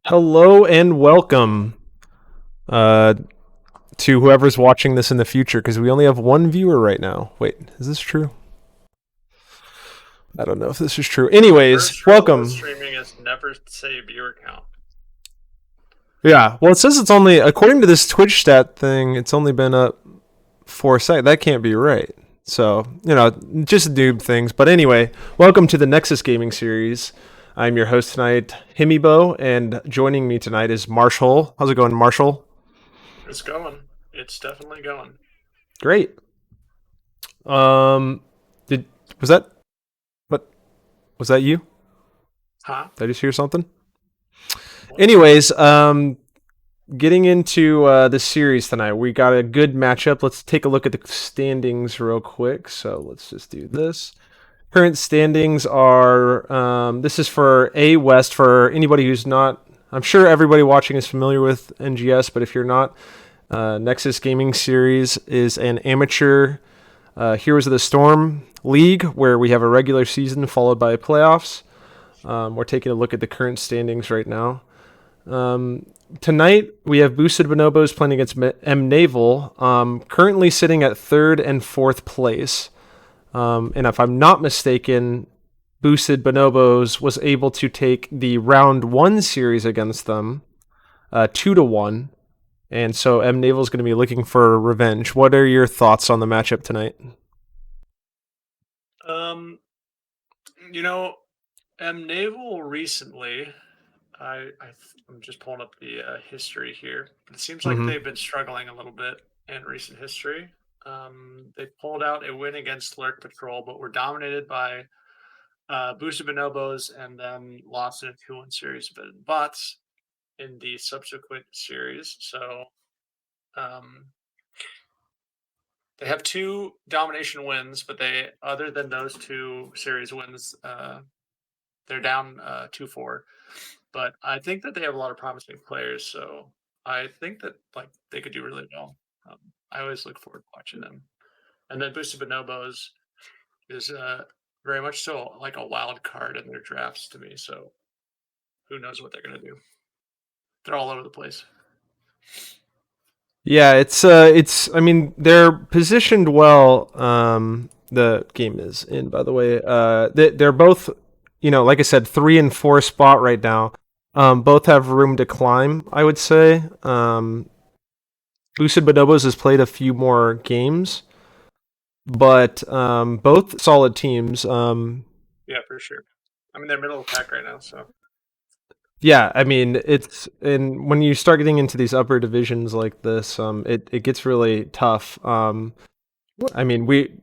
Hello and welcome uh, to whoever's watching this in the future because we only have one viewer right now. Wait, is this true? I don't know if this is true. Anyways, First rule with welcome. streaming is never say viewer count. Yeah, well, it says it's only, according to this Twitch stat thing, it's only been up 4 seconds. That can't be right. So, just noob things. But anyway, welcome to the Nexus Gaming Series. I'm your host tonight, Himibo, and joining me tonight is Marshall. How's it going, Marshall? It's going. It's definitely going. Great. Um, did was that what was that you? Huh? Did I just hear something? What? Anyways, getting into the series tonight, we got a good matchup. Let's take a look at the standings real quick. So let's just do this. Current standings are this is for A West for anybody who's not. I'm sure everybody watching is familiar with NGS, but if you're not, Nexus Gaming Series is an amateur Heroes of the Storm League where we have a regular season followed by playoffs. We're taking a look at the current standings right now. Tonight we have Boosted Bonobos playing against Mnaval, currently sitting at third and fourth place. And if I'm not mistaken, Boosted Bonobos was able to take the round one series against them, 2-1. And so Mnaval is going to be looking for revenge. What are your thoughts on the matchup tonight? Um, you know, Naval recently. I'm just pulling up the history here. It seems like Mm-hmm. they've been struggling a little bit in recent history. They pulled out a win against Lurk Patrol, but were dominated by Boosted Bonobos and then lost in a 2-1 series but in the subsequent series. So um, they have two domination wins, but other than those two series wins, they're down 2-4. But I think that they have a lot of promising players, so I think that they could do really well. I always look forward to watching them. And then Boosted Bonobos is very much so like a wild card in their drafts to me. So who knows what they're gonna do? They're all over the place. Yeah, it's. I mean, they're positioned well. The game is in, by the way. They're both, like I said, 3 and 4 spot right now. Both have room to climb, I would say. Boosted Bonobos has played a few more games, but both solid teams. Yeah, for sure. I mean, they're middle of the pack right now, so Yeah, I mean, it's and when you start getting into these upper divisions like this, it gets really tough. I mean,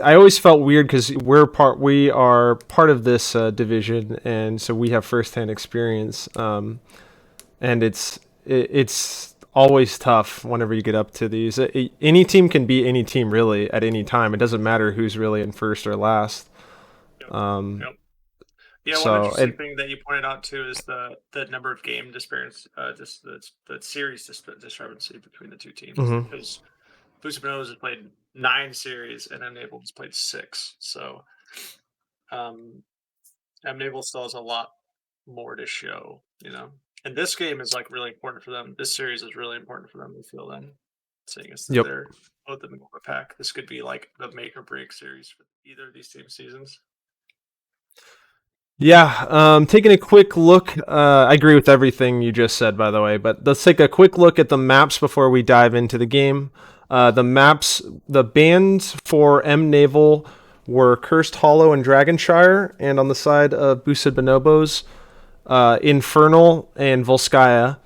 I always felt weird because we are part of this division, and so we have firsthand experience. And it's always tough whenever you get up to these. Any team can beat any team really at any time. It doesn't matter who's really in first or last. yep, Um, yep. Yeah, one so interesting it. thing that you pointed out too is the number of game disparity, just the series discrepancy between the two teams Mhm. because Boosted Bonobos has played 9 series and Enable has played 6. So um, Enable still has a lot more to show, you know. And this game is like really important for them. This series is really important for them to feel then, seeing as that Yep. they're both in the pack. This could be like the make or break series for either of these team seasons. Yeah, taking a quick look. I agree with everything you just said, by the way, but let's take a quick look at the maps before we dive into the game. The bans for M Naval were Cursed Hollow and Dragonshire, and on the side of Boosted Bonobos, Infernal and Volskaya.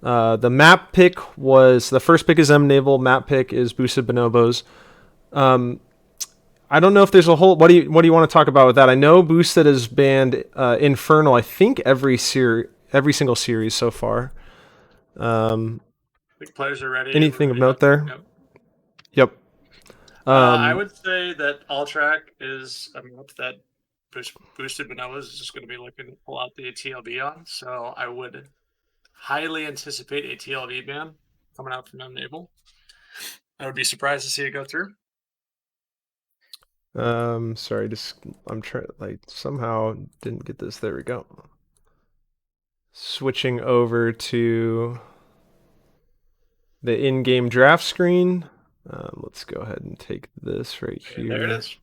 The first pick is M Naval, map pick is Boosted Bonobos. I don't know if there's a whole. What do you want to talk about with that? I know Boosted has banned Infernal. I think every single series so far. Um, I think players are ready and Anything of yep, note there? yep. Yep. I Um, would say that all track is a map that Boosted Bonobos is just going to be looking to pull out the TLB on. So I would highly anticipate a TLB ban coming out from Unable. I would be surprised to see it go through. sorry, just I'm trying like somehow didn't get this. There we go. Switching over to the in-game draft screen. Let's go ahead and take this right And there it here. is.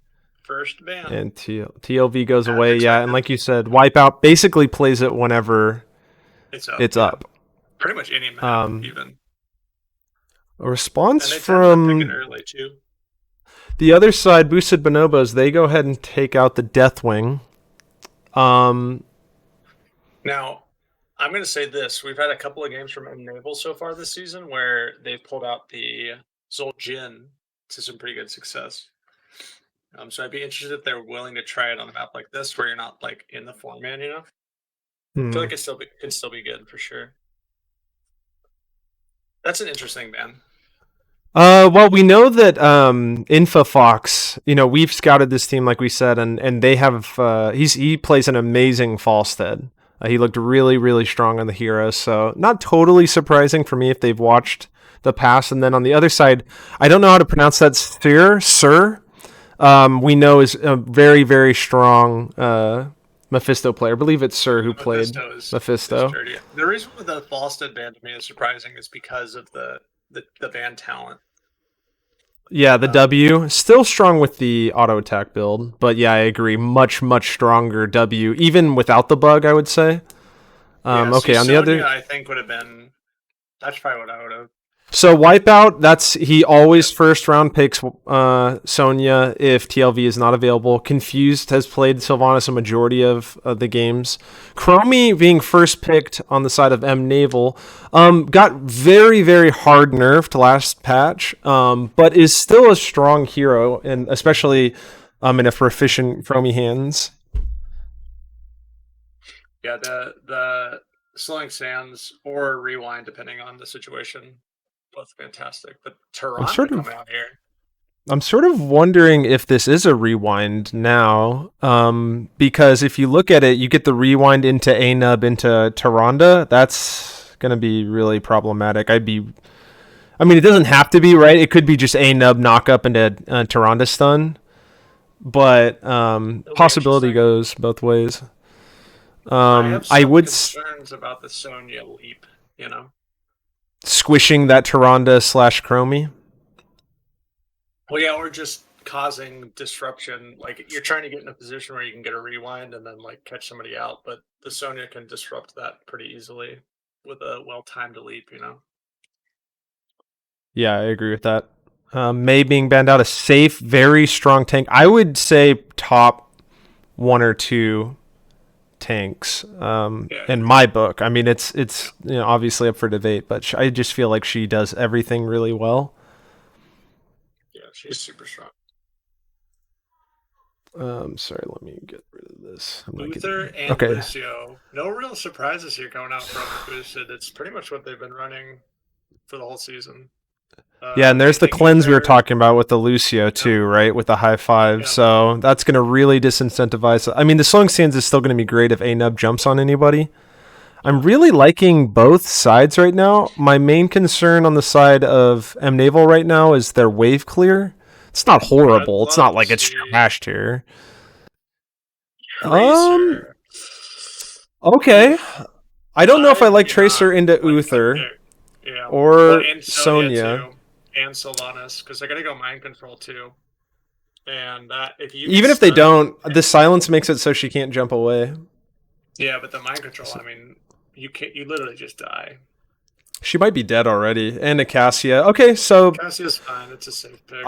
First ban. And TLV goes As away. Yeah, and expected. like you said, Wipeout basically plays it whenever It's up. it's Yeah. up. Pretty much any map, A even. response And they tend to pick it from early, too. the other side, Boosted Bonobos, they go ahead and take out the Deathwing. Now, I'm going to say this. We've had a couple of games from Mnaval so far this season where they've pulled out the Zul'jin to some pretty good success. So I'd be interested if they're willing to try it on a map like this where you're not like in the format, you know? I feel like it can still be good for sure. That's an interesting ban. Well, we know that Infofox, we've scouted this team like we said, and they have he plays an amazing Falstead. He looked really, really strong on the hero, so not totally surprising for me if they've watched the past. And then on the other side, I don't know how to pronounce that. Sir, we know is a very, very strong Mephisto player. I believe it's Sir who played Mephisto. Is dirty. The reason why the Falstead ban to me is surprising is because of the ban talent. Yeah, the W still strong with the auto attack build, but yeah, I agree. Much stronger W, even without the bug. I would say. Okay, on the other, I think would have been. That's probably what I would have. So Wipeout, he always first round picks Sonya if TLV is not available. Confused has played Sylvanas a majority of the games. Chromie being first picked on the side of Mnaval, got very, very hard nerfed last patch, but is still a strong hero, and especially in a proficient Chromie hands. Yeah, the Slowing Sands or Rewind, depending on the situation. Both fantastic, but Toronto coming out here. I'm sort of wondering if this is a rewind now, because if you look at it, you get the rewind into Anub into Tyrande. That's gonna be really problematic. I mean, it doesn't have to be, right? It could be just Anub knock up into Tyrande stun, but possibility goes both ways. I have some concerns about the Sonya leap, squishing that Tyrande / Chromie. Well, yeah, or just causing disruption. Like you're trying to get in a position where you can get a rewind and then like catch somebody out, but the Sonya can disrupt that pretty easily with a well-timed leap, Yeah, I agree with that. Mei being banned out, a safe, very strong tank. I would say top 1 or 2 tanks in my book. I mean, it's obviously up for debate, but I just feel like she does everything really well. Yeah, she's super strong. Sorry, let me get rid of this. Uther and Lucio. No real surprises here going out from Boosted. It's pretty much what they've been running for the whole season. Yeah, and there's the cleanse we were talking about with the Lucio too, right? With the high 5. Yeah. So that's going to really disincentivize. I mean, the Slowing Sands is still going to be great if Anub jumps on anybody. I'm really liking both sides right now. My main concern on the side of Mnaval right now is their wave clear. It's not horrible. It's not like it's trashed here. Okay. I don't know if I like Tracer into Uther or Sonya. And Sylvanas, because they're gonna go mind control too. And even if they don't, the silence makes it so she can't jump away. Yeah, but the mind control, I mean, you literally just die. She might be dead already. And Acacia. Okay, so Acacia's fine. It's a safe pick.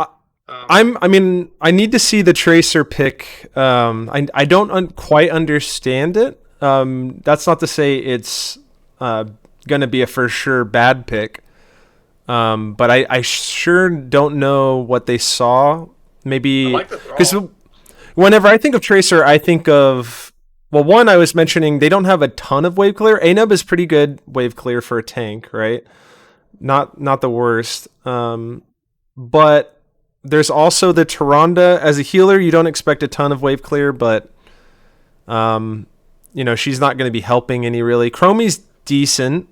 I need to see the Tracer pick. I don't quite understand it. That's not to say it's gonna be a for sure bad pick. But I sure don't know what they saw. Maybe because whenever I think of Tracer, I think of one. I was mentioning they don't have a ton of wave clear. Anub is pretty good wave clear for a tank, right? Not the worst. But there's also the Tyrande as a healer. You don't expect a ton of wave clear, but she's not going to be helping any really. Chromie's decent.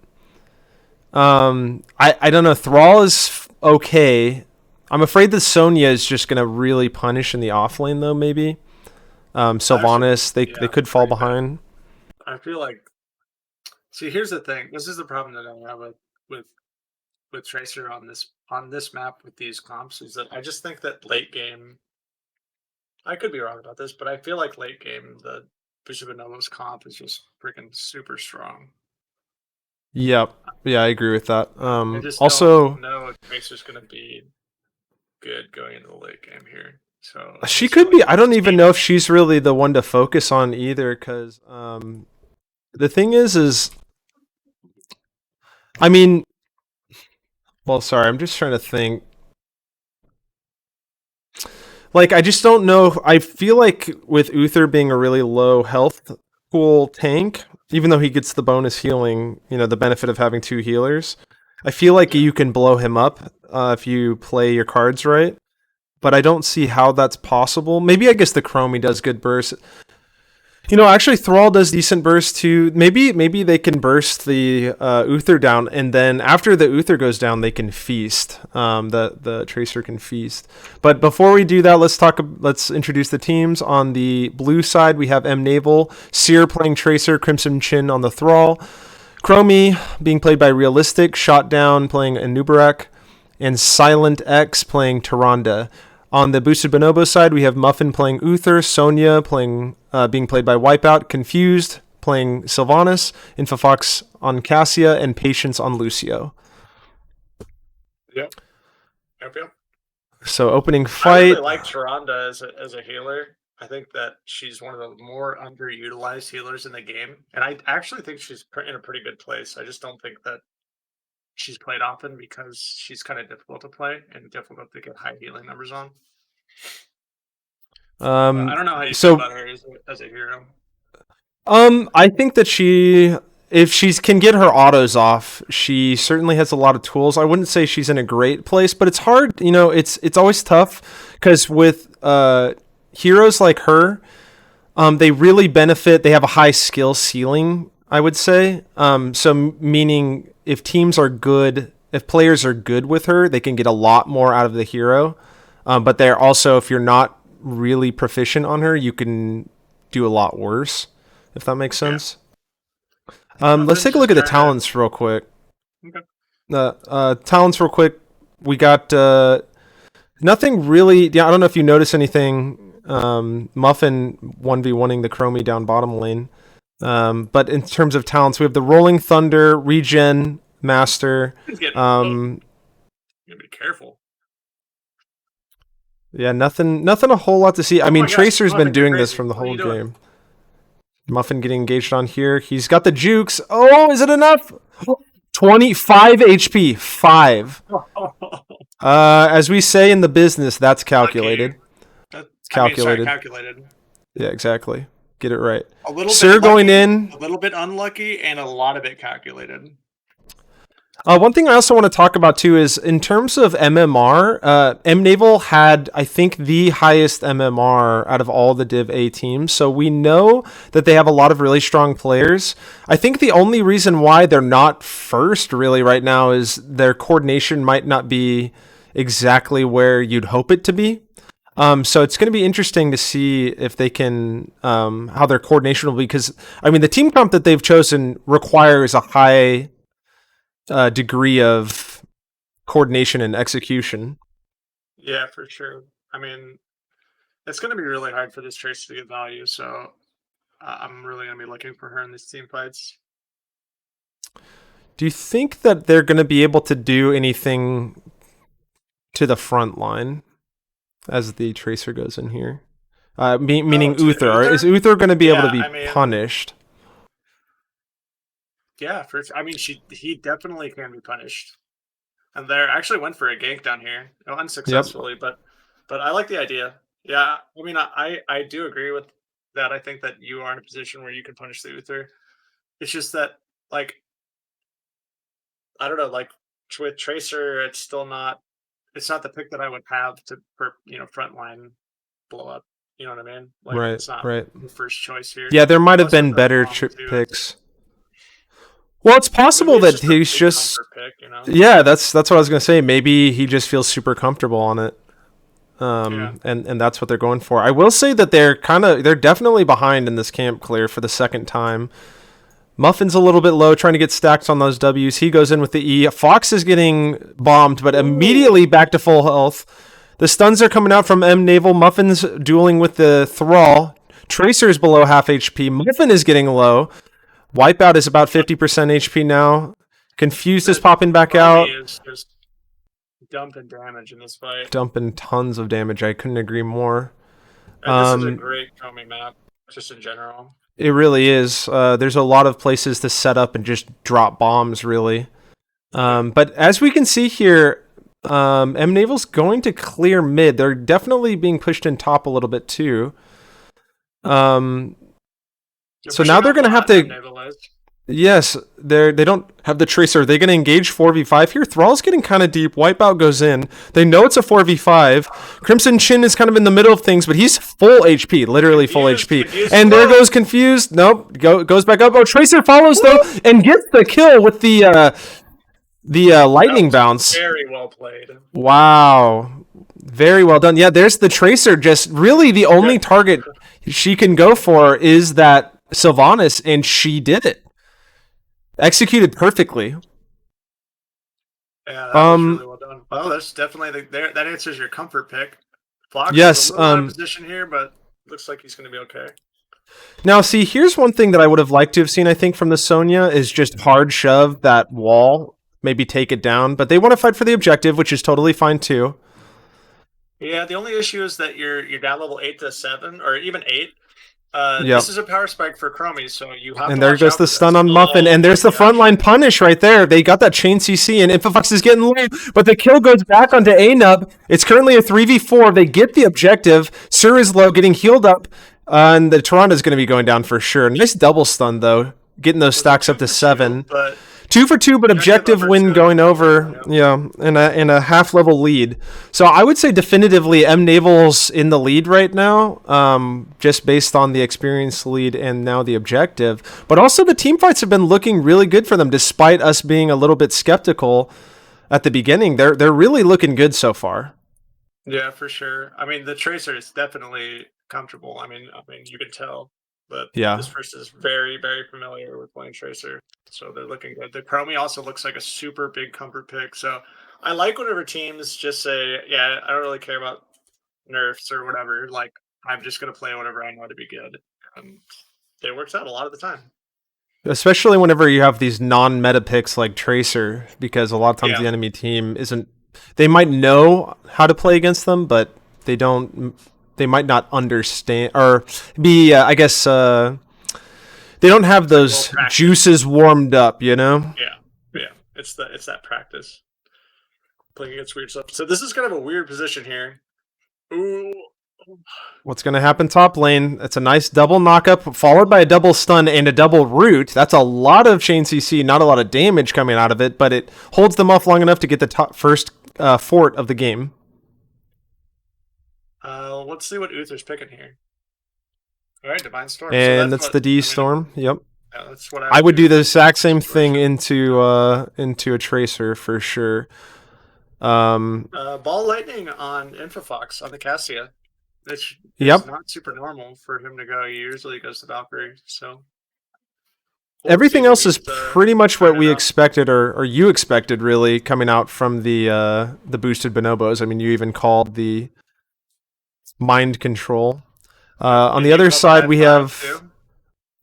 I don't know. Thrall is okay. I'm afraid that Sonya is just going to really punish in the off lane, though, maybe. Sylvanas, they could fall behind. I feel like See, here's the thing. This is the problem that I have with with Tracer on this map with these comps is that I just think that late game. I could be wrong about this, but I feel like late game the Bishop and Novos comp is just freaking super strong. Yep. Yeah, I agree with that. I just don't Also, know if Tracer's going to be good going into the late game here. So I she think someone could like be. I don't even know Christina. if she's really the one to focus on either, because the thing is, I mean, well, sorry, I'm just trying to think. Like, I just don't know. I feel like with Uther being a really low health pool tank, even though he gets the bonus healing, the benefit of having two healers, I feel like Yeah, you can blow him up if you play your cards right. But I don't see how that's possible. Maybe I guess the Chromie does good burst. Actually, Thrall does decent burst too. Maybe they can burst the Uther down, and then after the Uther goes down, they can feast. The Tracer can feast. But before we do that, Let's introduce the teams. On the blue side, we have Mnaval, Seer playing Tracer, Crimson Chin on the Thrall, Chromie being played by Realistic, Shot Down playing Anubarak, and Silent X playing Tyrande. On the boosted Bonobo side, we have Muffin playing Uther, Sonya being played by Wipeout, Confused playing Sylvanas, Infofox on Cassia, and Patience on Lucio. yep, yep. So opening I really fight. like Tyrande as a healer. I think that she's one of the more underutilized healers in the game, and I actually think she's in a pretty good place. I just don't think that she's played often because she's kind of difficult to play and difficult to get high healing numbers on. But I Um, don't know how you feel so about her as a hero. I think that if she can get her autos off, she certainly has a lot of tools. I wouldn't say she's in a great place, but it's hard. It's always tough because with heroes like her, they really benefit. They have a high skill ceiling, I would say. So meaning if teams are good, if players are good with her, they can get a lot more out of the hero. But they're also, if you're not really proficient on her, you can do a lot worse. If that makes Yeah, sense. Let's Muffin's take a look just at the trying to. talents real quick. Okay. Talents real quick. We got nothing really. Yeah, I don't know if you notice anything. Muffin 1v1ing the Chromie down bottom lane. But in terms of talents, we have the Rolling Thunder, Regen, Master. He's getting poked. Um, You gotta be careful. yeah, nothing a whole lot to see. I Oh mean, my gosh, Tracer's been Muffin, you're doing this crazy. from the What are whole you doing? game. Muffin getting engaged on here. He's got the jukes. Oh, is it enough? 25 HP. 5. As we say in the business, that's Lucky. calculated. It's Sorry, calculated. calculated. Yeah, exactly. Get it right. A little bit Sir going lucky, in. a little bit unlucky, and a lot of it calculated. One thing I also want to talk about too is in terms of MMR, Mnaval had, I think, the highest MMR out of all the Div A teams. So we know that they have a lot of really strong players. I think the only reason why they're not first really right now is their coordination might not be exactly where you'd hope it to be. So it's going to be interesting to see if they can, how their coordination will be. Because, I mean, the team comp that they've chosen requires a high degree of coordination and execution. Yeah, for sure. I mean, it's going to be really hard for this tracer to get value, so I'm really going to be looking for her in these team fights. Do you think that they're going to be able to do anything to the front line as the tracer goes in here? Oh, Meaning to Uther. Is Uther? Uther going to be able to Yeah, be I mean, punished? yeah, I mean, he definitely can be punished. And there actually went for a gank down here, Yep. unsuccessfully, but I like the idea. Yeah, I mean, I do agree with that. I think that you are in a position where you can punish the Uther. It's just that, like, I don't know, like with Tracer, it's still not. It's not the pick that I would have to for frontline blow up. You know what I mean? Like, Right. it's not Right. the first choice here. Yeah, there might have Plus, with been the better bomb too, picks. Well, it's maybe possible it's that just a he's big just. comfort pick. You know? Yeah, that's what I was gonna say. Maybe he just feels super comfortable on it. Yeah. And that's what they're going for. I will say that they're definitely behind in this camp clear for the second time. Muffin's a little bit low, trying to get stacks on those W's. He goes in with the E. Fox is getting bombed, but immediately back to full health. The stuns are coming out from Mnaval. Muffin's dueling with the Thrall. Tracer is below half HP. Muffin is getting low. Wipeout is about 50% HP now. Confused is popping back out. Is just dumping damage in this fight. Dumping tons of damage. I couldn't agree more. This is a great Chromie map, just in general. It really is. There's a lot of places to set up and just drop bombs, really. But as we can see here, Mnaval's going to clear mid. They're definitely being pushed in top a little bit too. So now they're going to have to... Yes, they don't have the Tracer. Are they going to engage 4v5 here? Thrall's getting kind of deep. Wipeout goes in. They know it's a 4v5. Crimson Chin is kind of in the middle of things, but he's full HP, literally full HP. And there goes Confused. Nope, goes back up. Oh, Tracer follows though and gets the kill with the lightning bounce. Very well played. Wow. Very well done. Yeah, there's the Tracer. Just really the only target she can go for is that Sylvanas, and she did it. Executed perfectly. Yeah, that was really well done. Well, that's definitely that answers your comfort pick. Fox yes, is a little out of position here, but looks like he's going to be okay. Now, see, here's one thing that I would have liked to have seen, I think, from the Sonya is just hard shove that wall, maybe take it down. But they want to fight for the objective, which is totally fine too. Yeah, the only issue is that you're down level 8 to 7, or even 8. This is a power spike for Chromie, so you have and to there goes the stun on Muffin, and there's the frontline punish right there. They got that chain CC, and Infofox is getting low, but the kill goes back onto A-Nub. It's currently a 3v4. They get the objective. Sur is low, getting healed up, and the Toronto's going to be going down for sure. Nice double stun, though, getting those stacks up to 7. 2 for 2, but objective win going over, and a half level lead. So I would say definitively Mnaval's in the lead right now, just based on the experience lead and now the objective. But also the team fights have been looking really good for them, despite us being a little bit skeptical at the beginning. They're really looking good so far. Yeah, for sure. I mean, the Tracer is definitely comfortable. I mean, you can tell. But this person is very, very familiar with playing Tracer, so they're looking good. The Chromie also looks like a super big comfort pick, so I like whenever teams just say, yeah, I don't really care about nerfs or whatever. Like, I'm just going to play whatever I know to be good. And it works out a lot of the time. Especially whenever you have these non-meta picks like Tracer, because a lot of times the enemy team isn't... They might know how to play against them, but they don't... They might not understand or be, I guess, they don't have those juices warmed up, you know? Yeah. It's that practice. Playing against weird stuff. So this is kind of a weird position here. Ooh. What's going to happen top lane? It's a nice double knockup, followed by a double stun and a double root. That's a lot of chain CC, not a lot of damage coming out of it, but it holds them off long enough to get the first fort of the game. Let's see what Uther's picking here. All right, Divine Storm. And so that's the D Storm. Yep. Yeah, that's what I would do the exact same thing into a Tracer for sure. Ball Lightning on Infofox on the Cassia. It's not super normal for him to go. He usually goes to Valkyrie. So everything else is pretty much what we expected, or you expected, really, coming out from the boosted Bonobos. I mean, you even called the mind control. On the other side, we have...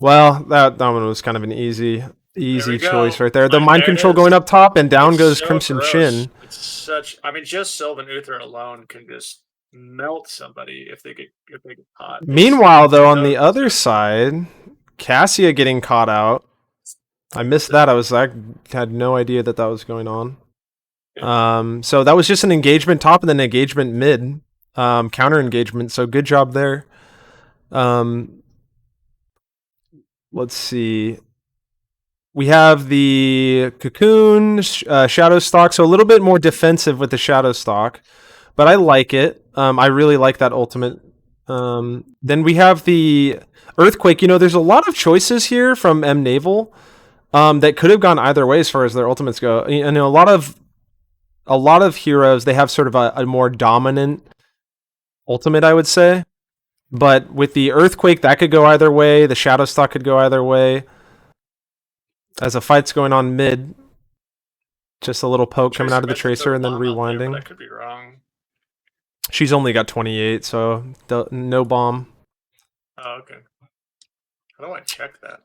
Well, that one was kind of an easy choice right there. The mind control going up top, and down goes Crimson Chin. It's such... I mean, just Sylvan Uther alone can just melt somebody if they get caught. Meanwhile, though, on the other side, Cassia getting caught out. I missed that. I had no idea that was going on. So that was just an engagement top and then engagement mid. Counter engagement, so good job there. Let's see. We have the Cocoon, Shadow Stalk, so a little bit more defensive with the Shadow Stalk, but I like it. I really like that ultimate. Then we have the Earthquake. You know, there's a lot of choices here from Mnaval that could have gone either way as far as their ultimates go. You know, a lot of heroes, they have sort of a more dominant ultimate, I would say. But with the Earthquake, that could go either way. The Shadow Stalk could go either way. as a fight's going on mid. Just a little poke coming out of the mentioned Tracer and then bomb out there, but I rewinding. could be wrong. She's only got 28, so no bomb. Oh, okay. How do I check that?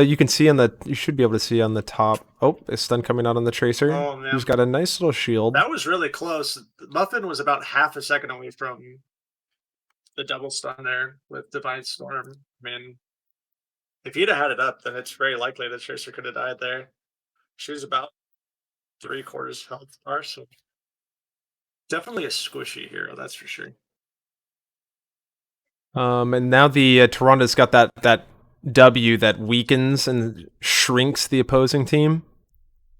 You can see on the. You should be able to see on the top. Oh, it's stun coming out on the Tracer. Oh man, Who's got a nice little shield. that was really close. Muffin was about half a second away from the double stun there with Divine Storm. I mean, if he'd have had it up, then it's very likely that Tracer could have died there. She was about 3/4 health bar, so definitely a squishy hero, that's for sure. And now the Toronto's got that W that weakens and shrinks the opposing team.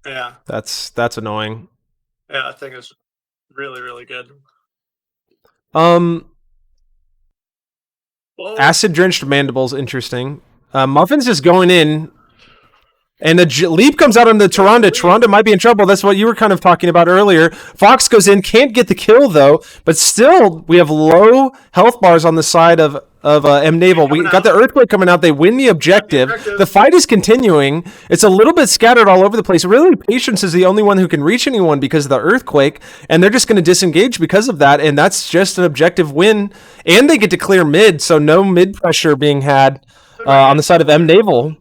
Yeah. That's annoying. Yeah, that thing is really, really good. Acid drenched mandibles, interesting. Muffin's just going in. And a leap comes out on the Toronto. Toronto might be in trouble. That's what you were kind of talking about earlier. Fox goes in, can't get the kill though, but still we have low health bars on the side of Mnaval. We got the earthquake coming out. They win the objective. The fight is continuing. It's a little bit scattered all over the place. Really, Patience is the only one who can reach anyone because of the earthquake, and they're just going to disengage because of that. And that's just an objective win. And they get to clear mid, so no mid pressure being had on the side of Mnaval.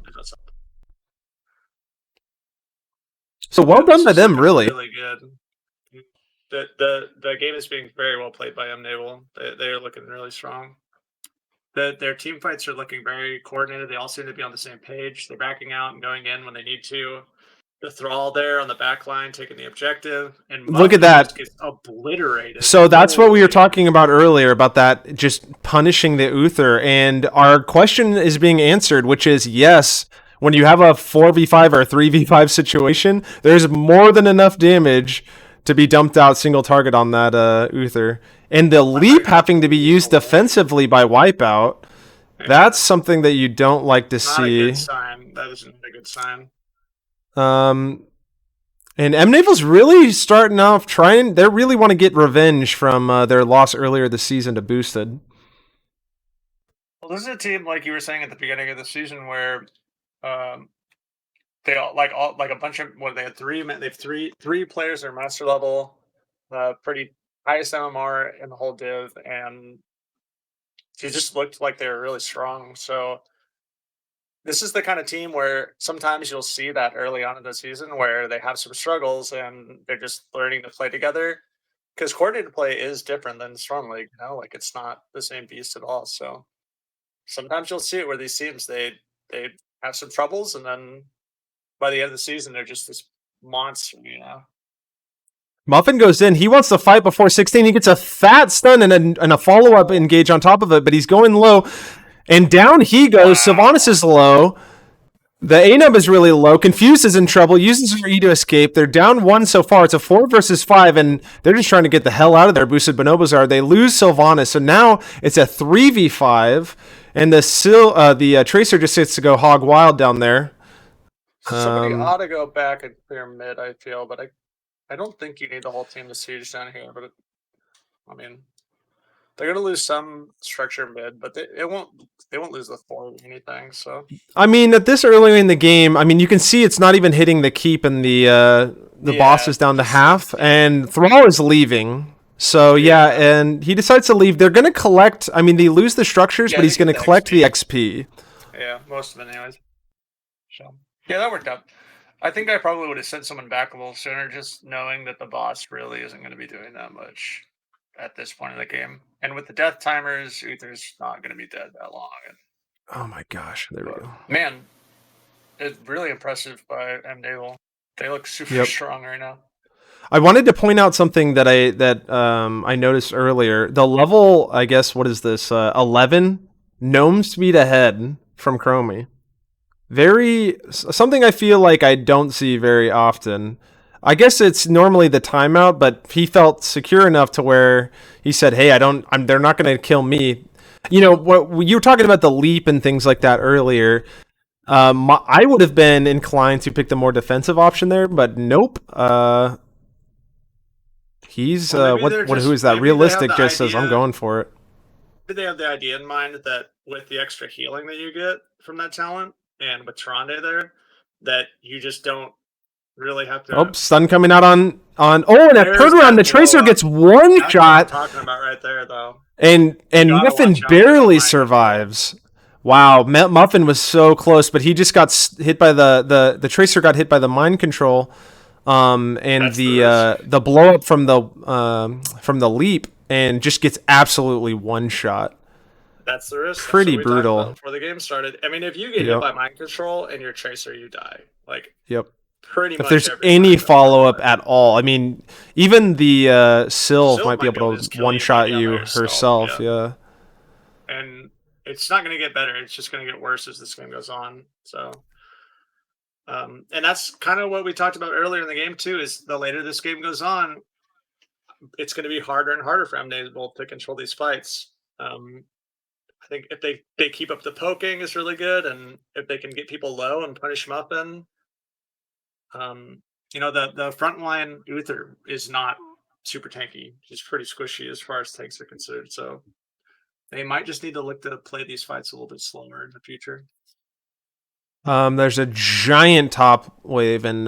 So well done by them, really. Really good. The game is being very well played by Mnaval. They are looking really strong. Their team fights are looking very coordinated. They all seem to be on the same page. They're backing out and going in when they need to. The Thrall there on the back line taking the objective, and look at that, gets obliterated. So that's what we were talking about earlier, about that just punishing the Uther, and our question is being answered, which is yes. When you have a 4v5 or a 3v5 situation, there's more than enough damage to be dumped out single target on that Uther. And the leap having to be used defensively by Wipeout, that's something that you don't like to see. Not a good sign. That isn't a good sign. And Mnaval's really starting off trying. They really want to get revenge from their loss earlier this season to Boosted. Well, this is a team, like you were saying at the beginning of the season, where they all like a bunch of they have three players that are master level, pretty highest MMR in the whole div, and they just looked like they were really strong. So this is the kind of team where sometimes you'll see that early on in the season where they have some struggles and they're just learning to play together, because coordinated play is different than Storm League. Like it's not the same beast at all. So sometimes you'll see it where these teams they have some troubles, and then by the end of the season, they're just this monster, Muffin goes in. He wants to fight before 16. He gets a fat stun and a follow-up engage on top of it, but he's going low. And down he goes. Wow. Sylvanas is low. The A-Nub is really low. Confused is in trouble. Uses her E to escape. They're down 1 so far. It's a 4 versus 5, and they're just trying to get the hell out of there. Boosted Bonobos are. They lose Sylvanas, so now it's a 3v5. And the Tracer just gets to go hog wild down there. Somebody ought to go back and clear mid, I feel, but I don't think you need the whole team to siege down here. But I mean, they're gonna lose some structure mid, but they won't lose the 4 or anything. So I mean, at this early in the game, I mean you can see it's not even hitting the keep, and the boss is down to half, and Thrall is leaving. So yeah, and he decides to leave. They're gonna collect. I mean, they lose the structures, but he's gonna collect the XP. Yeah, most of it, anyways. So yeah, that worked out. I think I probably would have sent someone back a little sooner, just knowing that the boss really isn't going to be doing that much at this point in the game. And with the death timers, Uther's not going to be dead that long. Oh my gosh, there we go. Man, it's really impressive by Mnaval. They look super strong right now. I wanted to point out something that I noticed earlier. The level, I guess, what is this? 11 gnome speed ahead from Chromie. Something I feel like I don't see very often. I guess it's normally the timeout, but he felt secure enough to where he said, "Hey, they're not going to kill me." You know, what you were talking about the leap and things like that earlier. I would have been inclined to pick the more defensive option there, but nope. He's who is that? Realistic just says, "I'm going for it." Did they have the idea in mind that with the extra healing that you get from that talent, and with Tronde there, that you just don't really have to. Oh, stun coming out on. Oh, and a turnaround. The Tracer gets one That's shot. what I'm talking about right there, though. And Muffin barely survives. Wow, Muffin was so close, but he just got hit by the Tracer got hit by the mind control, and That's the blow up from the leap, and just gets absolutely one shot. That's the risk. Pretty brutal. Before the game started. I mean, if you get hit by mind control and your Tracer, you die. Like, yep. Pretty much. If there's any follow up at all, I mean, even the Sylv might be able to one shot you herself. Yeah. And it's not going to get better. It's just going to get worse as this game goes on. So, and that's kind of what we talked about earlier in the game too. Is the later this game goes on, it's going to be harder and harder for Mnaval to control these fights. I think if they keep up the poking is really good, and if they can get people low and punish Muffin. The frontline Uther is not super tanky. He's pretty squishy as far as tanks are considered. So they might just need to look to play these fights a little bit slower in the future. There's a giant top wave, and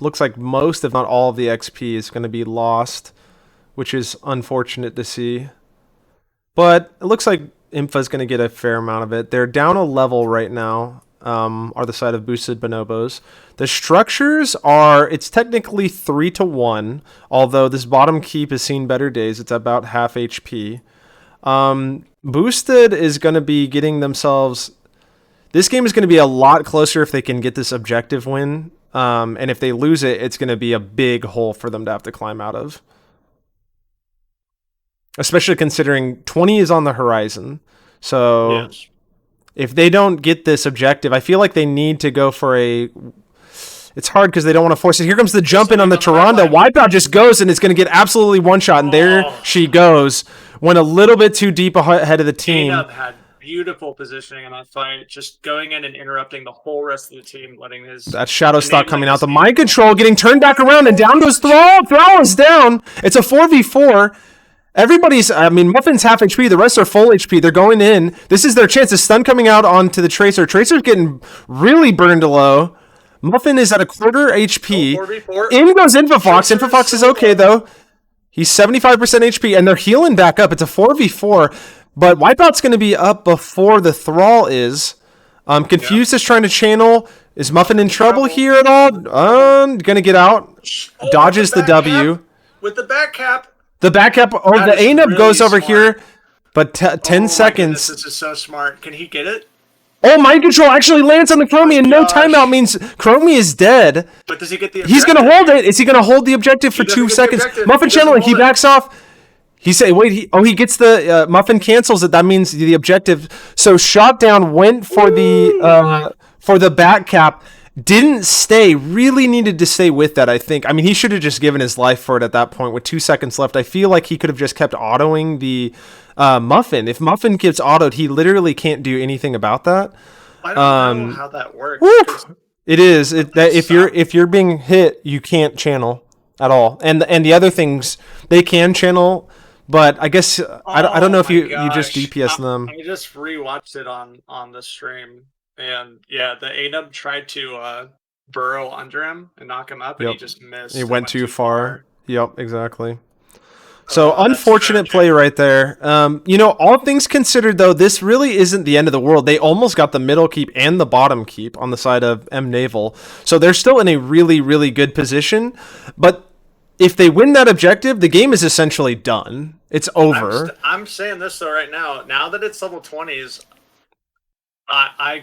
looks like most, if not all, of the XP is going to be lost, which is unfortunate to see. But it looks like Impha's going to get a fair amount of it. They're down a level right now. Are the side of boosted bonobos. The structures are, it's technically 3-1, although this bottom keep has seen better days. It's about half HP. Boosted is going to be getting themselves, this game is going to be a lot closer if they can get this objective win. And if they lose it, it's going to be a big hole for them to have to climb out of. Especially considering 20 is on the horizon. So yes. If they don't get this objective, I feel like they need to go for a... It's hard because they don't want to force it. Here comes the jump in on the Tyrande. Wipeout just goes, and it's going to get absolutely one shot, and there she goes. Went a little bit too deep ahead of the team. Had beautiful positioning in that fight, just going in and interrupting the whole rest of the team, letting his... That shadow stock coming out. The mind control getting turned back around, and down goes Thrall. Thrall is down. It's a 4v4. Everybody's, I mean, Muffin's half HP. The rest are full HP. They're going in. This is their chance. The stun coming out onto the Tracer. Tracer's getting really burned low. Muffin is at a quarter HP. In goes Infofox. Infofox is okay, though. He's 75% HP, and they're healing back up. It's a 4v4, but Wipeout's going to be up before the Thrall is. Confused is trying to channel. Is Muffin in trouble here at all? Going to get out. Dodges the W. With the back cap. The back cap, the A-nub really goes over here, but 10 seconds. This is so smart. Can he get it? Oh, mind control actually lands on the Chromie, and no timeout means Chromie is dead. But does he get the objective? He's going to hold it. Is he going to hold the objective for 2 seconds? Muffin channeling, he backs off. He gets the, Muffin cancels it. That means the objective. So Shotdown went for the back cap. Didn't stay, really needed to stay with that, I think. I mean, he should have just given his life for it at that point with 2 seconds left. I feel like he could have just kept autoing the Muffin. If Muffin gets autoed, he literally can't do anything about that. I don't know how that works. It is. If you're being hit, you can't channel at all. And the other things, they can channel, but I guess I don't know if you just DPS them. I just rewatched it on the stream. And yeah, the A-nub tried to burrow under him and knock him up, and he just missed. He went too far. Yep, exactly. So unfortunate play right there. All things considered, though, this really isn't the end of the world. They almost got the middle keep and the bottom keep on the side of Mnaval. So they're still in a really, really good position. But if they win that objective, the game is essentially done. It's over. I'm saying this, though, right now. Now that it's level 20s, I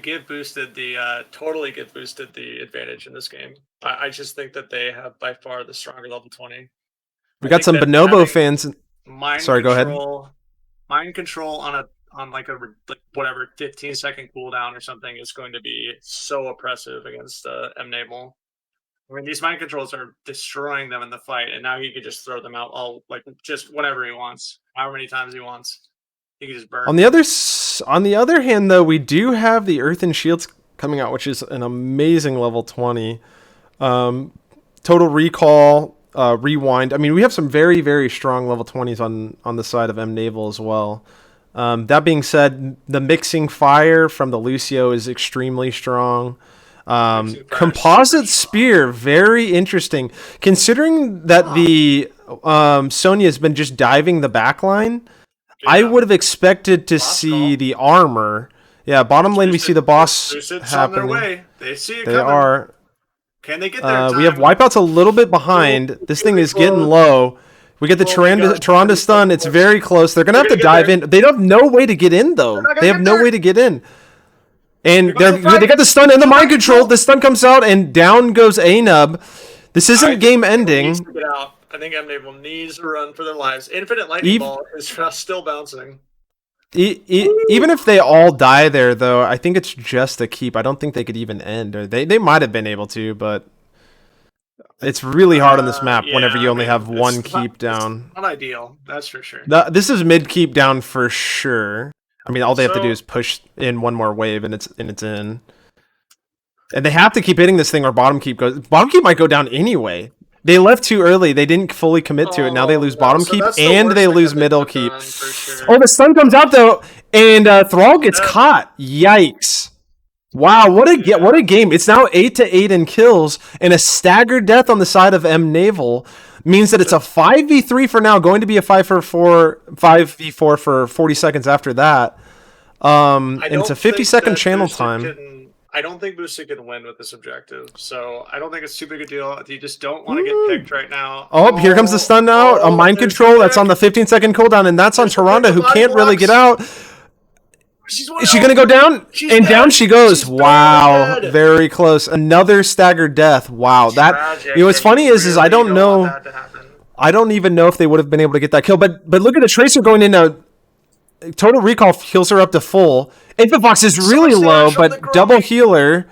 totally give boosted the advantage in this game. I just think that they have by far the stronger level 20. We got some Bonobo fans. Sorry, go ahead. Mind control on like a 15-second cooldown or something is going to be so oppressive against Mnaval. I mean, these mind controls are destroying them in the fight, and now he could just throw them out just whenever he wants, however many times he wants. He can just burn. On the other hand, though, we do have the Earthen Shields coming out, which is an amazing level 20. Total Recall, Rewind. I mean, we have some very, very strong level 20s on the side of Mnaval as well. That being said, the Mixing Fire from the Lucio is extremely strong. Mixing fire, super Composite strong. spear, very interesting. Considering that the Sonya has been just diving the backline, I Yeah. would have expected to Boss see call. the armor. Yeah, bottom It's lane we see the boss Boosted's on their happening. way. They see it They coming. are. Can they get there in We have time? wipeouts a little bit Ooh, behind. This thing really is getting close. low. We get the Oh my gosh, Tyrande pretty stun. It's close. very close. They're gonna They're have to gonna get dive there. in. They have no way to get in They're though. not They gonna have get no there. way to get in. Here And goes the they fight. got the stun and the The mind mind control. control. The stun comes out and down goes Anub. This I isn't think game Mnaval needs ending. to get out. I think Mnaval needs to run for their lives. Infinite lightning Eve, ball is still bouncing. Even if they all die there, though, I think it's just a keep. I don't think they could even end. Or they might have been able to, but it's really hard on this map whenever Yeah, you I only mean, have one keep down. not ideal. That's for sure. This is mid keep down for sure. I mean, all they have to do So, is push in one more wave, and it's in. And they have to keep hitting this thing, or bottom keep goes. Bottom keep might go down anyway. They left too early. They didn't fully commit to it. Now they oh lose no. bottom So keep that's the and worst they thing lose that they middle could have keep. done for Oh, sure. the sun comes out though, and Thrall gets caught. Yikes! Wow, what a game! It's now 8-8 in kills, and a staggered death on the side of Mnaval means that it's a 5v3 for now, going to be a 5v4 for 40 seconds after that. And it's a 50-second channel time. I don't think Boosted can win with this objective, so I don't think it's too big a deal. You just don't want to get picked right now. Oh, here comes the stun out. A mind control. That's on the 15-second cooldown, and that's on Tyrande, who can't really get out. Is she gonna go down? And down she goes. Wow, very close. Another staggered death. Wow, that. You know what's funny is I don't know. I don't even know if they would have been able to get that kill. But look at the Tracer going in now. Total Recall heals her up to full. Infofox is really low, but double healer.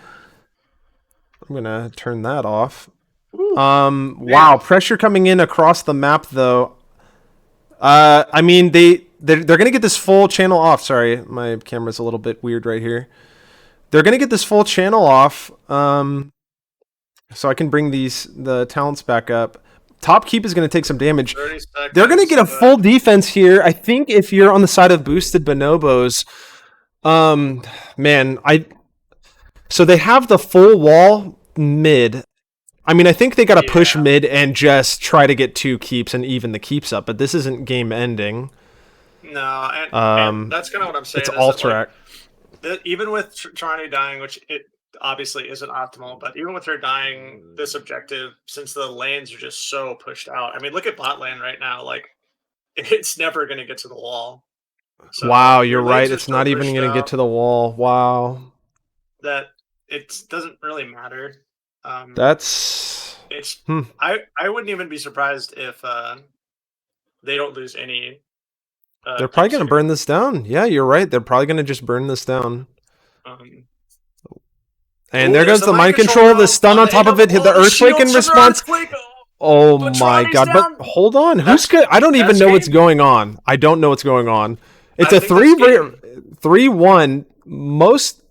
I'm gonna turn that off. Wow, pressure coming in across the map though. I mean they're gonna get this full channel off. Sorry, my camera's a little bit weird right here. They're gonna get this full channel off. So I can bring the talents back up. Top keep is going to take some damage. They're going to get a full defense here. I think if you're on the side of boosted Bonobos, so they have the full wall mid. I mean, I think they got to push mid and just try to get 2 keeps and even the keeps up, but this isn't game ending. No, and that's kind of what I'm saying. It's Alterac. Even with Tryne dying, which it obviously isn't optimal, but even with her dying this objective, since the lanes are just so pushed out, I mean, look at bot lane right now. Like, it's never going to get to the wall. So wow, you're right. It's not even going to get to the wall. Wow. That it doesn't really matter. That's it's. I wouldn't even be surprised if they don't lose any. They're probably going to burn this down. Yeah, you're right. They're probably going to just burn this down. And there goes the mind control, the stun on top of it, hit the earthquake in response. Oh my god, but hold on. Who's good? I don't even know what's going on. I don't know what's going on. It's a 3-1. Most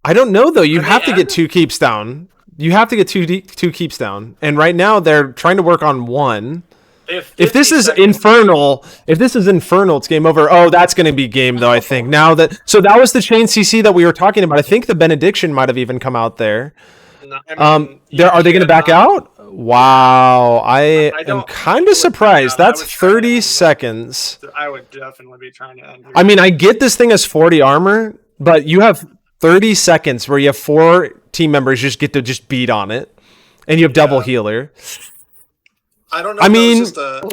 I don't know though. You have to get 2 keeps down. You have to get two keeps down. And right now they're trying to work on 1. If this is infernal, it's game over. Oh, that's going to be game though, I think. Now that that was the chain CC that we were talking about. I think the benediction might have even come out there. Are they going to back out? Wow, I am kind of surprised. That's 30 seconds. I would definitely be trying to end. I mean, I get this thing as 40 armor, but you have 30 seconds where you have 4 team members just get to just beat on it, and you have double healer. I don't know. I mean,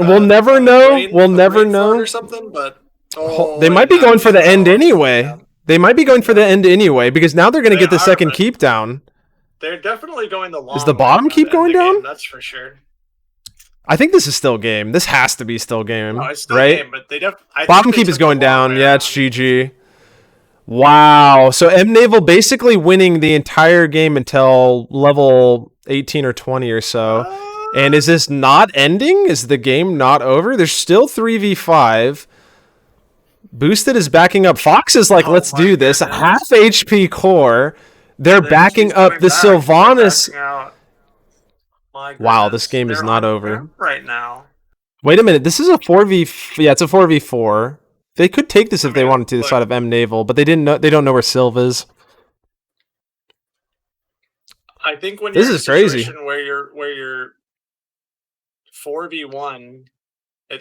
we'll never know. We'll never know. Or something, but they might be going for the end anyway. They might be going for the end anyway because now they're going to get the second keep down. They're definitely going the long. Is the bottom keep going down? That's for sure. I think this is still game. This has to be still game, it's still right? Game, but bottom keep is going down. Yeah, it's GG. Wow. So Mnaval basically winning the entire game until level 18 or 20 or so. And is this not ending? Is the game not over? There's still 3v5. Boosted is backing up. Fox is like, let's do this. Half HP core. They're backing up the Sylvanas. Wow, this game is not over. Right now. Wait a minute. This is a 4v... Yeah, it's a 4v4. They could take this if they wanted to the side of Mnaval, but they didn't know. They don't know where Sylv is. I think when This you're in a is crazy. situation where you're 4v1,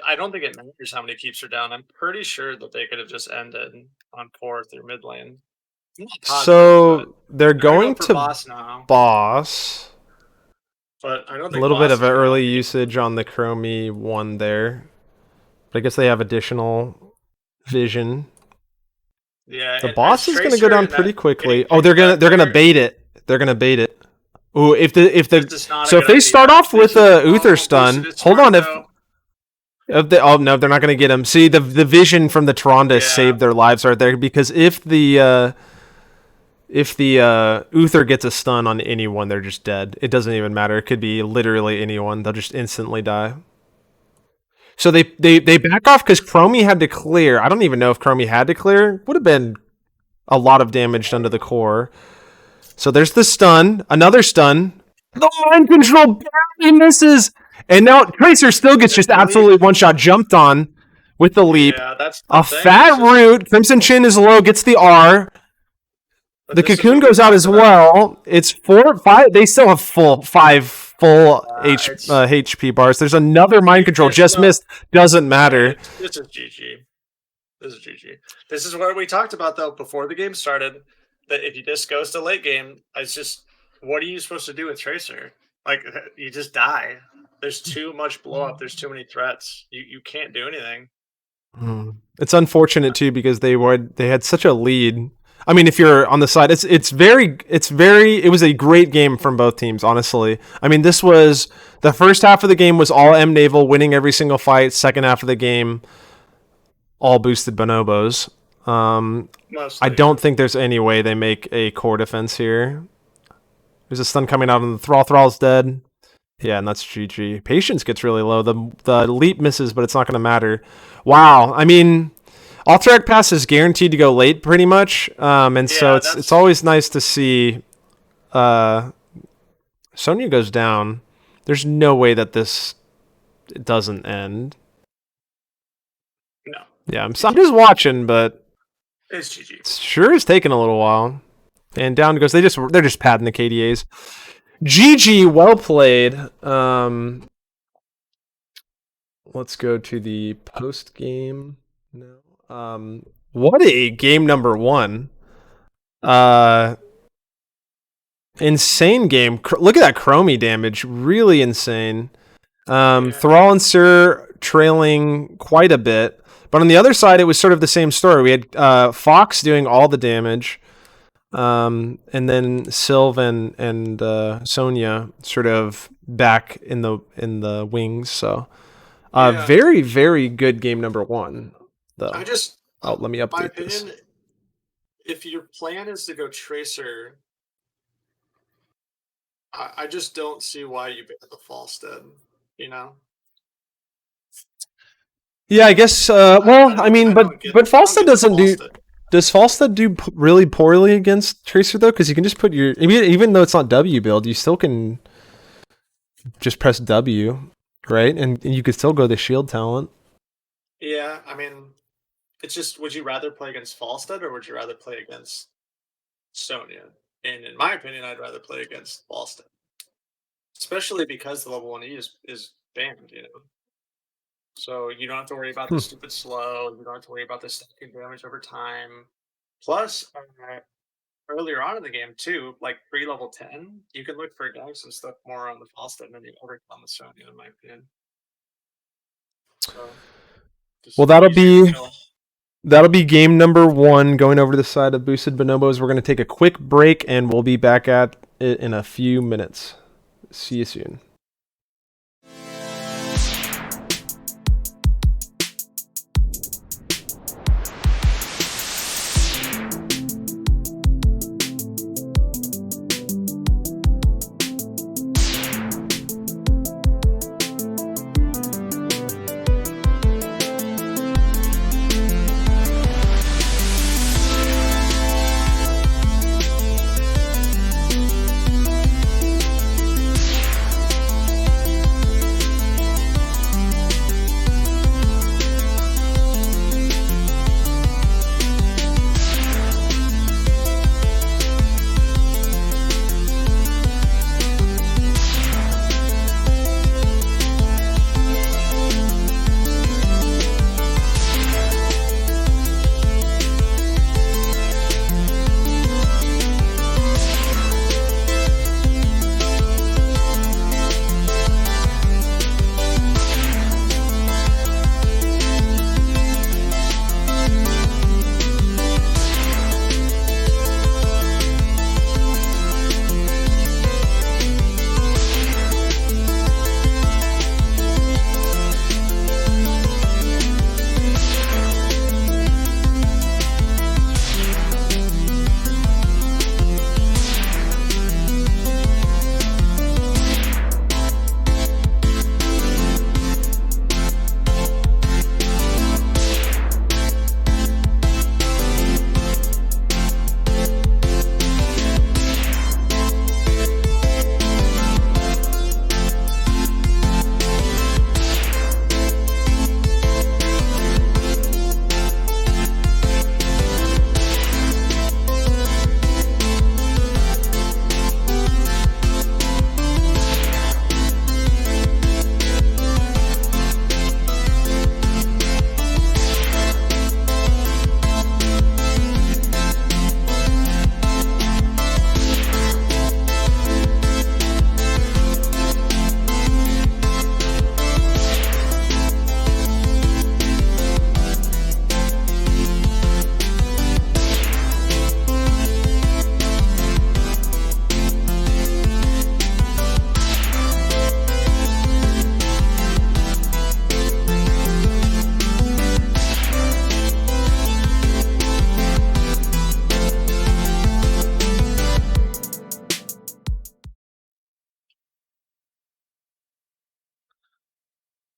I don't think it matters how many keeps are down. I'm pretty sure that they could have just ended on fourth or mid lane. I'm not positive, but So they're they're gonna go going for to boss now. boss. But I don't A think little bit boss of is gonna early be. usage on the Chromie one there. But I guess they have additional vision. Yeah, The and as boss is going to go Tracer down and pretty that getting quickly. Oh, picked back they're gonna there, bait it. They're gonna bait it. Ooh, if this the is not a so if good they start idea. off with This is a Uther Boosted stun, is hold smart on. though. If they, oh no, they're not gonna get him. See, the vision from the Tronda Yeah, saved their lives right there, because if the Uther gets a stun on anyone, they're just dead. It doesn't even matter. It could be literally anyone. They'll just instantly die. So they back off because Chromie had to clear. I don't even know if Chromie had to clear. Would have been a lot of damage done to the core. So there's the stun. Another stun. The mind control barely misses. And now Tracer still gets just absolutely one shot jumped on with the leap. yeah, that's the A thing. fat root. Crimson Chin is low, gets the R. But The this is cocoon what we goes out talked as about. well. It's 4-5. They still have five full It's- HP bars. There's another mind control. It's Just not- missed. Doesn't matter. This is GG. This is GG. This is what we talked about though before the game started. That if you just goes to late game, it's just what are you supposed to do with Tracer? Like you just die. There's too much blow up. There's too many threats. You can't do anything. It's unfortunate too because they had such a lead. I mean, if you're on the side, it was a great game from both teams, honestly. I mean, this was the first half of the game was all Mnaval winning every single fight. Second half of the game, all boosted bonobos. I don't think there's any way they make a core defense here. There's a stun coming out on the Thrall. Thrall's dead. Yeah, and that's GG. Patience gets really low. The leap misses, but it's not going to matter. Wow. I mean, Alterac Pass is guaranteed to go late pretty much. So it's always nice to see Sonya goes down. There's no way that this doesn't end. No. Yeah, I'm just watching, but it's GG. It sure is taking a little while. And down goes. They're just padding the KDAs. GG, well played. Let's go to the post game now. What a game number one. Insane game. Look at that Chromie damage. Really insane. Thrall and Sir trailing quite a bit. But on the other side, it was sort of the same story. We had Fox doing all the damage. And then Sylv and Sonya sort of back in the wings. So very, very good game number one, though. Let me update my opinion, this. If your plan is to go Tracer, I just don't see why you bet the Falstead, you know? Yeah, I guess. But Falstead doesn't do. Does Falstead do really poorly against Tracer though? Because you can just put your even though it's not W build, you still can just press W, right? And you could still go the shield talent. Yeah, I mean, it's just would you rather play against Falstead or would you rather play against Sonya? And in my opinion, I'd rather play against Falstead, especially because the level 1E is banned, you know. So you don't have to worry about the stupid slow. You don't have to worry about the stacking damage over time. Plus, earlier on in the game too, like pre-level 10, you can look for gags and stuff more on the Falstead than you ever can on the Sonya, in my opinion. So, well, that'll be game number one. Going over to the side of boosted bonobos, we're going to take a quick break, and we'll be back at it in a few minutes. See you soon.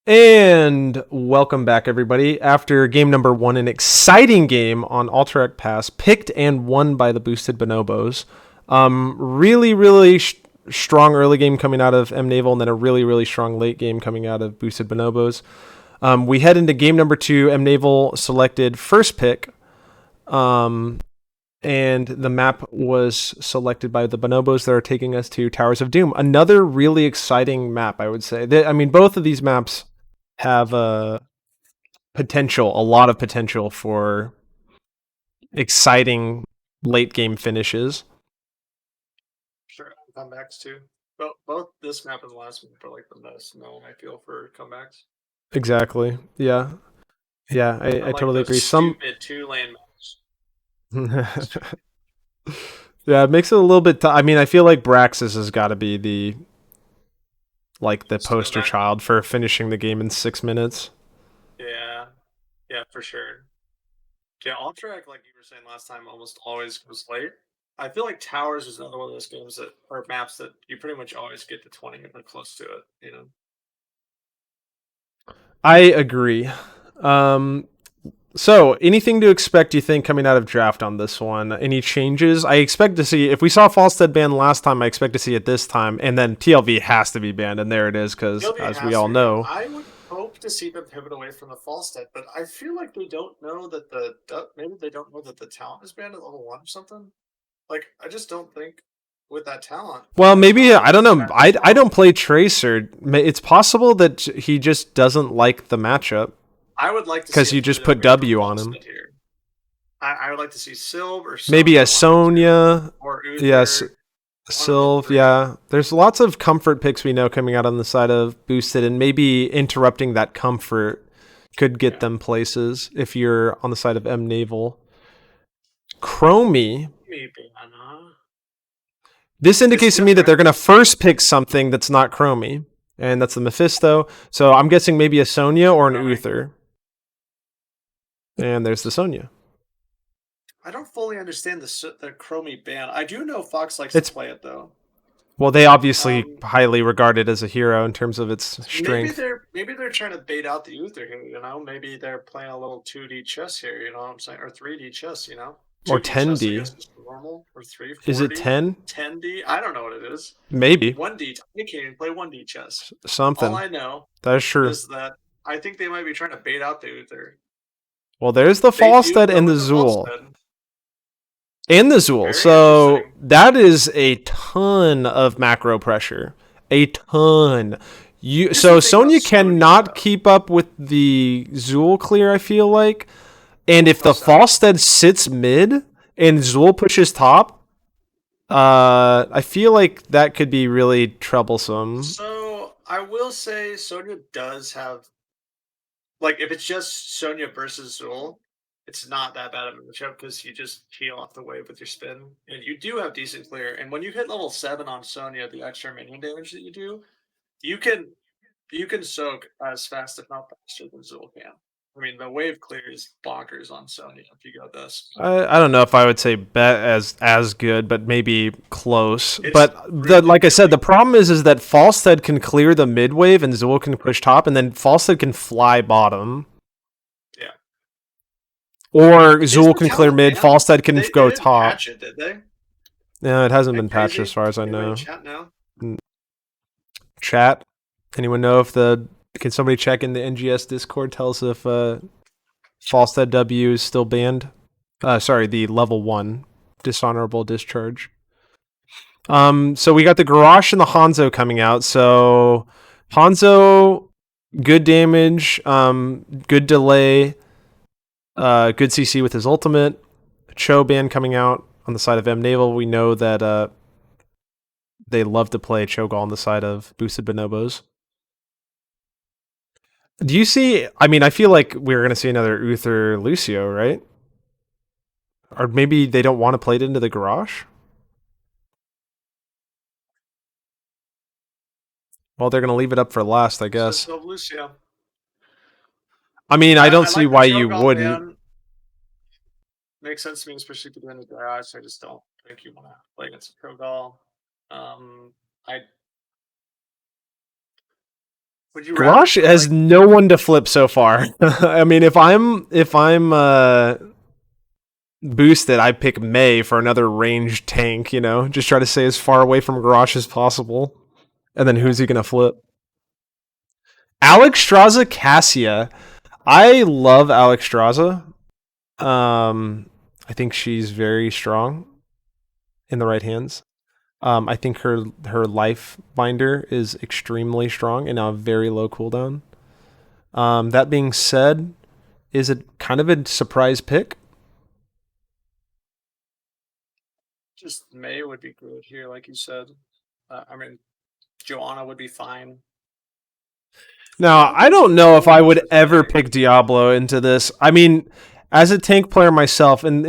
And welcome back, everybody. After game number one, an exciting game on Alterac Pass, picked and won by the boosted Bonobos. Really strong early game coming out of Mnaval, and then a really strong late game coming out of boosted Bonobos. We head into game number two. Mnaval selected first pick, and the map was selected by the Bonobos that are taking us to Towers of Doom. Another really exciting map, I would say. Both of these maps have a lot of potential for exciting late game finishes. Sure, comebacks too. Both this map and the last map are like the most known, I feel, for comebacks. Exactly. Yeah. Yeah, I Like totally those agree. stupid 2-lane maps. Yeah, it makes it a little bit. I feel like Braxis has got to be the So poster that, child for finishing the game in 6 minutes. yeah, for sure. Yeah, Alterac, like you were saying last time, almost always goes late. I feel like Towers is another one of those games that or maps that you pretty much always get to 20 or close to it. I agree. Um, So, anything to expect, you think, coming out of draft on this one? Any changes? I expect to see, if we saw Falstead banned last time, I expect to see it this time. And then TLV has to be banned, and there it is, because TLV as we has all to be banned. know, I would hope to see them pivot away from the Falstead, but I feel like they don't know that maybe they don't know that the talent is banned at level 1 or something. Like, I just don't think with that talent, well, there's not maybe, a I lot of don't know. strategy I involved. don't play Tracer. It's possible that he just doesn't like the matchup, I would like to see because a you just pivot put away from W on him. Falstead here. I would like to see Sylve or Maybe a Sonya, one of the two, Sonya. or Yes, Uther, one of the Sylv, three. yeah. There's lots of comfort picks we know coming out on the side of boosted, and maybe interrupting that comfort could get Yeah. them places if you're on the side of M Naval. Chromie. Maybe, huh? This Is indicates he to a me that threat? they're going to first pick something that's not Chromie, and that's the Mephisto. So I'm guessing maybe a Sonya or an Chromie. Uther. And there's the Sonya. I don't fully understand the Chromie ban. I do know Fox likes to It's play it though. Well, they obviously Um, highly regard it as a hero in terms of its maybe strength. they're trying to bait out the Uther here. Maybe they're playing a little 2D chess here. You know what I'm saying, or 3D chess. Or 2D chess, I 10D. guess, is normal, or three, Is it 4D, 10? 10D. I don't know what it is. Maybe. 1D. I can't even play 1D chess. All Something. I know That is true. is that I think they might be trying to bait out the Uther. Well, there's the They do Falstead go and the with the Zool. Volstead. And the Zool. Very So interesting. that is a ton of macro pressure. A ton. Here's the So thing about Sonya Sonya, cannot though. keep up with the Zool clear, I feel like. And if How the so? Falstead sits mid and Zool pushes top, I feel like that could be really troublesome. So I will say Sonya does have like if it's just Sonya versus Zool, it's not that bad of a matchup because you just heal off the wave with your spin, and you do have decent clear. And when you hit level 7 on Sonya, the extra minion damage that you do, you can you can soak as fast, if not faster, than Zool can. I mean, the wave clear is bonkers on Sonya if you go this. I don't know if I would say bet as good, but maybe close. It's But really, like I said, really the problem is that Falstead can clear the mid wave and Zool can push top, and then Falstead can fly bottom. yeah. Or Is Zool the can clear talent mid, banned? Falstead can They go didn't top. patch it, did they? No, it hasn't That been patched as crazy? far as I Anybody in know. chat now? Chat. Anyone know if can somebody check in the NGS Discord, tell us if Falstead W is still banned? Sorry, the level 1 dishonorable discharge. So we got the Garrosh and the Hanzo coming out. So Hanzo, good damage, good delay, good CC with his ultimate. Cho ban coming out on the side of M Naval. We know that they love to play Cho'Gall on the side of boosted Bonobos. Do you see? I mean, I feel like we're going to see another Uther Lucio, right? Or maybe they don't want to play it into the Garrosh? Well, they're going to leave it up for last, I So guess. still Lucio. I mean, I don't I see like the why you Cho'Gall wouldn't. ban. Makes sense to me, especially if you're doing the garage. I just don't think you want to play against a Cho'Gall. I Would you rather Garrosh has like no one to flip so far. I mean, if I'm boosted, I pick May for another ranged tank. You know, just try to stay as far away from Garrosh as possible. And then yeah. who's he gonna flip? Alex Straza Cassia. I love Alex Straza. Um, I think she's very strong in the right hands. I think her life binder is extremely strong and a very low cooldown. That being said, is it kind of a surprise pick? Just May would be good here, like you said. I mean, Joanna would be fine. I Now, don't I think don't you know go if I much would with ever May. pick Diablo into this. I mean, as a tank player myself, and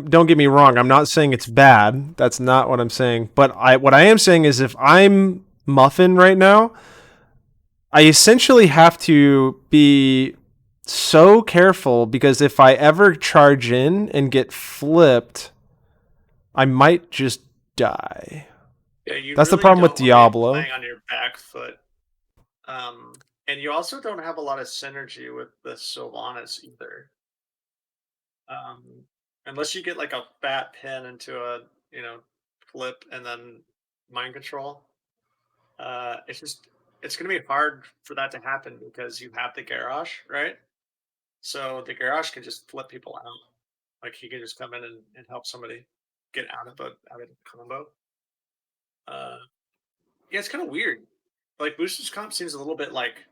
don't get me wrong, I'm not saying it's bad. That's not what I'm saying. But what I am saying is if I'm Muffin right now, I essentially have to be so careful because if I ever charge in and get flipped, I might just die. Yeah, you That's the really problem with don't want to be Diablo. playing on your back foot. And you also don't have a lot of synergy with the Sylvanas either. Um, Unless you get like a fat pin into a, you know, flip and then mind control. It's just it's gonna be hard for that to happen because you have the garage, right? So the garage can just flip people out. Like he can just come in and help somebody get out of a combo. Uh, yeah, it's kind of weird. Like boosters comp seems a little bit like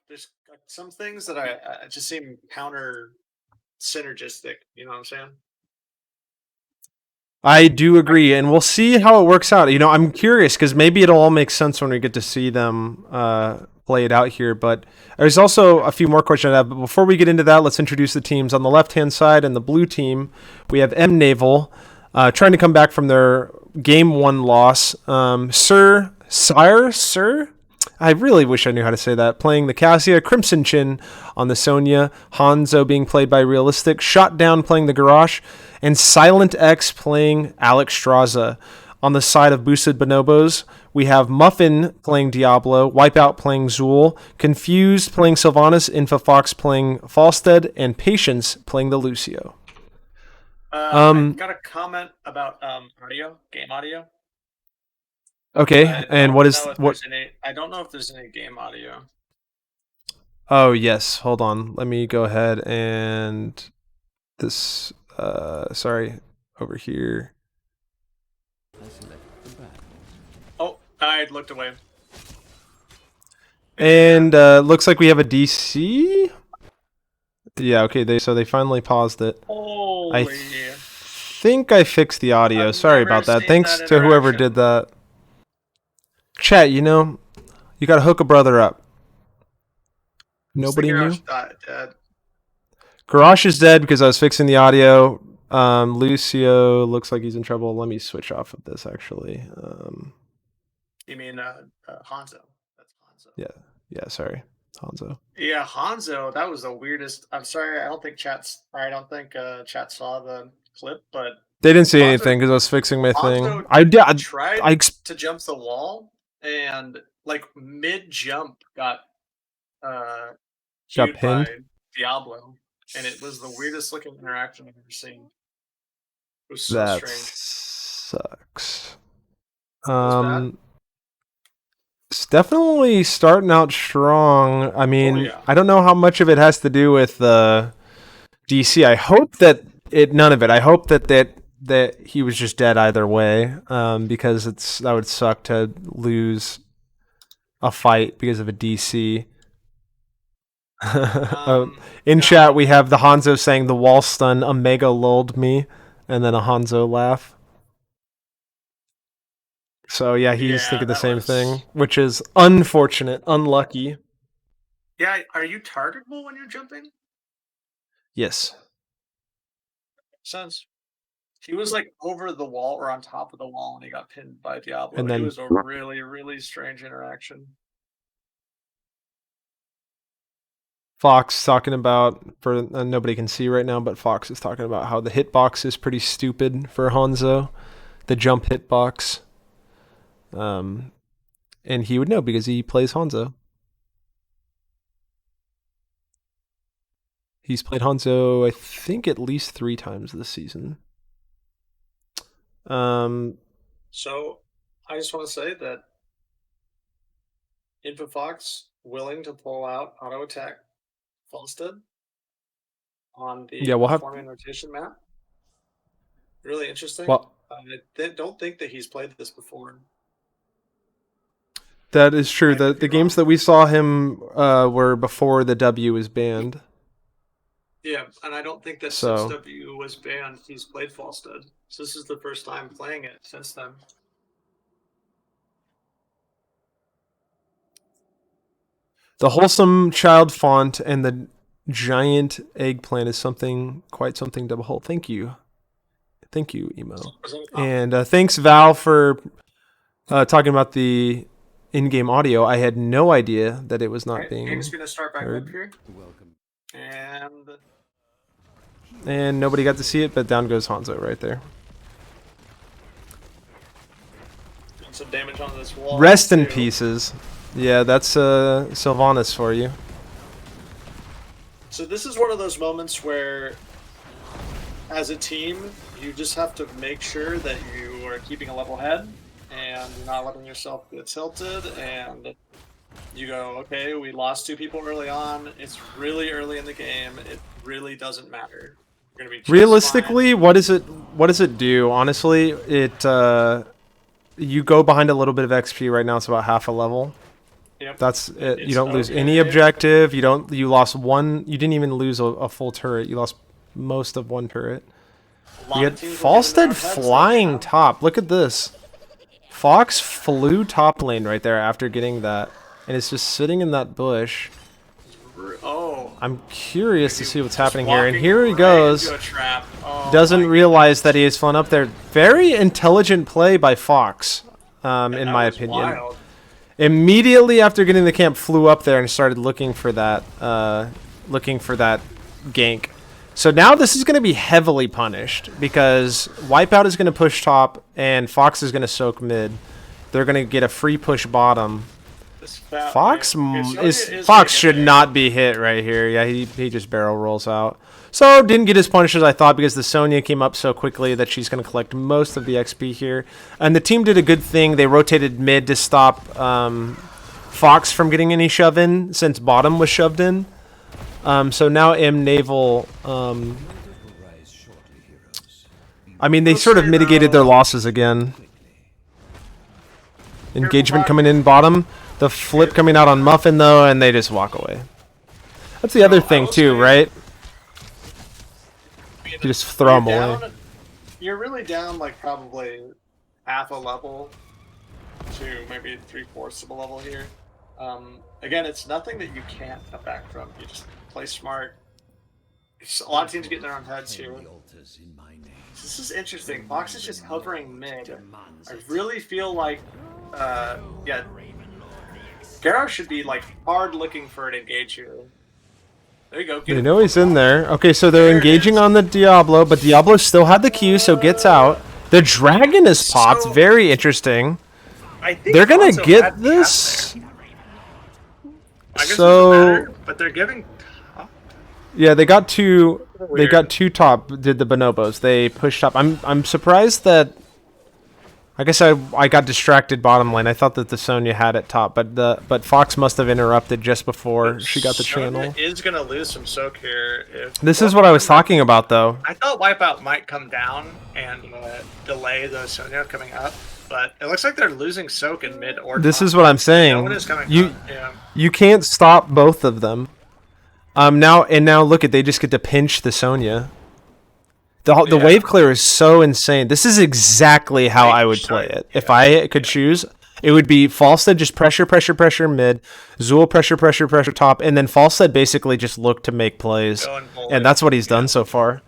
there's like some things that I just seem counter synergistic. You know what I'm saying? I do I, agree, and we'll see how it works out. You know, I'm curious because maybe it'll all make sense when we get to see them play it out here. But there's also a few more questions I have. But before we get into that, let's introduce the teams. On the left-hand side and the blue team, we have Mnaval trying to come back from their game one loss. Sir, I really wish I knew how to say that. Playing the Cassia, Crimson Chin on the Sonya, Hanzo being played by Realistic, Shot Down playing the Garrosh, and Silent X playing Alex Straza. On the side of Boosted Bonobos, we have Muffin playing Diablo, Wipeout playing Zool, Confused playing Sylvanas, Infofox playing Falstead, and Patience playing the Lucio. I got a comment about game audio. Okay, I and don't what is know if what? there's any. I don't know if there's any game audio. Oh yes, hold on. Let me go ahead and this. Sorry, over here. Oh, I looked away. And looks like we have a DC. Yeah, okay. They finally paused it. I Holy! think I fixed the audio. I've Sorry never about that. seen Thanks that to whoever did interaction. that. Chat, you know, you gotta hook a brother up. Who's the Nobody garage knew. dead? Garrosh is dead because I was fixing the audio. Lucio looks like he's in trouble. Let me switch off of this actually. You mean Hanzo? That's Hanzo. Yeah, yeah. Sorry, Hanzo. Yeah, Hanzo. That was the weirdest. I'm sorry. I don't think chat saw the clip, but They didn't see Hanzo anything because I was fixing my thing. Hanzo I did. I tried to jump the wall and like mid jump got uh got queued pinned. by Diablo, and it was the weirdest looking interaction I've ever seen. It was so That strange. sucks. It was bad. It's definitely starting out strong. I Oh mean, yeah. I don't know how much of it has to do with the DC. I hope that none of it. I hope that he was just dead either way. Because that would suck to lose a fight because of a DC. In chat, No. we have the Hanzo saying the wall stun Omega lulled me, and then a Hanzo laugh. So yeah, he's Yeah, thinking the that same thing, was. which is unfortunate, unlucky. Yeah, are you targetable when you're jumping? Yes. Sense. He was like over the wall or on top of the wall and he got pinned by Diablo. And It then was a really, really strange interaction. Fox talking about for nobody can see right now, but Fox is talking about how the hitbox is pretty stupid for Hanzo, the jump hitbox. And he would know because he plays Hanzo. He's played Hanzo, I think, at least 3 times this season. So I just want to say that InfoFox willing to pull out auto attack Falstead on the we'll have. performing rotation map. Really interesting. Well, I don't think that he's played this before. that is true. The games that we saw him were before the W was banned. Yeah, and I don't think that since W was banned, he's played Falstead. So this is the first time playing it since then. The wholesome child font and the giant eggplant is quite something to behold. Thank you, Emo, and thanks Val for talking about the in-game audio. I had no idea that it was not being. Game's gonna start back heard. up here. Welcome. And nobody got to see it, but down goes Hanzo right there. Some damage on this wall. Rest in pieces. Yeah, that's Sylvanas for you. So this is one of those moments where, as a team, you just have to make sure that you are keeping a level head and you're not letting yourself get tilted, and you go, okay, we lost 2 people early on. It's really early in the game. It really doesn't matter. We're gonna be realistically fine. What does it do? Honestly, it you go behind a little bit of XP right now. It's about half a level. Yep. That's it. You don't lose any objective. You lost 1. You didn't even lose a full turret. You lost most of 1 turret. You had Falstead flying top. Look at this. Fox flew top lane right there after getting that, and it's just sitting in that bush. Oh. I'm curious to see what's happening here, and here he goes. Doesn't realize that he has flown up there. Very intelligent play by Fox, in my opinion. Wild. Immediately after getting the camp, flew up there and started looking for that gank. So now this is going to be heavily punished because Wipeout is going to push top and Fox is going to soak mid. They're going to get a free push bottom. Fox should not be hit right here. Yeah, he just barrel rolls out. So didn't get as punished as I thought because the Sonya came up so quickly that she's going to collect most of the XP here. And the team did a good thing. They rotated mid to stop Fox from getting any shove in since bottom was shoved in. So now Mnaval, I mean, they sort of mitigated their losses again. Engagement coming in bottom. The flip coming out on Muffin, though, and they just walk away. That's the other thing, too, right? You just throw them away. You're really down, like, probably half a level to maybe 3/4 of a level here. Again, it's nothing that you can't come back from. You just play smart. A lot of teams get in their own heads here. This is interesting. Fox is just hovering mid. I really feel like, yeah, Garo should be like hard looking for an engage here. There you go. You know he's in there. Okay, so they're engaging on the Diablo, but Diablo still had the Q, so gets out. The dragon is popped. Very interesting. I think they're gonna get this. So, but they're giving. Yeah, they got 2. They got 2 top. Did the Bonobos? They pushed up. I'm surprised that. I guess I got distracted bottom lane. I thought that the Sonya had it top, but Fox must have interrupted just before she got the channel. Is gonna lose some soak here. This is what I was talking about, though. I thought Wipeout might come down and delay the Sonya coming up, but it looks like they're losing soak in mid or. This is what I'm saying. You can't stop both of them. Now look at, they just get to pinch the Sonya. The wave clear is so insane. This is exactly how I would play it. If I could choose, it would be Falstead just pressure mid, Zool pressure top, and then Falstead basically just look to make plays. And that's what he's done so far.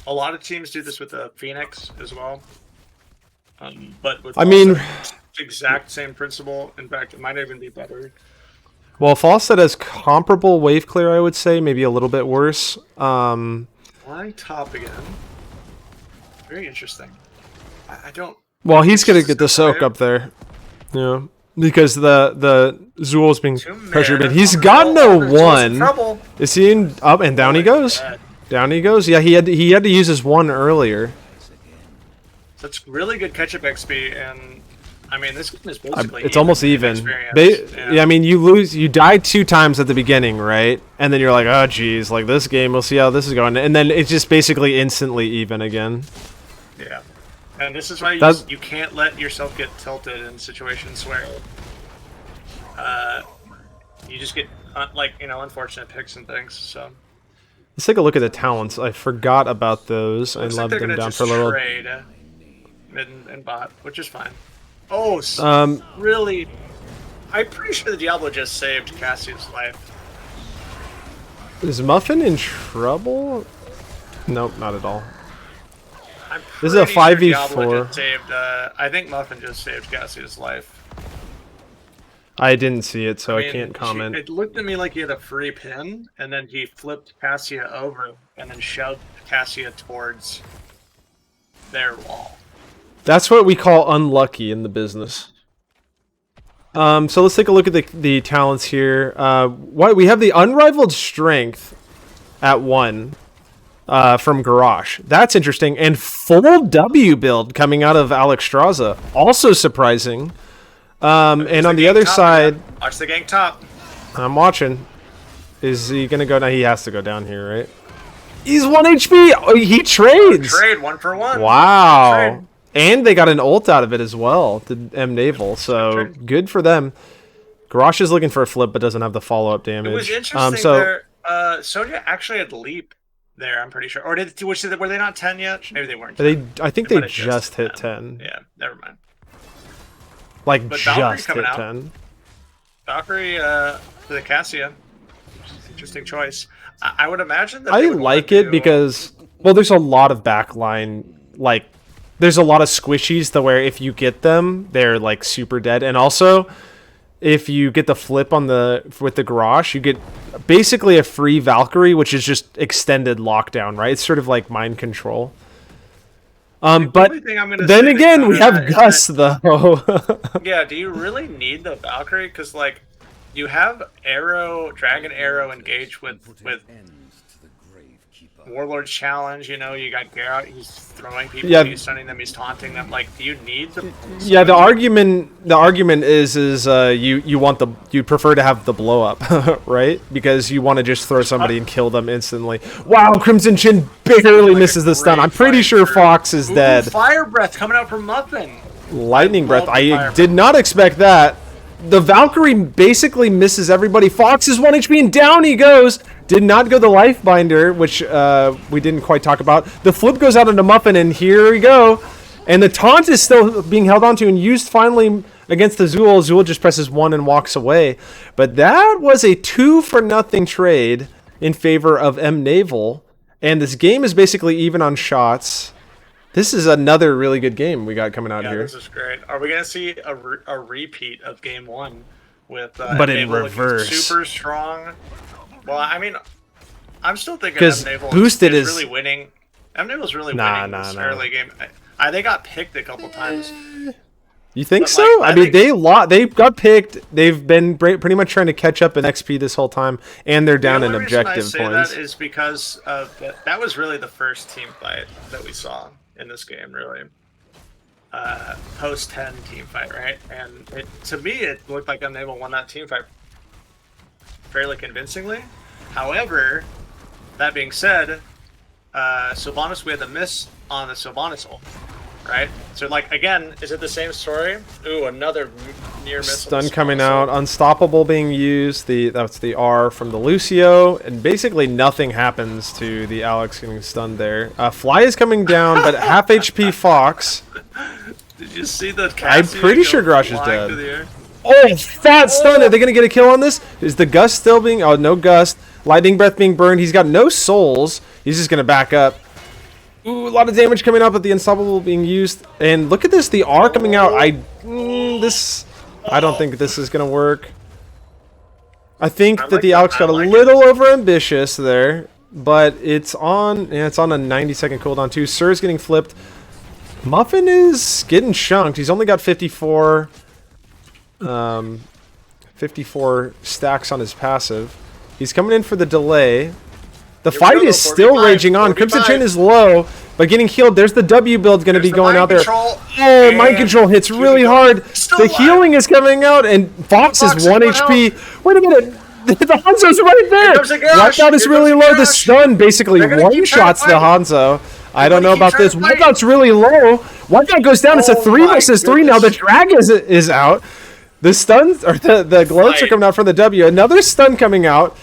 A lot of teams do this with the Phoenix as well. But with exact same principle. In fact, it might even be better. Well, Falstead has comparable wave clear, I would say, maybe a little bit worse. Flying top again. Very interesting. I don't. Well, he's gonna get the soak up there. Yeah. because the Zool's being Two pressured, but mid. he's Oh, got no the Zool's in one. trouble. Is he in up and down he goes? Dead. Down he goes. Yeah, he had to use his one earlier. That's really good catch-up XP, and I mean this game is basically It's almost even. experience. Yeah, I mean you die 2 times at the beginning, right? And then you're like, oh geez, like this game, we'll see how this is going, and then it's just basically instantly even again. Yeah, and this is why you can't let yourself get tilted in situations where you just get like unfortunate picks and things. So Let's take a look at the talents. I forgot about those. I looks left like they're them gonna down just for a little. trade mid and bot, which is fine. Oh, really? I'm pretty sure the Diablo just saved Cassie's life. Is Muffin in trouble? Nope, not at all. I'm This is a pretty sure 5v4. Diablo just saved, I think Muffin just saved Cassie's life. I didn't see it, so I mean, can't comment. It looked to me like he had a free pin, and then he flipped Cassia over, and then shoved Cassia towards their wall. That's what we call unlucky in the business. So let's take a look at the talents here. What we have the unrivaled strength at 1 from Garrosh. That's interesting. And full W build coming out of Alex Straza. Also surprising. And on the other side, watch the gang top. I'm watching. Is he gonna go down? He has to go down here, right? He's 1 HP. Oh, he trades. Trade 1-for-1. Wow. Trade. And they got an ult out of it as well, to Mnaval, so good for them. Garrosh is looking for a flip, but doesn't have the follow-up damage. It was interesting there. Sonya actually had leap there, I'm pretty sure. Or were they not 10 yet? Maybe they weren't 10. I think they just hit 10. Yeah, never mind. Like, but just hit out. 10. Valkyrie for the Cassia. Interesting choice. I would imagine that I like it because, well, there's a lot of backline, like, there's a lot of squishies to where if you get them, they're like super dead. And also, if you get the flip on with the Garrosh, you get basically a free Valkyrie, which is just extended lockdown, right? It's sort of like mind control. But then again, we have Gus though. Yeah, do you really need the Valkyrie? Because like, you have Dragon Arrow engaged with Warlord's Challenge, you got Garrett, he's throwing people, he's stunning them, he's taunting them. Like, do you need the? Yeah, the argument is you prefer to have the blow up, right? Because you want to just throw somebody and kill them instantly. Wow, Crimson Chin barely misses the stun. I'm pretty sure Fox is dead. Fire breath coming out from Muffin. Lightning breath. I did not expect that. The Valkyrie basically misses everybody. Fox is 1 HP and down he goes. Did not go the life binder, which we didn't quite talk about. The flip goes out into Muffin, and here we go. And the taunt is still being held onto and used finally against the Zool. Zool just presses 1 and walks away. But that was a 2-for-0 trade in favor of Mnaval. And this game is basically even on shots. This is another really good game we got coming out here. This is great. Are we going to see a repeat of Game 1 with but in reverse? Super strong. Well, I mean, I'm still thinking Mnaval boosted is really winning. Mnaval's really winning this early game. They got picked a couple times. You think so? I mean, they got picked. They've been pretty much trying to catch up in XP this whole time, and they're down in objective points. The only reason I say that is because that was really the first team fight that we saw in this game, really. Post 10 team fight, right? And to me, it looked like Mnaval won that team fight fairly convincingly. However, that being said, Sylvanas, we had the miss on the Sylvanas ult, right? So, like, again, is it the same story? Ooh, another near miss. Stun coming out, Unstoppable being used. That's the R from the Lucio, and basically nothing happens to the Alex getting stunned there. Fly is coming down, but half HP Fox. Did you see the? I'm pretty sure Garrosh is dead. Oh, fat stun! Are they gonna get a kill on this? Is the Gust still being? Oh, no Gust. Lightning Breath being burned. He's got no souls. He's just gonna back up. Ooh, a lot of damage coming up with the Unstoppable being used. And look at this, the R coming out. I don't think this is gonna work. I think that the Alex got a little over ambitious there, but it's on. Yeah, it's on a 90-second cooldown too. Sir's getting flipped. Muffin is getting chunked. He's only got 54. 54 stacks on his passive. He's coming in for the delay. The Here we fight go, is still 45, raging on. Crimson 45. Chin is low, but getting healed. There's the W build going to be the going mind out there. control, Oh, mind and control hits here really we go. hard. Still The alive. healing is coming out, and Fox is Fox is 1 1 HP. Wait a minute. The Hanzo's right there. comes the garage. Wipeout is Here really comes the low. The garage. stun basically They're gonna keep trying to one-shots the fight. Hanzo. I They're don't know gonna keep about trying this. to fight. Wipeout's really low. Wipeout goes down. It's a Oh 3 my versus 3 now. The goodness. drag is out. The stuns, or the gloves are Fight. coming out from the W. Another stun coming out.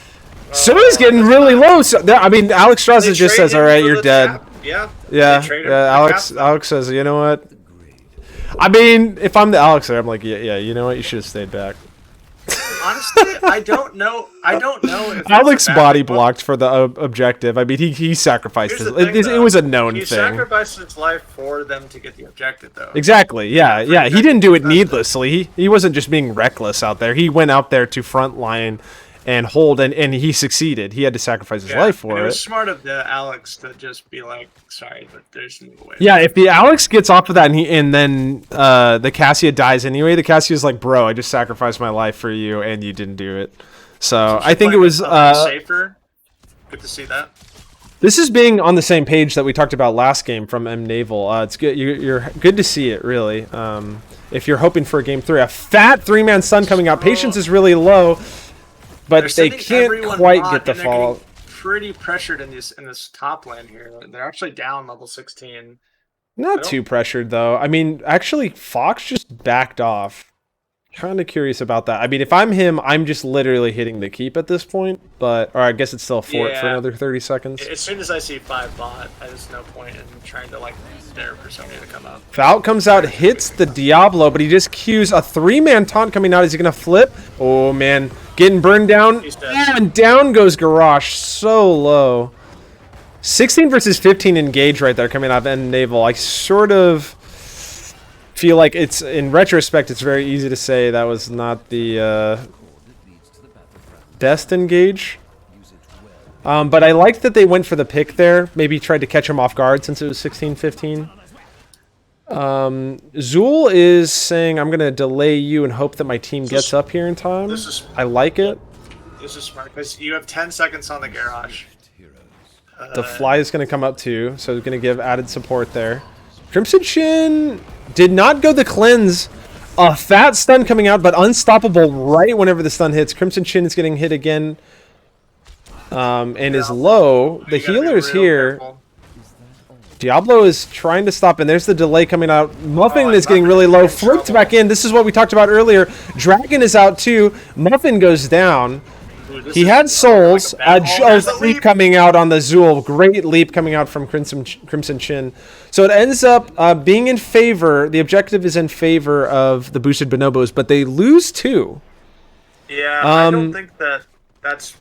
Suri's getting really low. So, I mean, Alex Strauss They just trade says, him "All right, for you're the dead." tap. Yeah. Yeah, They trade him yeah. for the Alex tap. says, "You know what?" I mean, if I'm the Alex there, I'm like, "Yeah, you know what? You should have stayed back." Honestly, I don't know. I don't know if Alex it's a bad body thing. blocked for the objective. I mean, he sacrificed Here's his. the thing, It though. was a known He thing. sacrificed his life for them to get the objective, though. Exactly. Yeah. He didn't do it needlessly. He wasn't just being reckless out there. He went out there to front line and hold, and he succeeded. He had to sacrifice his life for and it it. was smart of the Alex to just be like, "Sorry, but there's no way." Yeah, if the Alex gets off of that and then the Cassia dies anyway, the Cassia's like, "Bro, I just sacrificed my life for you and you didn't do it." So I think it was safer. Good to see that. this is being on the same page that we talked about last game from Mnaval. It's good. You're good to see it, really. If you're hoping for a game 3, a fat 3-man stun coming out. Patience is really low, but they sending can't everyone quite bot, get the and they're fall. getting pretty pressured in this top lane here. They're actually down level 16. Not too pressured though. I mean, actually, Fox just backed off. Kind of curious about that. I mean, if I'm him, I'm just literally hitting the keep at this point. But, or I guess it's still a fort for another 30 seconds. As soon as I see 5 bot, there's no point in trying to like dare for somebody to come up. Falc comes out, hits the Diablo, but he just cues a 3-man taunt coming out. Is he gonna flip? Oh man, getting burned down. He's dead. And down goes Garrosh, so low. 16 versus 15 engage right there coming out of Mnaval. I sort of feel like it's, in retrospect, it's very easy to say that was not the best engage. But I liked that they went for the pick there. Maybe tried to catch him off guard since it was 16-15. Zool is saying, I'm going to delay you and hope that my team gets up here in time. I like it. This is smart because you have 10 seconds on the garage. The fly is going to come up too, so it's going to give added support there. Crimson Chin did not go the cleanse. A fat stun coming out, but unstoppable right whenever the stun hits. Crimson Chin is getting hit again. And is low. The healer's here. Careful. Diablo is trying to stop, and there's the delay coming out. Muffin is getting really low. Flipped back in. This is what we talked about earlier. Dragon is out too. Muffin goes down. He had souls. Leap coming out on the Zool. Great leap coming out from Crimson Chin. So it ends up being in favor. The objective is in favor of the boosted Bonobos, but they lose 2. Yeah, I don't think that's...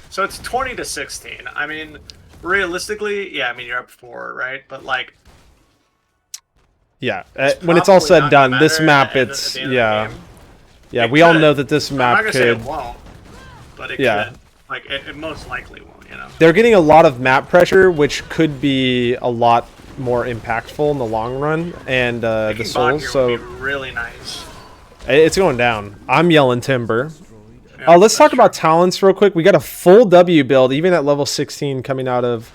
So it's 20-16. I mean, realistically, yeah, I mean, you're up 4, right? But, like... Yeah, when it's all said and done, this map, it's... Yeah, we all know that this map I'm not could... gonna say it won't, but it could. Like, it most likely won't, you know? They're getting a lot of map pressure, which could be a lot more impactful in the long run, and the souls, so... Would be really nice. It's going down. I'm yelling timber. Let's talk about talents real quick. We got a full W build, even at level 16, coming out of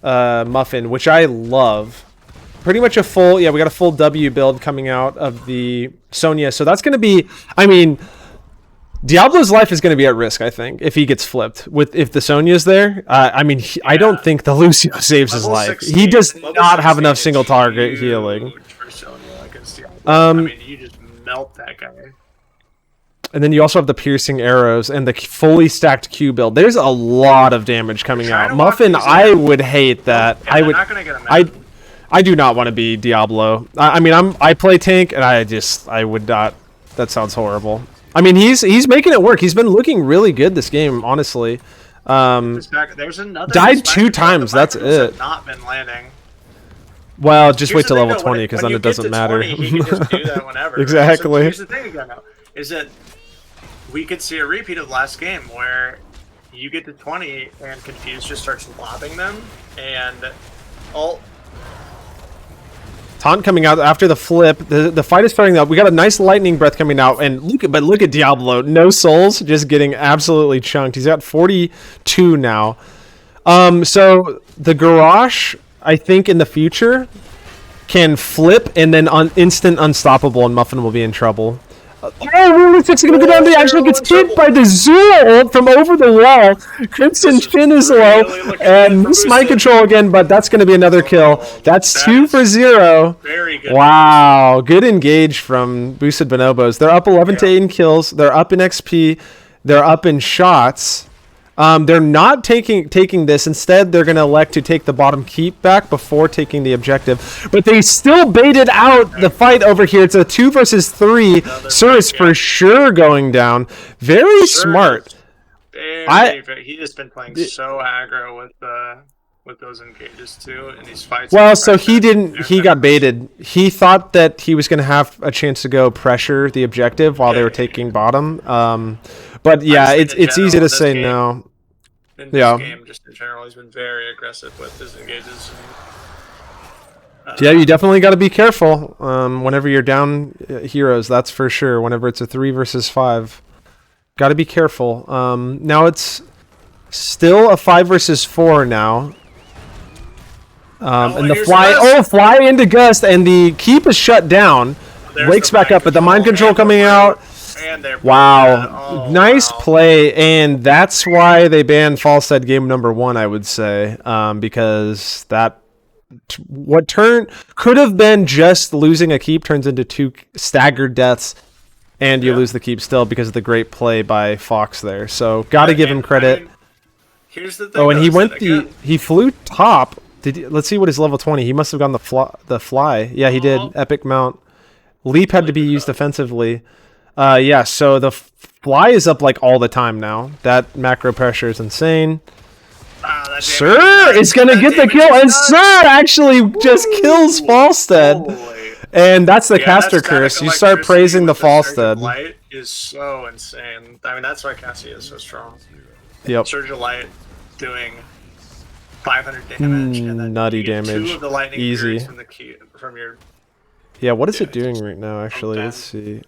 Muffin, which I love. Pretty much a full... Yeah, we got a full W build coming out of the Sonya, so that's going to be... I mean... Diablo's life is going to be at risk, I think, if he gets flipped. If the Sonya's there, I mean, I don't think the Lucio saves his life. He does not have enough single target healing. I mean, you just melt that guy. And then you also have the piercing arrows and the fully stacked Q build. There's a lot of damage coming out. Muffin, I would hate that. I do not want to be Diablo. I mean, I play tank, and I would not. That sounds horrible. I mean, he's making it work. He's been looking really good this game, honestly. There's another died 2 times. That's it. Not been landing. Well, just wait till level 20 because then it doesn't matter. 20, he can just do that whenever. Exactly. So here's the thing again, though, is that we could see a repeat of last game where you get to 20 and Confused just starts lobbing them, and I mean, he just melts that guy. I mean, you just melt that guy. And then you also have the piercing arrows and the fully stacked Q build. There's a lot of damage coming out. Muffin, I would hate that. I would. Taunt coming out after the flip. The fight is starting up. We got a nice lightning breath coming out, and look at Diablo. No souls, just getting absolutely chunked. He's got 42 now. So the Garrosh, I think in the future, can flip and then instant unstoppable, and Muffin will be in trouble. Oh, really? It's going to go down. He actually gets hit by the Zero ult from over the wall. Crimson Chin is low, and this mind control again, but that's going to be another kill. That's 2 for 0. Very good. Wow, good engage from Boosted Bonobos. They're up 11 to 8 in kills. They're up in XP. They're up in shots. They're not taking this. Instead, they're going to elect to take the bottom keep back before taking the objective. But they still baited out the fight over here. It's a 2 versus 3. Sir is for sure going down. Very smart. He has been playing so aggro with those engages too in these fights. Well, so he didn't. He got baited. He thought that he was going to have a chance to go pressure the objective while they were taking bottom. But yeah, it's easy to say no. In this game, just in general, he's been very aggressive with his engages. Yeah, you definitely got to be careful whenever you're down heroes. That's for sure. Whenever it's a 3 versus 5, got to be careful. Now it's still a 5 versus 4 now. And the fly into Gust, and the keep is shut down. Wakes back up, but the mind control coming out. Wow, nice play, and that's why they banned Falstead game number 1, I would say, because that could have been just losing a keep turns into 2 staggered deaths, and you lose the keep still because of the great play by Fox there. So got to give him credit. Here's the thing. Oh, and he flew top. Let's see what his level 20. He must have gone the fly. Yeah, he did. Epic mount. Leap had to be used offensively. Yeah, so the fly is up like all the time now. That macro pressure is insane. Sir is going to get the kill, and Sir actually just kills Falstead. And that's the caster curse. You start praising the Falstead. Light is so insane. I mean, that's why Cassie is so strong. Yep. Surge of Light doing 500 damage, and then nutty damage. 2 of the lightning easy from your. Yeah, what is it doing right now? Actually, let's see.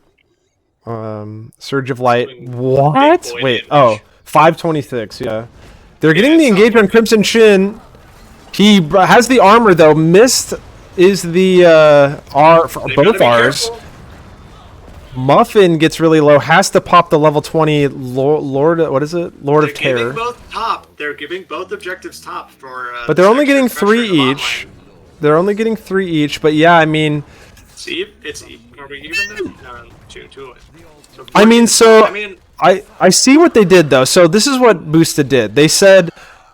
Surge of Light. What? Wait. Oh, 526. Yeah, they're getting the engage on Crimson Chin. He has the armor though. Mist is the R for both R's. Muffin gets really low. Has to pop the level 20 Lord. What is it? Lord of Terror. They're giving both top. They're giving both objectives top for. But they're only getting 3 each. They're only getting 3 each. But yeah, I mean. See, are we even? No, 2. So I mean, I see what they did though. So this is what Boosted did. They said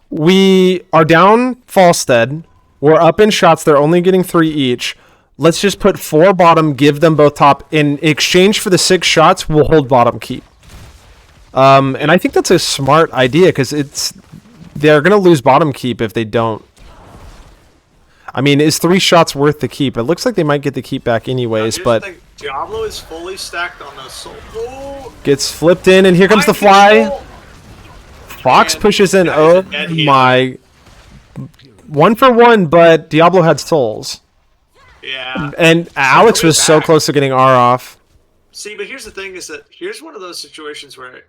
we are down Falstead. We're up in shots. They're only getting 3 each. Let's just put 4 bottom, give them both top. In exchange for the 6 shots, we'll hold bottom keep. And I think that's a smart idea because they're gonna lose bottom keep if they don't. I mean, is 3 shots worth the keep? It looks like they might get the keep back anyways, but Diablo is fully stacked on those soul. Gets flipped in, and here comes the fly. Fox pushes in. Oh my! 1 for 1, but Diablo had souls. Yeah. And Alex was so close to getting R off. See, but here's the thing: is that here's one of those situations where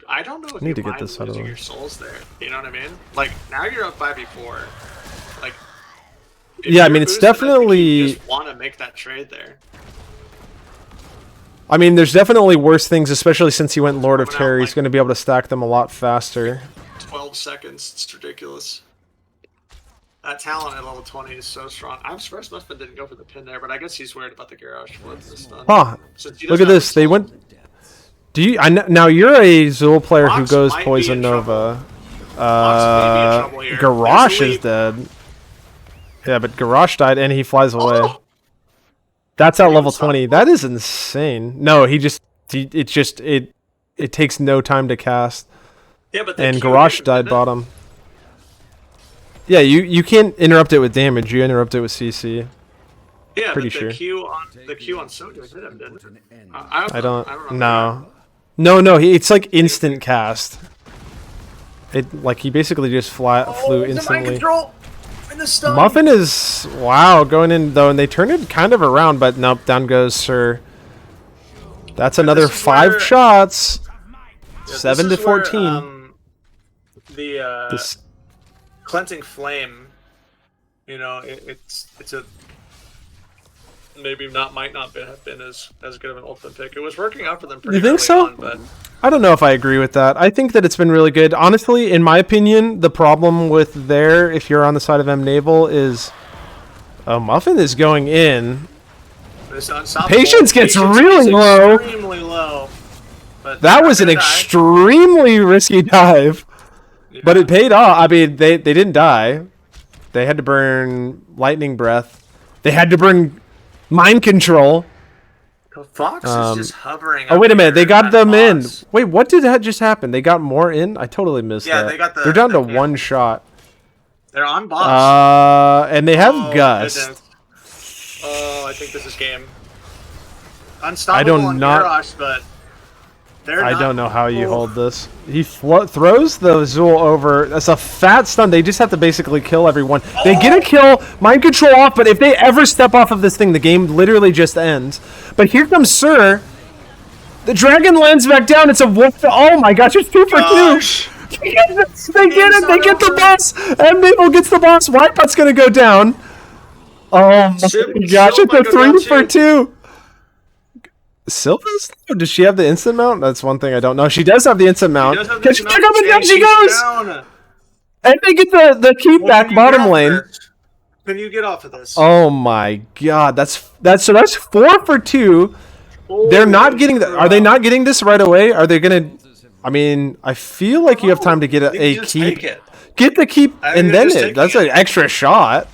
I don't know if you mind losing your souls there. You know what I mean? Like now you're up 5v4. Like. Yeah, I mean, it's definitely. You just want to make that trade there. I mean, there's definitely worse things, especially since he went Lord of Terror. He's going to be able to stack them a lot faster. 12 seconds. It's ridiculous. That talent at level 20 is so strong. I'm surprised Muffin didn't go for the pin there, but I guess he's worried about the Garrosh flip this time. Huh. Look at this. They went. Do you? Now you're a Zul player who goes Poison Nova. Garrosh is dead. Yeah, but Garrosh died and he flies away. Oh. That's at level 20. That is insane. No, it takes no time to cast. Yeah, but and Garrosh died bottom. Yeah, you can't interrupt it with damage. You interrupt it with CC. Yeah, pretty but sure. The Q on Sojo hit him, didn't it? I don't know. No, it's like instant cast. It like he basically just flew instantly. And the stun. Muffin is, wow, going in though, and they turn it kind of around, but nope, down goes Sir. That's another 5 shots. Yeah, 7 to 14. The cleansing flame, you know, it's a maybe might not have been as good of an ultimate pick. It was working out for them pretty You think early so? on, but I don't know if I agree with that. I think that it's been really good. Honestly, in my opinion, the problem with there, if you're on the side of Mnaval, is Muffin is going in. it's unstoppable. Patience gets really low. Extremely low. But That was an extremely risky dive. Yeah. But it paid off. I mean, they didn't die. They had to burn lightning breath. They had to burn mind control. Fox is just hovering. Oh, wait a minute. They got them in. boss. Wait, what did that just happen? They got more in? I totally missed that. Yeah, they got They're down to yeah. 1 shot. They're on boss. And they have Gust. Goodness. Oh, I think this is game. Unstoppable on Garrosh, but I don't know how you hold this. He throws the Zool over. That's a fat stun. They just have to basically kill everyone. They get a kill, mind control off, but if they ever step off of this thing, the game literally just ends. But here comes Sir. The dragon lands back down. It's a wolf. Oh my gosh, it's 2 for 2. They get it. They get the boss. Mnaval gets the boss. Wipeout's going to go down. Oh my gosh, it's a 3 for 2. Sylva's? Does she have the instant mount? That's one thing I don't know. She does have the instant mount. Can she pick up and down she goes? And they get the keep back bottom lane. Can you get off of this? Oh my god, that's 4 for 2. They're not getting the, are they not getting this right away? Are they gonna? I mean, I feel like you have time to get a keep. Get the keep and then that's an extra shot.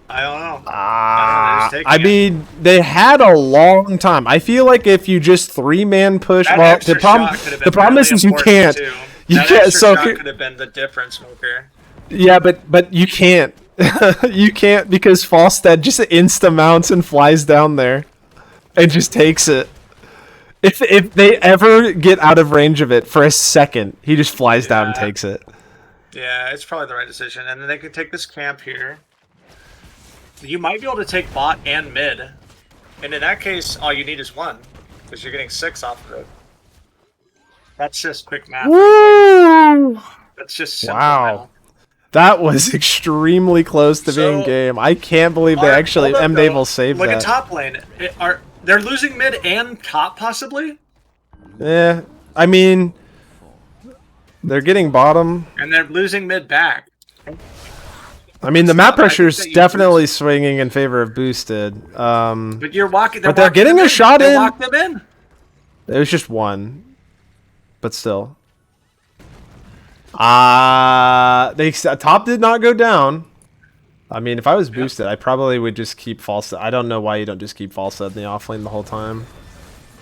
I don't know. I mean, they had a long time. I feel like if you just 3-man push, well, the problem is you can't. You can't. So could have been the difference maker. Yeah, but you can't. You can't because Falstad just insta mounts and flies down there, and just takes it. If they ever get out of range of it for a second, he just flies down and takes it. Yeah, it's probably the right decision. And then they could take this camp here. You might be able to take bot and mid. And in that case, all you need is 1. Because you're getting 6 off of it. That's just quick math. Woo! That's just simple math. That was extremely close to being game. I can't believe they actually Mnaval saved that. Like a top lane. They're losing mid and top, possibly? Yeah. I mean, they're getting bottom. And they're losing mid back. I mean, the map pressure is definitely swinging in favor of boosted. But you're walking. But they're getting a shot in. Locked them in. It was just 1, but still. Top did not go down. I mean, if I was boosted, I probably would just keep Falstad. I don't know why you don't just keep Falstad in the offlane the whole time,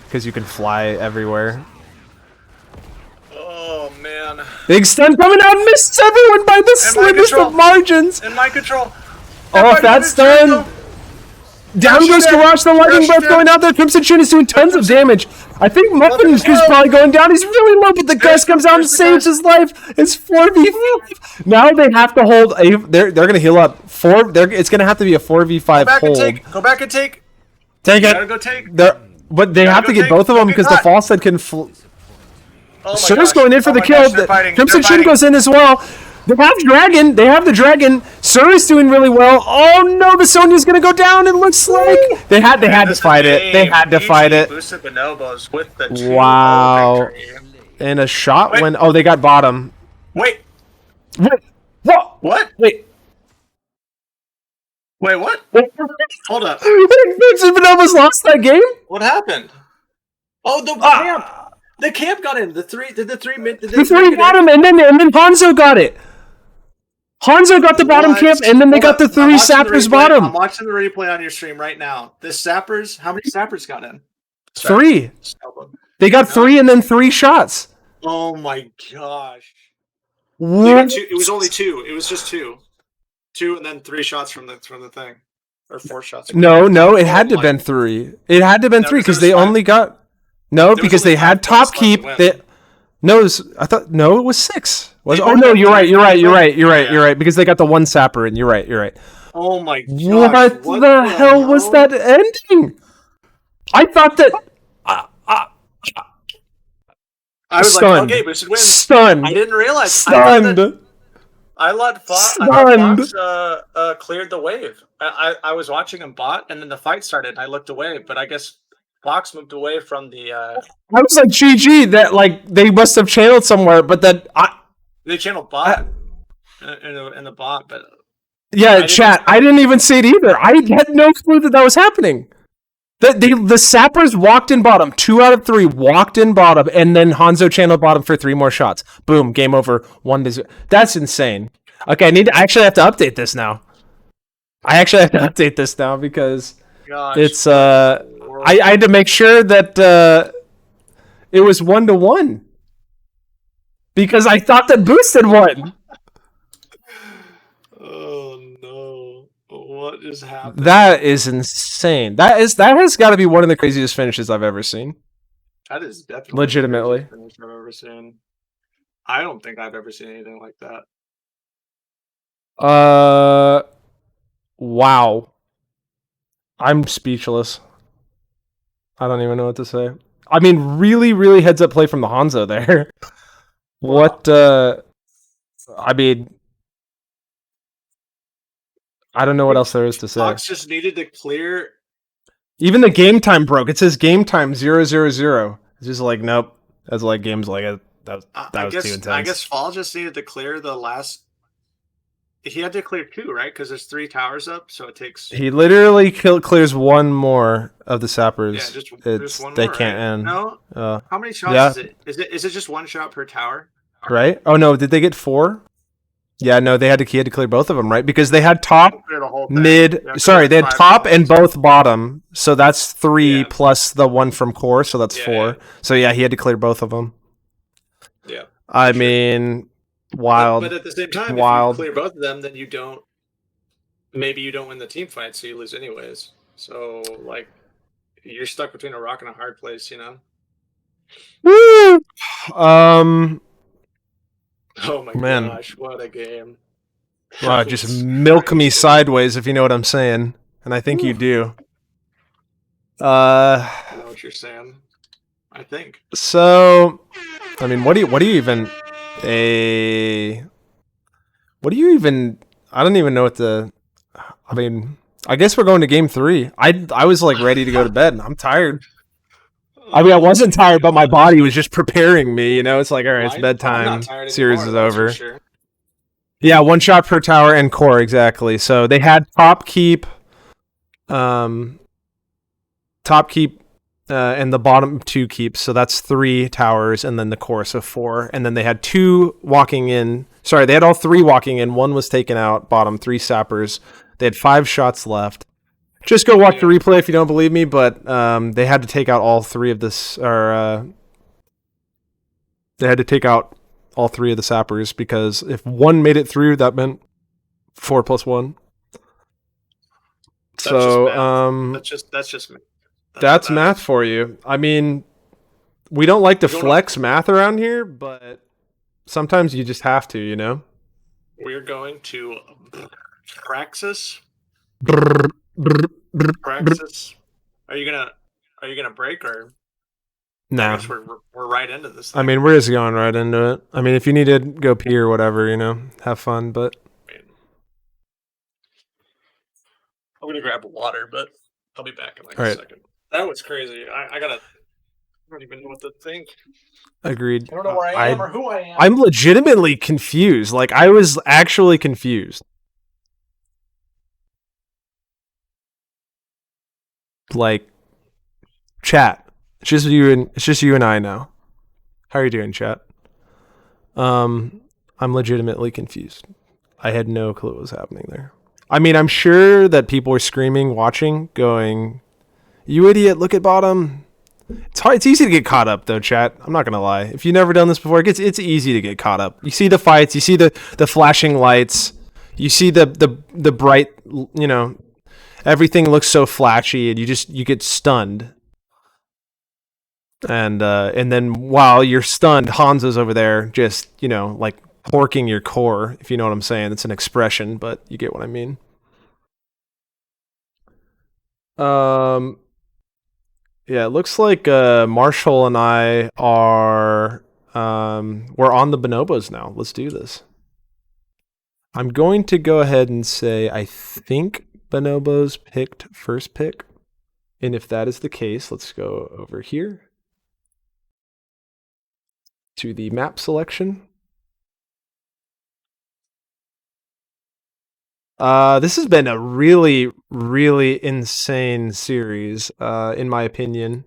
because you can fly everywhere. Oh man! Big stun coming out, misses everyone by the slimmest of margins. In my control. Oh, if that's done. Down goes Garrosh, the lightning breath going out there. Crimson Chin is doing tons of damage. I think Muffin is probably going down. He's really low, but the gust comes out and saves his life. It's 4v5. Now they have to hold a. They're gonna heal up. It's gonna have to be a 4v5 hold. Go back and take. Take it. Gotta go take. But they have to get both of them because the Falstad can. Sir's going in for the kill. Crimson Chin goes in as well. They have Dragon. They have the Dragon. Sir is doing really well. Oh no, the Sonya's gonna go down. It looks like they had to fight it. They had to fight it. Wow. And a shot when they got bottom. Wait. What? What? Wait, what? Hold up. Bonobos lost that game. What happened? Oh, the camp. The camp got in. The three got him, and then Hanzo got it. Hanzo got the bottom camp, and then they got the 3 sappers bottom. I'm watching the replay on your stream right now. The sappers, how many sappers got in? 3. They got 3 and then 3 shots. Oh my gosh. What? It was only 2. It was just 2. 2 and then 3 shots from the thing. Or 4 shots. No, it had to have been 3. It had to have been 3 because they only got... No, because they had top keep. It was 6. Was They oh both no, got you're right, three. you're right, They you're both- right, you're right, yeah. you're right. Because they got the one sapper in. You're right, you're right. Oh my gosh! What the hell was that ending? I thought that. I was Stunned. like, okay, Boosted wins. Stunned. I didn't realize. Stunned. I thought Stunned. Fox cleared the wave. I was watching him bot, and then the fight started, and I looked away. But I guess Fox moved away from the. I was like, GG, that like they must have channeled somewhere, but that they channeled bot in the bot, but yeah, chat. I didn't even see it either. I had no clue that was happening. The sappers walked in bottom. 2 out of 3 walked in bottom, and then Hanzo channeled bottom for 3 more shots. Boom, game over. 1-0. That's insane. Okay, I actually have to update this now. Because it's I had to make sure that it was 1-1 because I thought that Boosted won. Oh no! What is happening? That is insane. That has got to be one of the craziest finishes I've ever seen. That is definitely legitimately the craziest finish I've ever seen. I don't think I've ever seen anything like that. Wow. I'm speechless. I don't even know what to say. I mean, really, really heads up play from the Hanzo there. What? I mean, I don't know what else there is to say. Fox just needed to clear. Even the game time broke. It says game time 000. It's just like nope. That's like games like it. That was too intense. I guess Fall just needed to clear the last. He had to clear 2, right? Because there's 3 towers up, so it takes. He literally clears 1 more of the sappers. Yeah, just one they more, can't right? end. No. How many shots is it? Is it just 1 shot per tower? Right? Oh no, did they get 4? Yeah, no, he had to clear both of them, right? Because they had top, mid. Sorry, they had top and both bottom. So that's 3 plus the 1 from core, so that's 4. Yeah. So yeah, he had to clear both of them. Yeah. I mean, wild. But at the same time, if you clear both of them, then you don't. Maybe you don't win the team fight, so you lose anyways. So like, you're stuck between a rock and a hard place, you know. Woo! Oh my gosh, what a game. Wow, just milk me sideways if you know what I'm saying. And I think you do. I know what you're saying. I think. So, I mean, what do you even I don't even know what to I mean, I guess we're going to game 3. I was like ready to go to bed. I'm tired. I mean, I wasn't tired, but my body was just preparing me. You know, it's like, all right, it's bedtime. Series is over. Sure. Yeah, 1 shot per tower and core, exactly. So they had top keep, and the bottom 2 keeps. So that's 3 towers, and then the core, so 4. And then they had 2 walking in. Sorry, they had all 3 walking in. 1 was taken out. Bottom 3 sappers. They had 5 shots left. Just go watch the replay if you don't believe me, but they had to take out all 3 of this, or they had to take out all 3 of the sappers because if 1 made it through, that meant 4 plus 1. That's just math. That's math for you. I mean, we don't like to flex math around here, but sometimes you just have to, you know. We're going to Praxis. Praxis. Are you gonna break or? No. I guess we're right into this thing. I mean, we're just going right into it. I mean, if you need to go pee or whatever, you know, have fun. But I'm gonna grab water, but I'll be back in like a second. That was crazy. I don't even know what to think. Agreed. I don't know where I am or who I am. I'm legitimately confused. Like, I was actually confused. Like, chat. It's just you and I now. How are you doing, chat? I'm legitimately confused. I had no clue what was happening there. I mean, I'm sure that people were screaming, watching, going, "You idiot, look at bottom." It's hard. It's easy to get caught up, though, chat. I'm not gonna lie. If you've never done this before, it's easy to get caught up. You see the fights, you see the flashing lights, you see the bright, you know, everything looks so flashy, and you get stunned. And then while you're stunned, Hanzo's over there just, you know, like porking your core, if you know what I'm saying. It's an expression, but you get what I mean. Yeah, it looks like Marshall and I are we're on the bonobos now. Let's do this. I'm going to go ahead and say I think bonobos picked first pick. And if that is the case, let's go over here to the map selection. This has been a really, really insane series, in my opinion.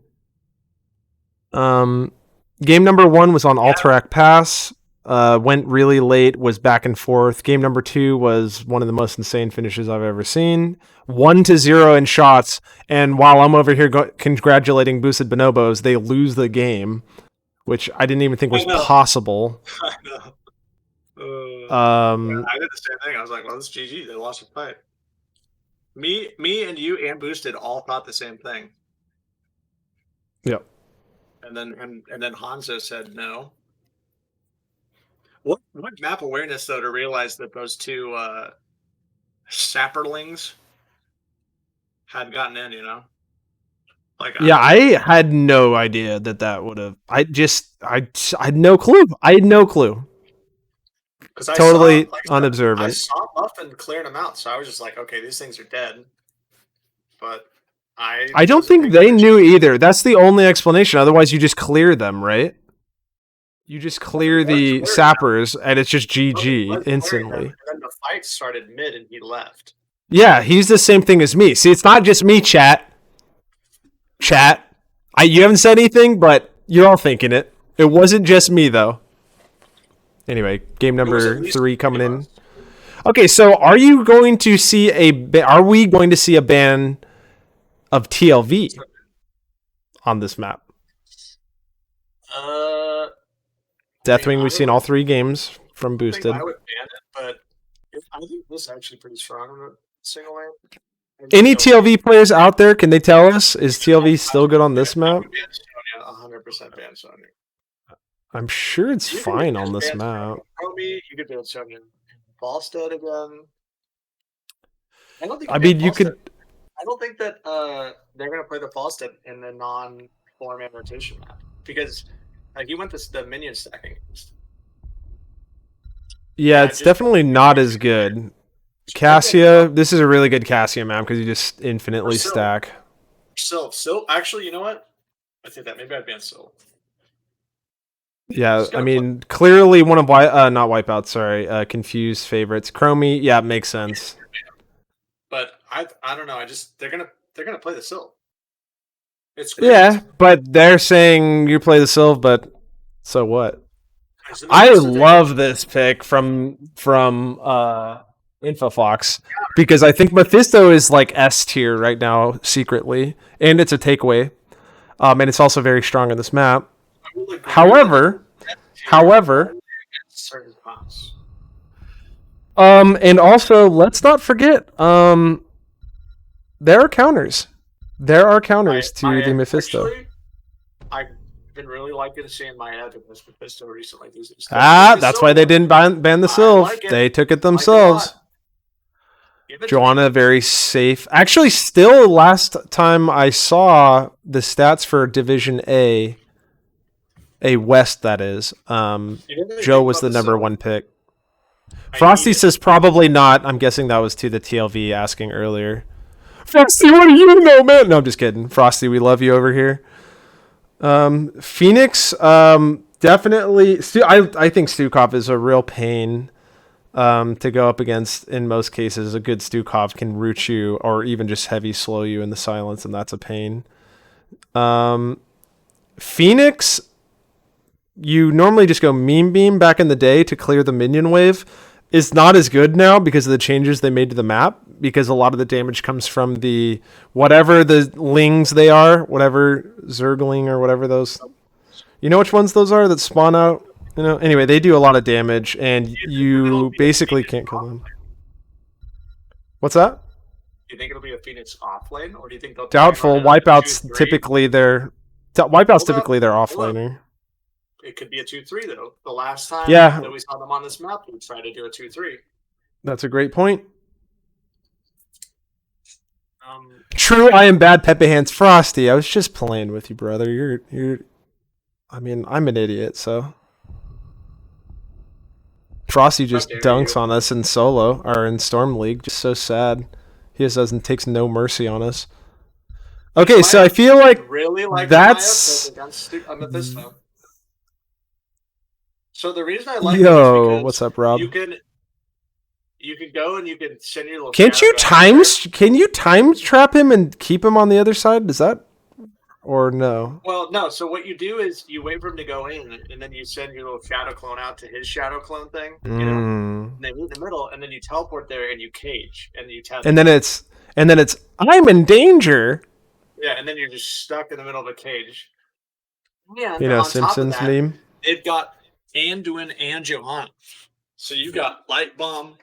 Game number 1 was on Alterac Pass. Went really late, was back and forth. Game number 2 was one of the most insane finishes I've ever seen. 1-0 in shots, and while I'm over here congratulating Boosted Bonobos, they lose the game, which I didn't even think was possible. I know. Um, I did the same thing. I was like, well, this is GG. They lost a fight. Me and you and Boosted all thought the same thing. Yep. And then Hanzo said no. What map awareness though to realize that those two sapperlings had gotten in, you know? Like yeah, I had no idea that would have. I had no clue. I had no clue. Because I Totally saw, unobservant. I saw Muffin clearing them out, so I was just like, okay, these things are dead. But I don't think they knew either. That's the only explanation. Otherwise, you just clear them, right? You just clear the sappers, and it's just GG instantly. And then the fight started mid, and he left. Yeah, he's the same thing as me. See, it's not just me, chat. You haven't said anything, but you're all thinking it. It wasn't just me, though. Anyway, game number 3 coming in. Okay, so are we going to see a ban of TLV on this map? Deathwing, we've seen all 3 games from Boosted. I would ban it, but I think this is actually pretty strong on the single lane. Any TLV players out there, can they tell us, is TLV still good on this map? 100% ban Sonya. I'm sure it's fine on this map. You could ban Sonya. Falstead again. I mean, you could. I don't think that they're going to play the Falstead in the non-4-man rotation map because like you went the minion stacking. Yeah, it's definitely not as good. Cassia, this is a really good Cassia map because you just infinitely stack. Sil, actually, you know what? I think that maybe I'd ban Sil. Yeah, I mean, clearly one of not Wipeout, sorry, Confused favorites. Chromie, yeah, it makes sense. But I don't know. They're gonna play the Sil. It's crazy. Yeah, but they're saying you play the Sil, but so what? I love this pick from Infofox because I think Mephisto is like S tier right now secretly, and it's a takeaway, and it's also very strong in this map. However, and also let's not forget, there are counters. There are counters to the Mephisto. Actually, I've been really liking seeing my head in this Mephisto recently. That's why they didn't ban the Sylph. They took it themselves. Joanna, very safe. Actually, still last time I saw the stats for Division A West, that is, Joe was the number 1 pick. Frosty says probably not. I'm guessing that was to the TLV asking earlier. Frosty, what do you know, man? No, I'm just kidding. Frosty, we love you over here. Phoenix, definitely. I think Stukov is a real pain to go up against in most cases. A good Stukov can root you or even just heavy slow you in the silence, and that's a pain. Phoenix, you normally just go meme beam back in the day to clear the minion wave. Is not as good now because of the changes they made to the map, because a lot of the damage comes from the whatever the lings they are, whatever Zergling or whatever those, you know which ones those are that spawn out, you know. Anyway, they do a lot of damage and you basically can't kill them. What's that? Do you think it'll be a Phoenix off lane, or do you think they'll doubtful? Wipeouts typically their off laner. it could be a 2-3 though. The last time Yeah. that we saw them on this map, we tried to do a 2-3. That's a great point. Um, True, I am bad Pepe Hands Frosty. I was just playing with you, brother. You're I mean, I'm an idiot, so Frosty just dunks on us in solo or in Storm League. Just so sad. He just doesn't takes no mercy on us. Okay, so I feel like really like that's against Mephisto. So the reason I like it is because what's up, Rob? You can go and you can send your little. Can't you Can you time trap him and keep him on the other side? Does that, or no? Well, no. So what you do is you wait for him to go in, and then you send your little shadow clone out to his shadow clone thing. You know, and they meet in the middle, and then you teleport there and you cage, and you tell. And then it's I'm in danger. Yeah, and then you're just stuck in the middle of a cage. Yeah, you know Simpsons meme. They've got Anduin and Johanna, so you got Light Bomb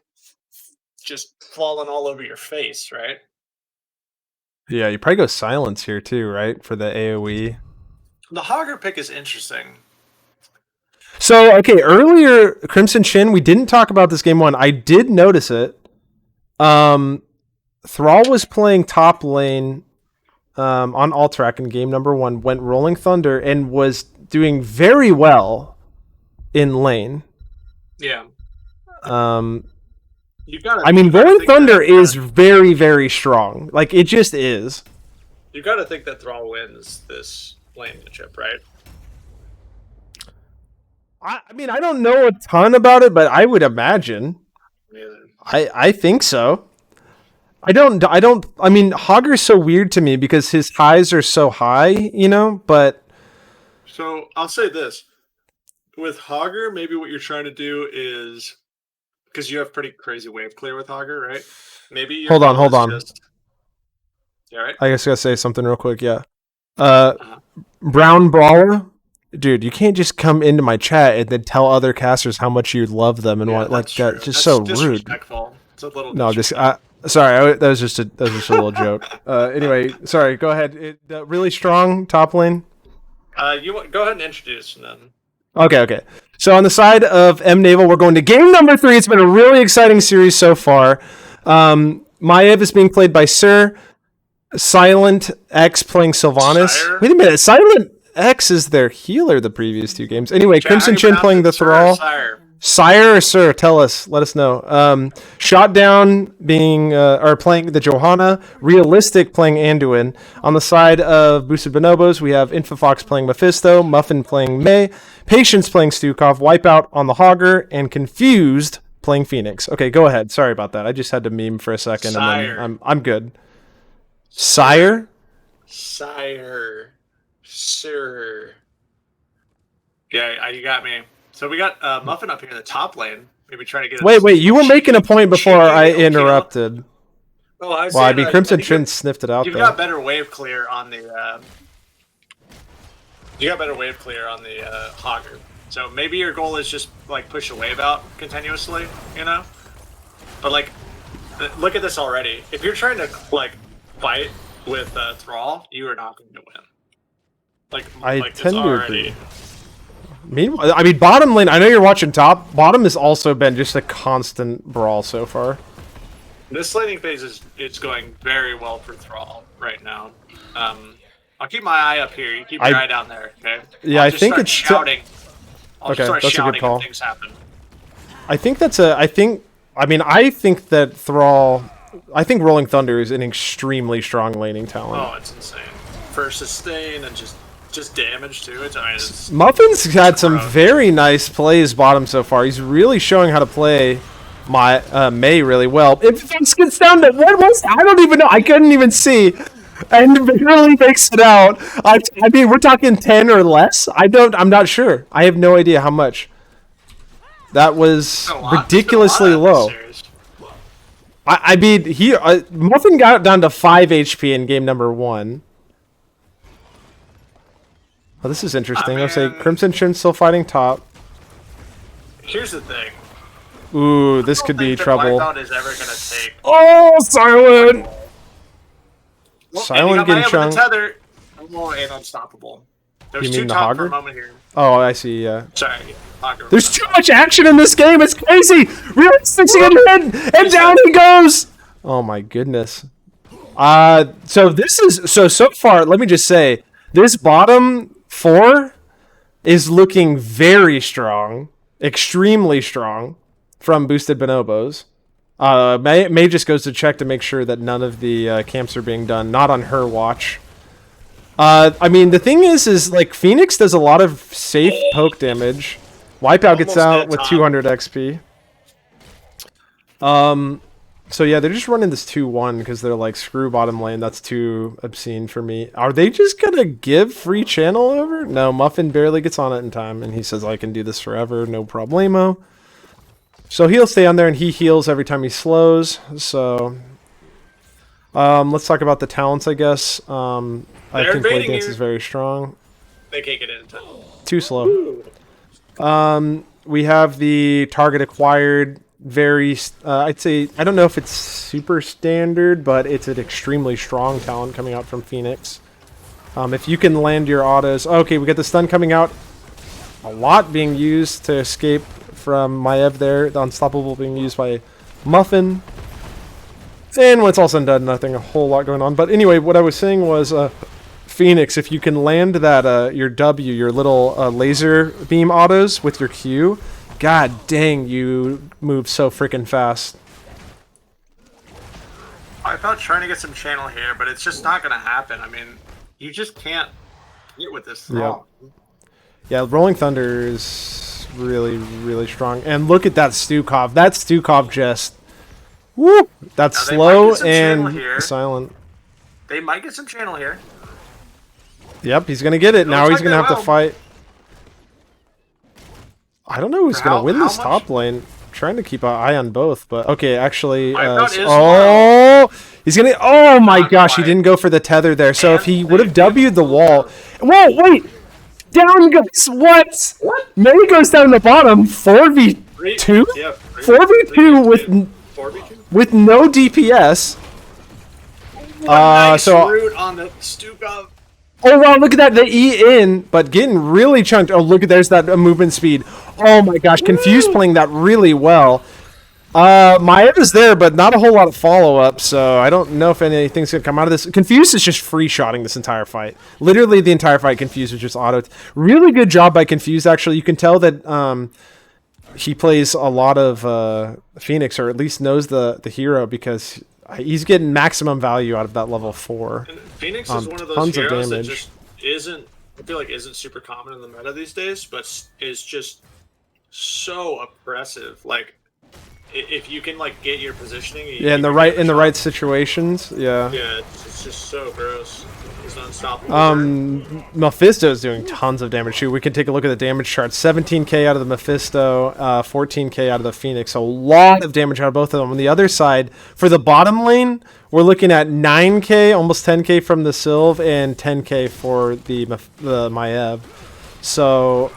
just falling all over your face, right? Yeah, you probably go Silence here too, right, for the AoE. The Hogger pick is interesting. So, okay, earlier, Crimson Chin, we didn't talk about this game one. I did notice it. Thrall was playing top lane on Alterac in game number 1, went Rolling Thunder, and was doing very well in lane. Yeah. Rolling Thunder is very, very strong. Like, it just is. You got to think that Thrall wins this lane matchup, right? I mean, I don't know a ton about it, but I would imagine. I think so. I mean, Hogger's so weird to me because his highs are so high, you know, but. So I'll say this. With Hogger, maybe what you're trying to do is, because you have pretty crazy wave clear with Hogger, right? Maybe hold on. Yeah, right? I guess I gotta say something real quick, yeah. Brown Brawler, dude, you can't just come into my chat and then tell other casters how much you love them and what like that. Just so rude. It's a little no, just sorry, that was just a little joke. Anyway, sorry. Go ahead. Really strong top lane. You go ahead and introduce and then. Okay. So on the side of Mnaval, we're going to game number 3. It's been a really exciting series so far. Maev is being played by Sir. Silent X playing Sylvanas. Sire? Wait a minute. Silent X is their healer the previous 2 games. Anyway, Crimson Chin playing the Thrall. Sire or Sir? Tell us. Let us know. Shot Down being or playing the Johanna. Realistic playing Anduin. On the side of Boosted Bonobos, we have Infofox playing Mephisto. Muffin playing May. Patience playing Stukov. Wipeout on the Hogger. And Confused playing Phoenix. Okay, go ahead. Sorry about that. I just had to meme for a second. Sire. And then I'm good. Sire? Sir. Yeah, you got me. So we got Muffin up here in the top lane. Maybe trying to get. Wait. You were making a point before I interrupted. Oh, I mean, Crimson Chin sniffed it out. You've got better wave clear on the. Hogger. So maybe your goal is just like push a wave out continuously, you know. But like, look at this already. If you're trying to like fight with Thrall, you are not going to win. I tend to agree. Meanwhile, I mean, bottom lane, I know you're watching top. Bottom has also been just a constant brawl so far. This laning phase it's going very well for Thrall right now. I'll keep my eye up here. You keep your eye down there, okay? Yeah, I think it's shouting. Okay, that's a good call. Things happen. I think that Thrall. I think Rolling Thunder is an extremely strong laning talent. Oh, it's insane. For sustain and just damage too. Muffin's had some very nice plays bottom so far. He's really showing how to play May really well. If this gets down to what was I don't even know. I couldn't even see, and barely makes it out. I mean, we're talking 10 or less. I'm not sure. I have no idea how much. That was ridiculously low. I mean, Muffin got down to 5 HP in game number 1. Oh, this is interesting. I'll say Crimson Chin still fighting top. Here's the thing. Ooh, this could be trouble. Is ever gonna take... Oh, Silent! Well, Silent getting chunked. Tether. And unstoppable. There's You two mean the top for a Hogger? moment here. Oh, I see. Yeah. Sorry, Hogger. There's too much action in this game. It's crazy. Really sticking in head, and down he goes. Oh my goodness. So this is so far. Let me just say, this bottom 4 is looking very strong, extremely strong, from boosted bonobos. May just goes to check to make sure that none of the camps are being done. Not on her watch. I mean, the thing is like Phoenix does a lot of safe poke damage. Wipeout gets out with 200 XP. So yeah, they're just running this 2-1 because they're like, screw bottom lane. That's too obscene for me. Are they just gonna give free channel over? No, Muffin barely gets on it in time, and he says, I can do this forever, no problemo. So he'll stay on there, and he heals every time he slows. So let's talk about the talents, I guess. I think Blade Dance is very strong. They can't get it in time. Too slow. We have the target acquired. Very, I'd say, I don't know if it's super standard, but it's an extremely strong talent coming out from Phoenix. If you can land your autos. Okay, we got the stun coming out. A lot being used to escape from Maev there. The Unstoppable being used by Muffin. And when it's all said and done, nothing a whole lot going on. But anyway, what I was saying was, Phoenix, if you can land that, your W, your little laser beam autos with your Q, god dang, you move so freaking fast. I thought trying to get some channel here, but it's just not going to happen. I mean, you just can't get with this throw. Yeah, Rolling Thunder is really, really strong. And look at that Stukov. That Stukov just... Whoop! That's slow and silent. They might get some channel here. Yep, he's going to get it. Now he's going to have to fight. I don't know who's going to win this top lane. I'm trying to keep an eye on both, but okay, actually, he's going to, oh my gosh, he didn't go for the tether there. So if he would have W'd the wall, whoa, wait, down goes, what? May goes down the bottom, 4v2? Yeah, 4v2 with no DPS. Nice root on the Stukov. Oh wow, look at that, the E in, but getting really chunked. Oh, look at, there's that movement speed. Oh my gosh, Confused playing that really well. Maev is there, but not a whole lot of follow-up, so I don't know if anything's going to come out of this. Confused is just free-shotting this entire fight. Literally the entire fight, Confused was just auto. Really good job by Confused, actually. You can tell that he plays a lot of Phoenix, or at least knows the hero, because he's getting maximum value out of that level 4. And Phoenix is one of those heroes that just isn't, I feel like, isn't super common in the meta these days, but is just so oppressive. Like, if you can like get your positioning, yeah, in the right situations, yeah. Yeah, it's just so gross. It's unstoppable. Mephisto is doing tons of damage too. We can take a look at the damage chart. 17k out of the Mephisto, 14k out of the Phoenix. A lot of damage out of both of them. On the other side, for the bottom lane, we're looking at 9k, almost 10k from the Sylv, and 10k for the Maev. So,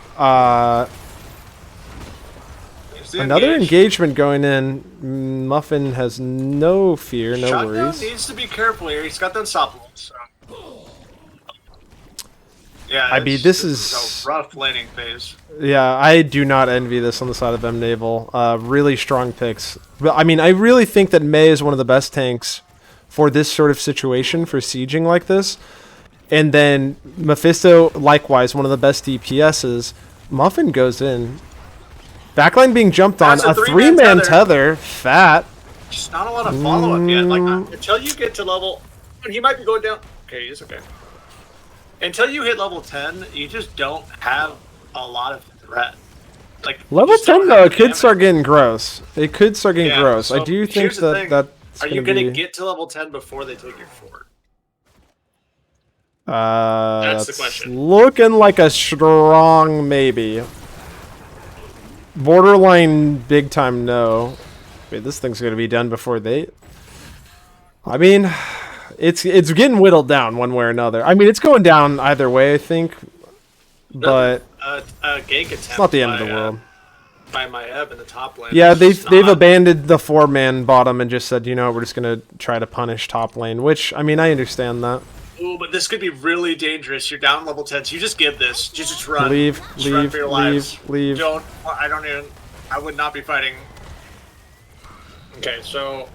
another engagement going in. Muffin has no fear, no Shotgun worries. Needs to be careful here. He's got the unstoppable. So. Yeah, I mean, this is a rough laning phase. Yeah, I do not envy this on the side of Mnaval. Really strong picks. But I mean, I really think that May is one of the best tanks for this sort of situation, for sieging like this. And then Mephisto, likewise, one of the best DPSs. Muffin goes in. Backline being jumped on. A three-man tether. Fat. Just not a lot of follow-up yet. Like, until you get to level... He might be going down. Okay, he's okay. Until you hit level 10, you just don't have a lot of threat. Like, level 10, though, it could start getting gross. It could start getting gross. So I do think that's are you going to get to level 10 before they take your fort? That's the question. Looking like a strong maybe. Borderline big time no. Wait, this thing's going to be done before they... I mean... It's getting whittled down one way or another. I mean, it's going down either way, I think. But gank it's not the end of the world. By Maev in the top lane. Yeah, they've abandoned the 4-man bottom and just said, you know, we're just gonna try to punish top lane. Which, I mean, I understand that. Ooh, but this could be really dangerous. You're down level 10, so you just give this. Just run. Leave, just run leave, for your leave, lives. leave. I would not be fighting. Okay, so...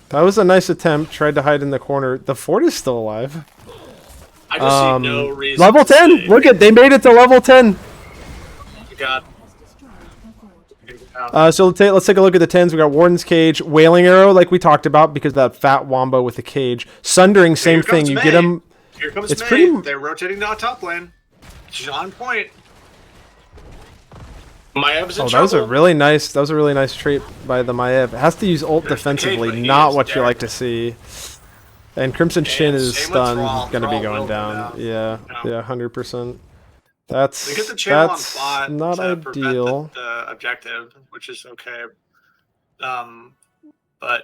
That was a nice attempt. Tried to hide in the corner. The fort is still alive. I just see no reason. Level 10! Look at, they made it to level 10! God. So let's take a look at the 10s. We got Warden's Cage, Wailing Arrow, like we talked about, because of that fat wombo with the cage. Sundering, same thing. You get them. Here comes it's May. pretty. They're rotating to top lane. She's on point. Maev's in trouble. That was a really nice trait by the Maev. It has to use ult defensively, not what you like to see. And Crimson Chin is stunned, going to be going down. Yeah, 100%. That's not ideal. The objective, which is okay. But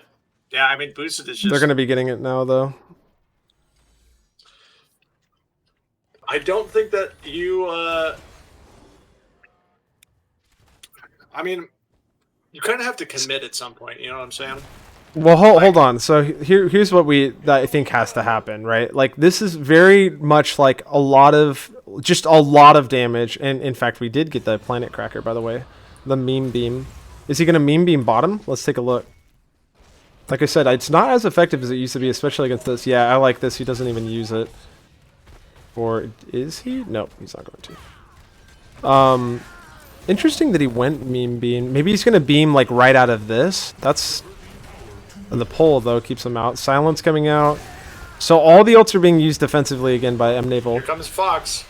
yeah, I mean, boosted is just. They're going to be getting it now, though. I don't think that you. I mean, you kind of have to commit at some point. You know what I'm saying? Well, hold on. So here's what I think has to happen, right? Like, this is very much like a lot of damage. And in fact, we did get the Planet Cracker, by the way. The meme beam. Is he going to meme beam bottom? Let's take a look. Like I said, it's not as effective as it used to be, especially against this. Yeah, I like this. He doesn't even use it. Or is he? No, he's not going to. Interesting that he went meme beam. Maybe he's going to beam like right out of this. That's... The pole, though, keeps him out. Silence coming out. So all the ults are being used defensively again by Mnaval. Here comes Fox.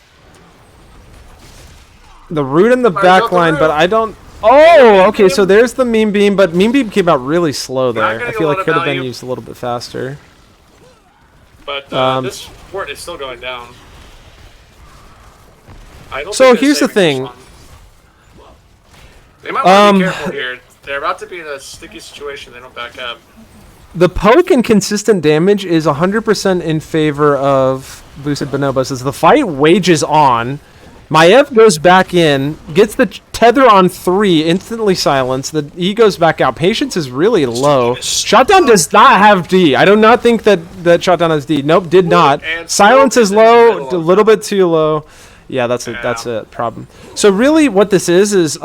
The root in the back line, but I don't... Oh, okay, so there's the meme beam, but meme beam came out really slow there. I feel like it could have been used a little bit faster. But this fort is still going down. So here's the thing. They might want to be careful here. They're about to be in a sticky situation. They don't back up. The poke and consistent damage is 100% in favor of boosted Bonobos. As the fight wages on, Maev goes back in, gets the tether on 3, instantly silenced. He goes back out. Patience is really low. Shotdown does not have D. I do not think that Shotdown has D. Nope, did not. Silence is low, a little bit too low. Yeah, that's a problem. So really what this is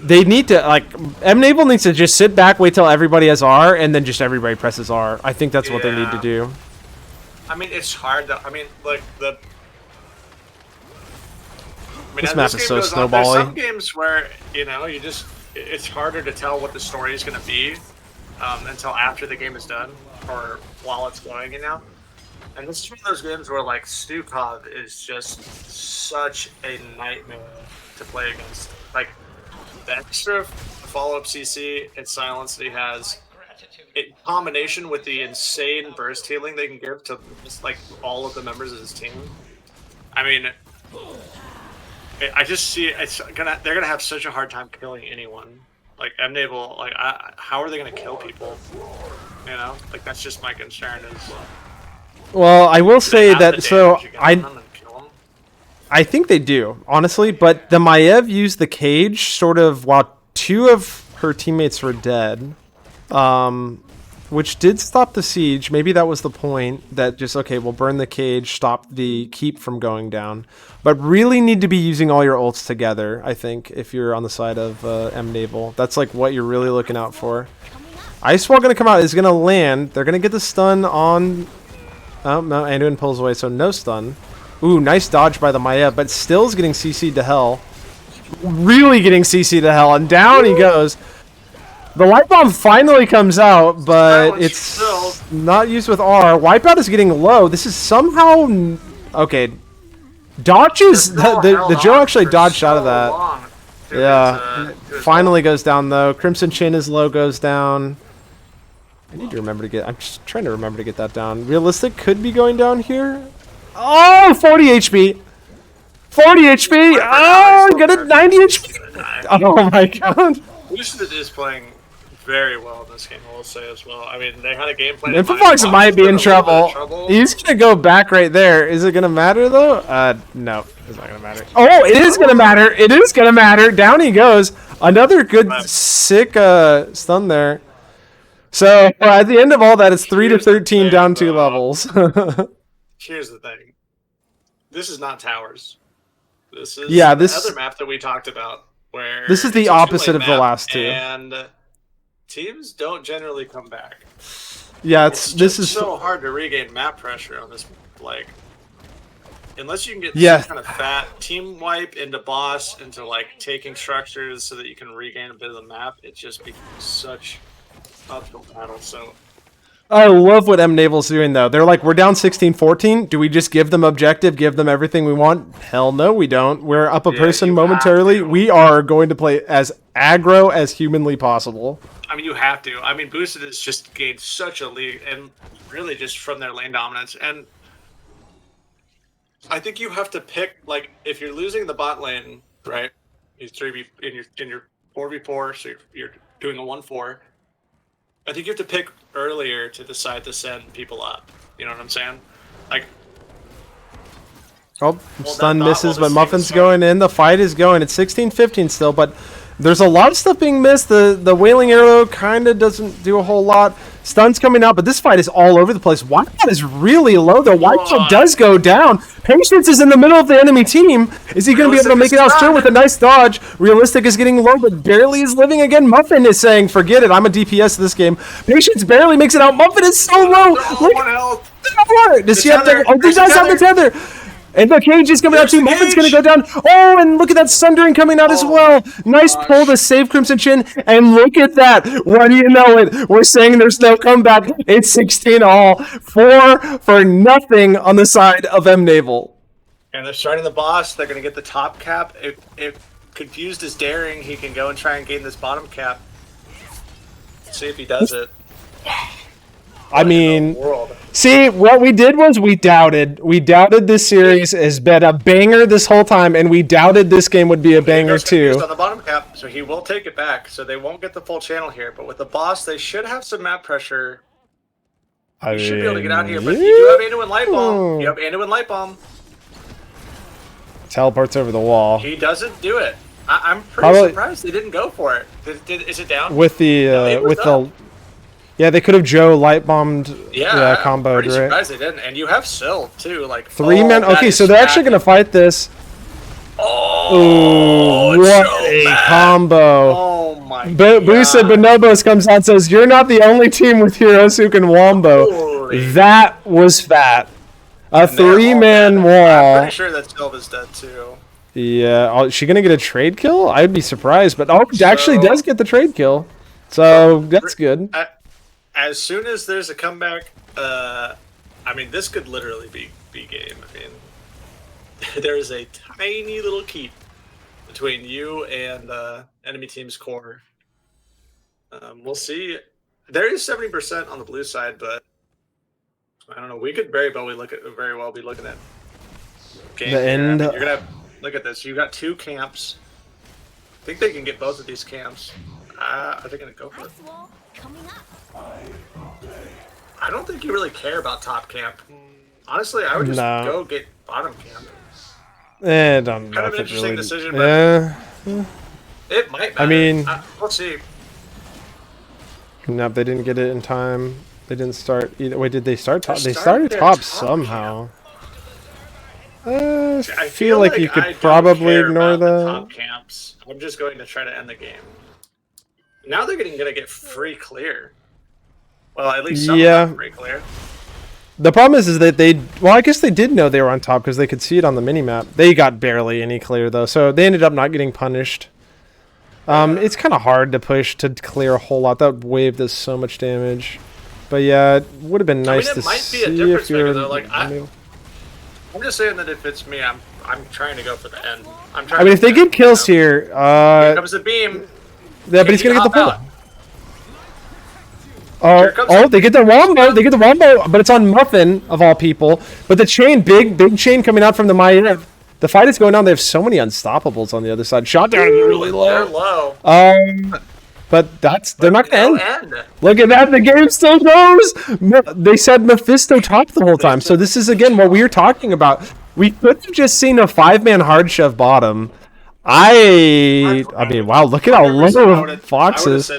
they need to, like, Mnaval needs to just sit back, wait till everybody has R, and then just everybody presses R. I think that's what they need to do. I mean, it's hard to, I mean, like, this map is so snowbally. There's some games where, you know, it's harder to tell what the story is going to be until after the game is done, or while it's going, you know? And this is one of those games where, like, Stukov is just such a nightmare to play against. Like, the extra follow-up CC and silence that he has, in combination with the insane burst healing they can give to just, like, all of the members of his team. I mean, I just see they're gonna have such a hard time killing anyone. Like Mnaval, like how are they gonna kill people? You know, like that's just my concern. Is well, I will say that I think they do, honestly, but the Maev used the cage sort of while 2 of her teammates were dead, which did stop the siege. Maybe that was the point, that just, okay, we'll burn the cage, stop the keep from going down. But really need to be using all your ults together, I think, if you're on the side of Mnaval. That's like what you're really looking out for. Ice Wall going to come out, is going to land. They're going to get the stun on... Oh, no, Anduin pulls away, so no stun. Ooh, nice dodge by the Maev, but still is getting CC'd to hell. Really getting CC'd to hell, and down he goes. The Light Bomb finally comes out, but it's not used with R. Wipeout is getting low. This is somehow... Okay. Dodges... The Joe actually dodged out of that. Yeah. Finally goes down, though. Crimson Chin is low, goes down. I need to remember to get... I'm just trying to remember to get that down. Realistic could be going down here. Oh, 40 HP. 40 HP. Oh, got it. 90 HP. Oh my god. Boosted is playing very well in this game, I will say as well. I mean, they had a game plan. Infofox might be in trouble. He's gonna go back right there. Is it gonna matter though? No, it's not gonna matter. Oh, it is gonna matter. It is gonna matter. Down he goes. Another good, sick stun there. So at the end of all that, it's 3 to Here's the 13 thing, down 2 though. levels. Here's the thing. This is not towers. This is Yeah, the this other map that we talked about, where this is the it's a opposite of the map, last two. and teams don't generally come back. Yeah, It's just so hard to regain map pressure on this, like, unless you can get some kind of fat team wipe into boss, into like taking structures so that you can regain a bit of the map. It just becomes such uphill battle. So I love what Mnaval's doing though. They're like, we're down 16-14. Do we just give them objective, give them everything we want? Hell no, we don't. We're up a person momentarily. We are going to play as aggro as humanly possible. I mean, you have to. I mean, Boosted has just gained such a lead, and really just from their lane dominance. And I think you have to pick, like, if you're losing the bot lane, right? You 3v in your 4v4, so you're doing a 1-4. I think you have to pick earlier to decide to send people up. You know what I'm saying? Like, oh, stun misses, but Muffin's going in. The fight is going. It's 16-15 still, but there's a lot of stuff being missed. The Wailing Arrow kind of doesn't do a whole lot. Stun's coming out, but this fight is all over the place. Wipeout is really low, though. Wipeout does go down. Patience is in the middle of the enemy team. Is he going to be able to make it out? Sure, with a nice dodge. Realistic is getting low, but barely is living again. Muffin is saying, forget it, I'm a DPS this game. Patience barely makes it out. Muffin is so low. Look, does he have to? Oh, he does have the tether. And the cage is coming out too. Muffin's going to go down. Oh, and look at that Sundering coming out as well. Nice pull to save Crimson Chin. And look at that. What do you know it? We're saying there's no comeback. It's 16 all. 4 for nothing on the side of Mnaval. And they're starting the boss. They're going to get the top cap. If Confused is daring, he can go and try and gain this bottom cap. See if he does it. I mean, see, what we did was we doubted. We doubted this series has been a banger this whole time, and we doubted this game would be a banger too. On the bottom cap, so he will take it back. So they won't get the full channel here, but with the boss, they should have some map pressure. You should be able to get out here, but you do have Anduin Light Bomb. You have Anduin Light Bomb. Teleports over the wall. He doesn't do it. I'm pretty surprised they didn't go for it. Is it down? With the yeah, they could have Joe light bombed comboed, pretty right? Surprised they didn't. And you have Syl too, like 3 men. Okay, so they're actually gonna fight this. Oh, what a combo! Oh my god! Boosted Bonobos comes out and says, "You're not the only team with heroes who can wombo." Holy. That was fat. A 3-man wall. I'm pretty sure that Sylva's dead too. Yeah, is she gonna get a trade kill? I'd be surprised, but he actually does get the trade kill, so that's good. As soon as there's a comeback, I mean, this could literally be game. I mean, there's a tiny little keep between you and enemy team's core. We'll see. There is 70% on the blue side, but I don't know. We could very well be looking at game the end. I mean, you're gonna look at this. You got 2 camps. I think they can get both of these camps. Are they gonna go for it? I don't think you really care about top camp. Honestly, I would just go get bottom camp. I don't know. Kind of an interesting decision, but it might matter. I mean, we'll see. No, they didn't get it in time. They didn't start either. Wait, did they start top? They started top somehow. I feel like you could probably ignore that. Top camps. I'm just going to try to end the game. Now they're gonna get free clear. Well, at least some of them free clear. The problem is that I guess they did know they were on top because they could see it on the minimap. They got barely any clear though, so they ended up not getting punished. It's kind of hard to push to clear a whole lot. That wave does so much damage. But yeah, it would have been nice to see if you're. Like, I'm just saying that if it's me, I'm trying to go for the end. I mean, if they get kills here, here comes the beam. Yeah, but he's gonna get the pull. Oh, they get the wombo. They get the wombo, but it's on Muffin of all people. But the chain, big chain coming out from the Maya. The fight is going on. They have so many unstoppables on the other side. Shot down really low. They're low. But they're not gonna end. Look at that. The game still goes. They said Mephisto top the whole time. So this is again what we were talking about. We could have just seen a 5-man hard shove bottom. I mean, wow! Look at how low Fox is.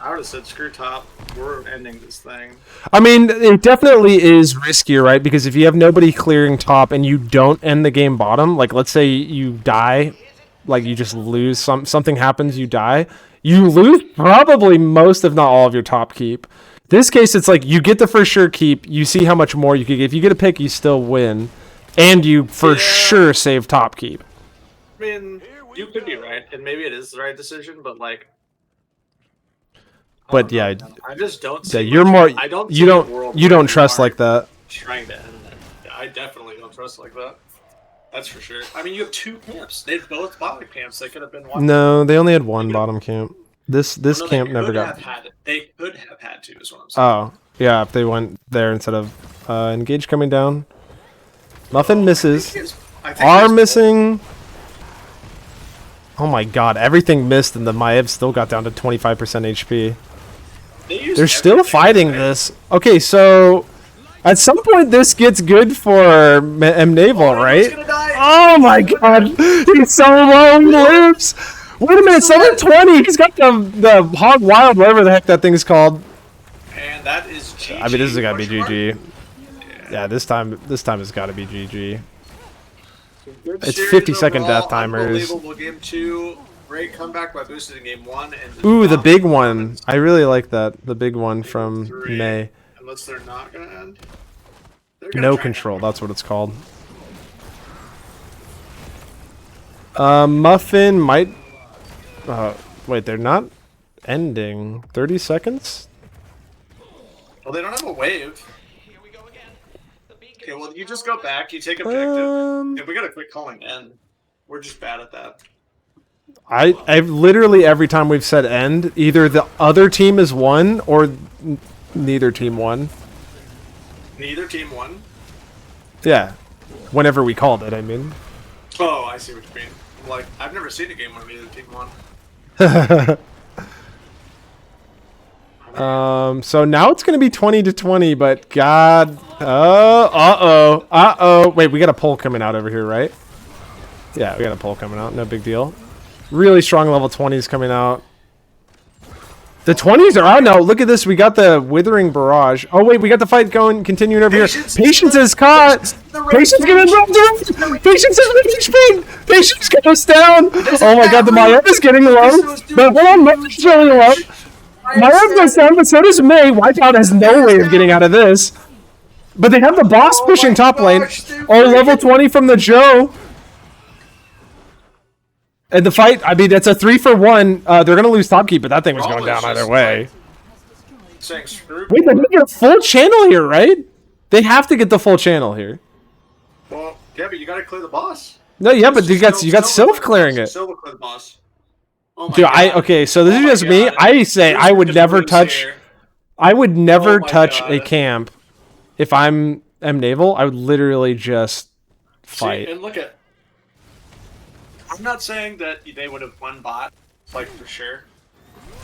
I would have said screw top. We're ending this thing. I mean, it definitely is riskier, right? Because if you have nobody clearing top and you don't end the game bottom, like let's say you die, like you just lose, something happens, you die, you lose probably most, if not all, of your top keep. This case, it's like you get the for sure keep, you see how much more you could get. If you get a pick, you still win, and you for sure save top keep. I mean, you could be right, and maybe it is the right decision, but like. But yeah, I just don't see. Yeah, you're more. I don't. You don't trust like that. Trying to end it. Yeah, I definitely don't trust like that. That's for sure. I mean, you have two camps. They both bottom camps. They could have been one. No, they only had one bottom camp. This camp never got. They could have had to. Is what I'm saying. Oh yeah, if they went there instead of engage coming down. Muffin misses. R missing. Oh my god, everything missed, and the Maev still got down to 25% HP. They're still fighting this. Okay, so at some point this gets good for Mnaval, right? Oh my god, he's so low, he lives. Wait a minute, 720. He's got the Hog Wild, whatever the heck that thing's called. And that is GG. I mean, this has got to be GG. Yeah, this time it's got to be GG. It's 50-second death timers. Unbelievable game 2. Great comeback by boosted in game 1. And ooh, the big one. I really like that. The big one from May. Unless they're not going to end. No control. That's what it's called. Muffin might... wait, they're not ending. 30 seconds? Well, they don't have a wave. Okay, well, you just go back, you take objective. If we got a quick calling end, we're just bad at that. I've literally every time we've said end, either the other team is won or neither team won. Neither team won? Yeah. Whenever we called it, I mean. Oh, I see what you mean. Like, I've never seen a game where neither team won. So now it's going to be 20-20, but god... uh-oh. Wait, we got a poll coming out over here, right? Yeah, we got a poll coming out. No big deal. Really strong level 20s coming out. The 20s are out now. Look at this. We got the Withering Barrage. Oh, wait. We got the fight going, continuing over here. Patience is caught. Patience getting rolled. Patience is rage speed. Patience goes down. Oh, my God. The Maev is getting low. But hold on. Maev really low. Maev goes down, but so does May. Wipeout has no way of getting out of this. But they have the boss pushing top lane. Oh, level 20 from the Joe. And the fight, I mean, it's a 3-for-1. They're going to lose top keep, but that thing was going down either way. Wait, they're going to get a full channel here, right? They have to get the full channel here. Well, yeah, but you got to clear the boss. No, yeah, but you got Sylph clearing it. Sylph clear the boss. Oh my dude, God. Okay, so this is just me. I say I would never touch. I would never touch a camp if I'm Mnaval. I would literally just fight. See, and look at. I'm not saying that they would have won bot, like for sure,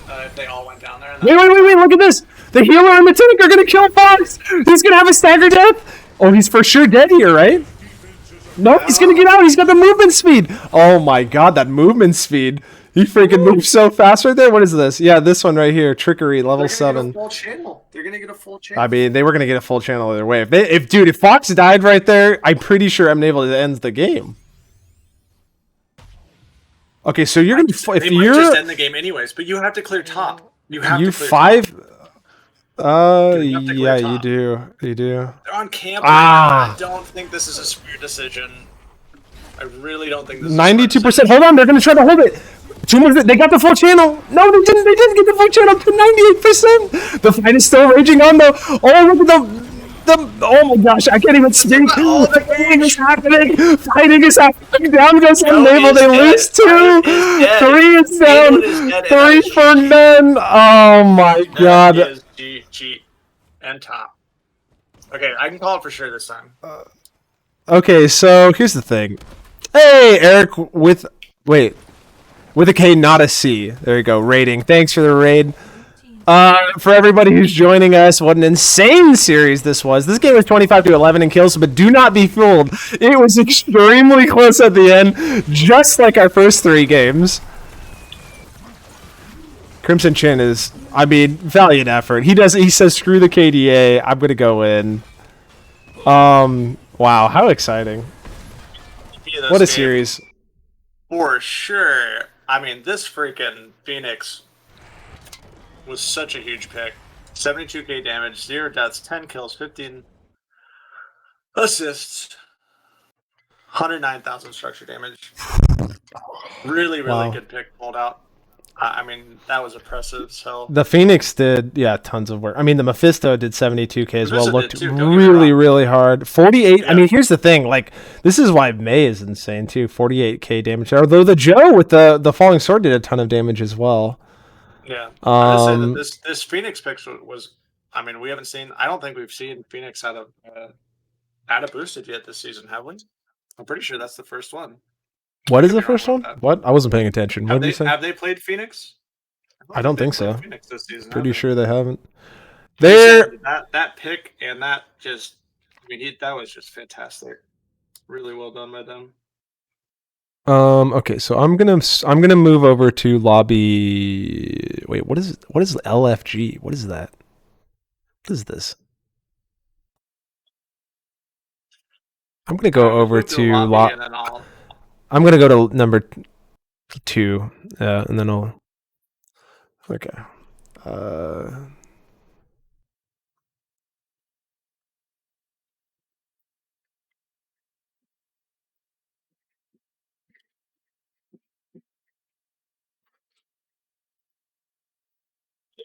if they all went down there. And wait! Look at this. The healer and the tank are gonna kill Fox. He's gonna have a stagger death. Oh, he's for sure dead here, right? Nope, he's gonna get out. He's got the movement speed. Oh my God, that movement speed. He freaking moves so fast right there. What is this? Yeah, this one right here. Trickery, level 7. They're gonna get a full channel. I mean, they were gonna get a full channel either way. If Fox died right there, I'm pretty sure Mnaval ends the game. Okay, so you're gonna if you're just end the game anyways, but you have to clear top. You have to clear top. Yeah, you do. They're on camp right now. I don't think this is a smart decision. I really don't think this is 92%. Hold on, they're gonna try to hold it. 2 more. They got the full channel. No, they didn't. They didn't get the full channel to 98%. The fight is still raging on though. Oh, look at oh my gosh, I can't even speak. Fighting is happening. Fighting is happening. Down goes Mnaval. They lose 2. 3 is down. 3 for none. Oh my God. That is GG and top. Okay, I can call it for sure this time. Okay, so here's the thing. Hey, Eric with a K, not a C. There you go. Rating. Thanks for the raid. For everybody who's joining us, what an insane series this was. This game was 25-11 in kills, but do not be fooled. It was extremely close at the end, just like our first 3 games. Crimson Chin is, I mean, valiant effort. He says screw the KDA. I'm gonna go in. Wow, how exciting! What This a game series. for sure. I mean, this freaking Phoenix was such a huge pick. 72k damage, 0 deaths, 10 kills, 15 assists, 109,000 structure damage. Really, really Wow. good pick pulled out. I mean, that was impressive. So The Phoenix did, yeah, tons of work. I mean, the Mephisto did 72k as well. Mephisto did Looked too, don't get me really, wrong. really hard. 48. I Yeah. mean, here's the thing. Like, this is why May is insane too. 48k damage. Although the Joe with the falling sword did a ton of damage as well. Yeah, I'm just saying that Um, this Phoenix pick was. I mean, we haven't seen. I don't think we've seen Phoenix out of boosted yet this season, have we? I'm pretty sure that's the first one. what I is could the be wrong first about one? that. What? I wasn't paying attention. What Have did you they say? have they played Phoenix? I don't they've think played so. Phoenix this season. Pretty Have they? sure they haven't. I'm just saying They're that pick and that just. I mean, that was just fantastic. Really well done by them. okay, so I'm gonna move over to lobby. Wait, what is LFG? What is that? What is this? I'm gonna go Let's over move to the to lobby and then I'll. I'm gonna go to number 2, and then I'll. Okay. Uh,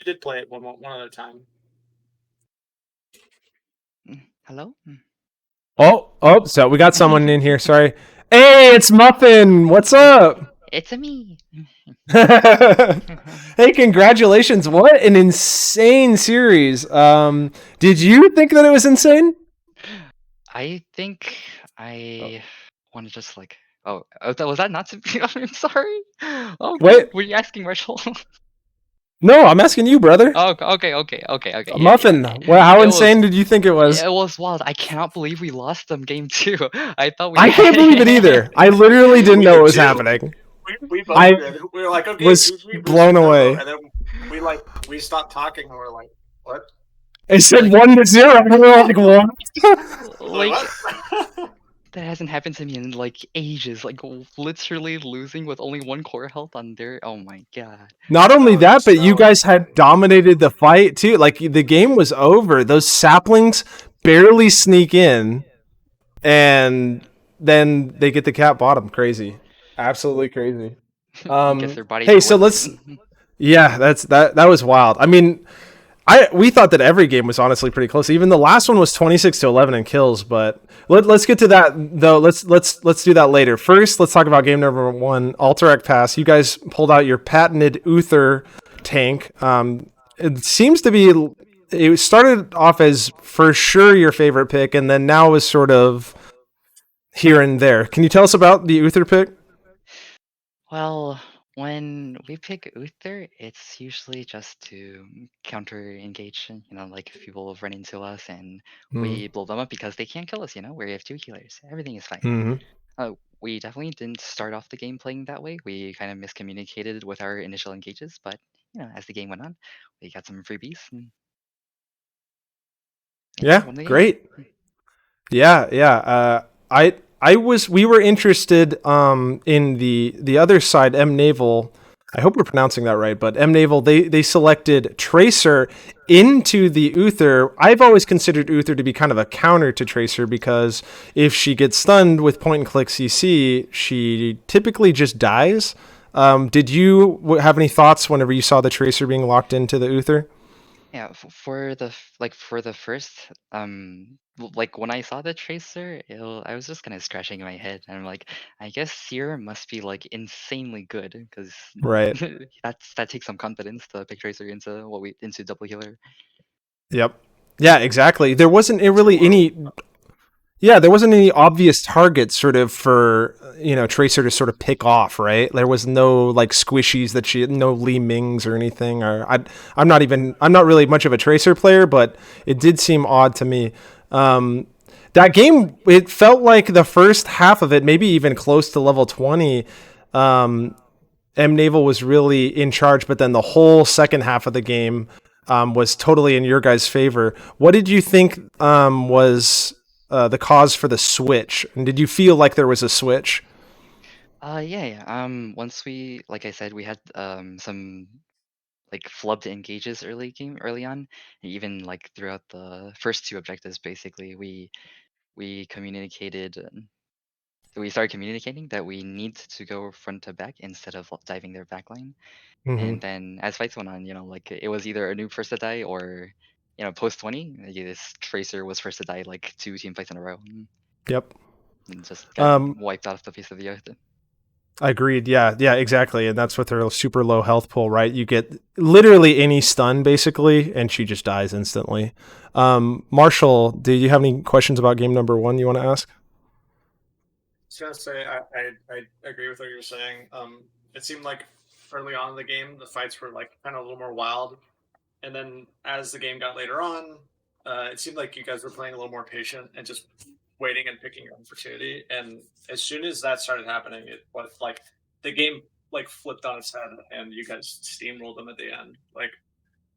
I did play it one other time. Hello? oh, so we got someone in here. Sorry. Hey, it's Muffin. What's up? It's a me. Hey, congratulations! What an insane series. Did you think that it was insane? I think I want to just like. Oh, was that not to be? I'm sorry. Oh, Wait. were you asking Rachel? No, I'm asking you, brother. Oh, okay. Yeah, Muffin, yeah. well, how It insane was, did you think it was? It was wild. I cannot believe we lost them game 2. I thought we. I can't believe it either. I literally didn't We know did what was too. happening. We both I did. We were like, okay, was we blown away. and then we stopped talking and we're like, what? It said Like- 1-0. And we were like, what? Like what? that hasn't happened to me in like ages. Like literally losing with only 1 core health on their. Oh my god. Not only That was that, but you so guys had dominated the fight too. Like the game was over. Those saplings barely sneak in, and then they get the cat bottom. Crazy, absolutely crazy. Guess their bodies Hey, were so worth let's. it. Yeah, that was wild. I mean, we thought that every game was honestly pretty close. Even the last one was 26-11 in kills, but let's get to that though. Let's do that later. First, let's talk about game number 1, Alterac Pass. You guys pulled out your patented Uther tank. It seems to be. It started off as for sure your favorite pick, and then now is sort of here and there. Can you tell us about the Uther pick? Well, when we pick Uther, it's usually just to counter engage, like if people run into us and we blow them up because they can't kill us, we have 2 healers. Everything is fine. Mm-hmm. We definitely didn't start off the game playing that way. We kind of miscommunicated with our initial engages, but as the game went on, we got some freebies. And Yeah, won the game. great. Yeah. We were interested in the other side, Mnaval. I hope we're pronouncing that right, but Mnaval, they selected Tracer into the Uther. I've always considered Uther to be kind of a counter to Tracer because if she gets stunned with point and click CC, she typically just dies. Did you have any thoughts whenever you saw the Tracer being locked into the Uther? Yeah, for the first like when I saw the tracer, I was just kind of scratching my head, and I'm like, I guess Seer must be like insanely good because Right. that takes some confidence to pick tracer into double healer. Yep. Yeah, exactly. There wasn't really any. Yeah, there wasn't any obvious targets sort of for Tracer to sort of pick off, right? There was no like squishies that no Li Mings or anything. Or I'm not really much of a Tracer player, but it did seem odd to me. That game, it felt like the first half of it, maybe even close to level 20. Mnaval was really in charge, but then the whole second half of the game was totally in your guys' favor. What did you think was the cause for the switch? And did you feel like there was a switch? Yeah. Once we, like I said, we had some like flubbed engages early on, and even like throughout the first two objectives, basically, we communicated. We started communicating that we need to go front to back instead of diving their backline. Mm-hmm. And then as fights went on, like it was either a noob first to die or, post 20, this Tracer was first to die like 2 team fights in a row Yep. and just got Um, wiped off the face of the earth. Agreed. Yeah, yeah, exactly. And that's with her super low health pool, right? You get literally any stun basically, and she just dies instantly. Marshall, do you have any questions about game number 1 you want to ask? I was gonna say I agree with what you were saying. It seemed like early on in the game the fights were like kind of a little more wild, and then as the game got later on, it seemed like you guys were playing a little more patient and just waiting and picking your opportunity. And as soon as that started happening, it was like the game like flipped on its head, and you guys steamrolled them at the end. Like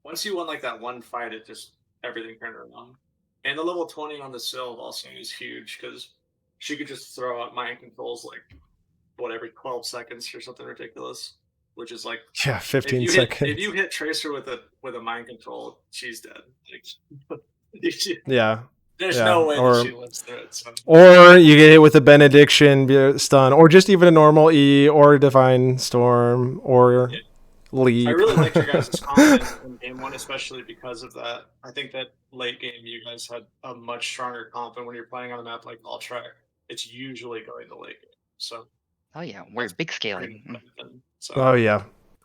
once you won like that one fight, it just everything turned around. And the level 20 on the Sylve also is huge because she could just throw out mind controls like what every 12 seconds or something ridiculous, which is like Yeah, if 15 you seconds. if you hit Tracer with a mind control, she's dead. Like, Yeah. there's Yeah. no way that she lives through it. So. Or you get hit with a benediction stun, or just even a normal E, or a divine storm, or Yeah. leap. I really liked your guys' comp in game 1, especially because of that. I think that late game you guys had a much stronger comp, and when you're playing on a map like Ultra, it's usually going to late game. So Oh yeah, we're big scaling. So. Oh yeah.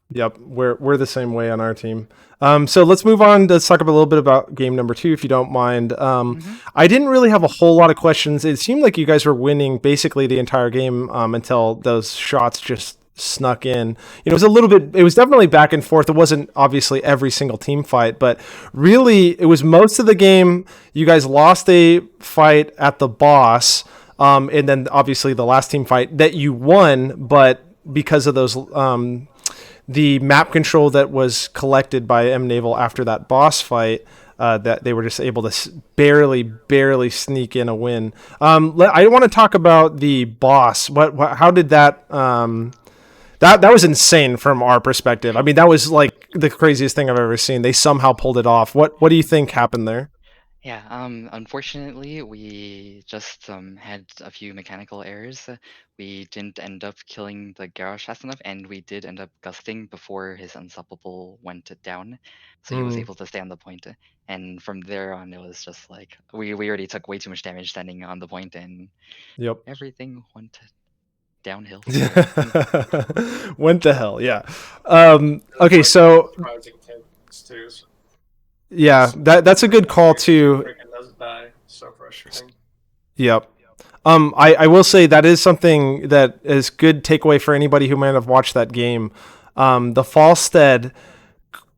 Yep, we're the same way on our team. So let's move on. Let's talk a little bit about game number 2, if you don't mind. I didn't really have a whole lot of questions. It seemed like you guys were winning basically the entire game until those shots just snuck in. It was a little bit. It was definitely back and forth. It wasn't obviously every single team fight, but really, it was most of the game. You guys lost a fight at the boss, and then obviously the last team fight that you won, but because of those the map control that was collected by Mnaval after that boss fight, that they were just able to barely sneak in a win. I want to talk about the boss. How did that? That was insane from our perspective. I mean, that was like the craziest thing I've ever seen. They somehow pulled it off. What do you think happened there? Yeah, unfortunately, we just had a few mechanical errors. We didn't end up killing the garage fast enough, and we did end up gusting before his unstoppable went down. So he was able to stay on the point. And from there on, it was just like we already took way too much damage standing on the point, and Yep. everything went downhill from there. Went to hell. Yeah. Okay, so Too, so. Yeah, that's a good call too. Freaking doesn't die. So frustrating. Yep. I will say that is something that is good takeaway for anybody who might have watched that game. The Falstead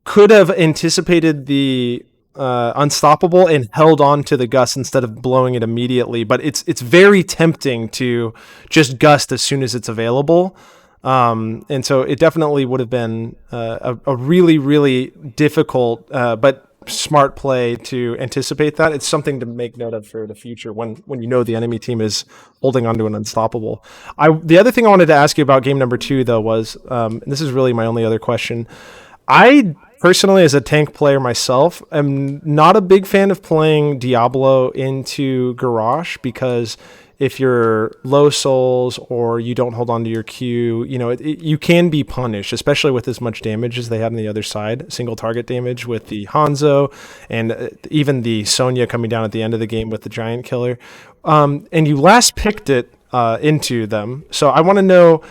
could have anticipated the unstoppable and held on to the gust instead of blowing it immediately. But it's very tempting to just gust as soon as it's available. And so it definitely would have been a really difficult but smart play to anticipate that. It's something to make note of for the future when you know the enemy team is holding onto an unstoppable. The other thing I wanted to ask you about game number 2 though was, and this is really my only other question. I personally, as a tank player myself, am not a big fan of playing Diablo into Garrosh because if you're low souls or you don't hold on to your Q, you can be punished, especially with as much damage as they have on the other side. Single target damage with the Hanzo and even the Sonya coming down at the end of the game with the Giant Killer. And you last picked it into them. So I want to know,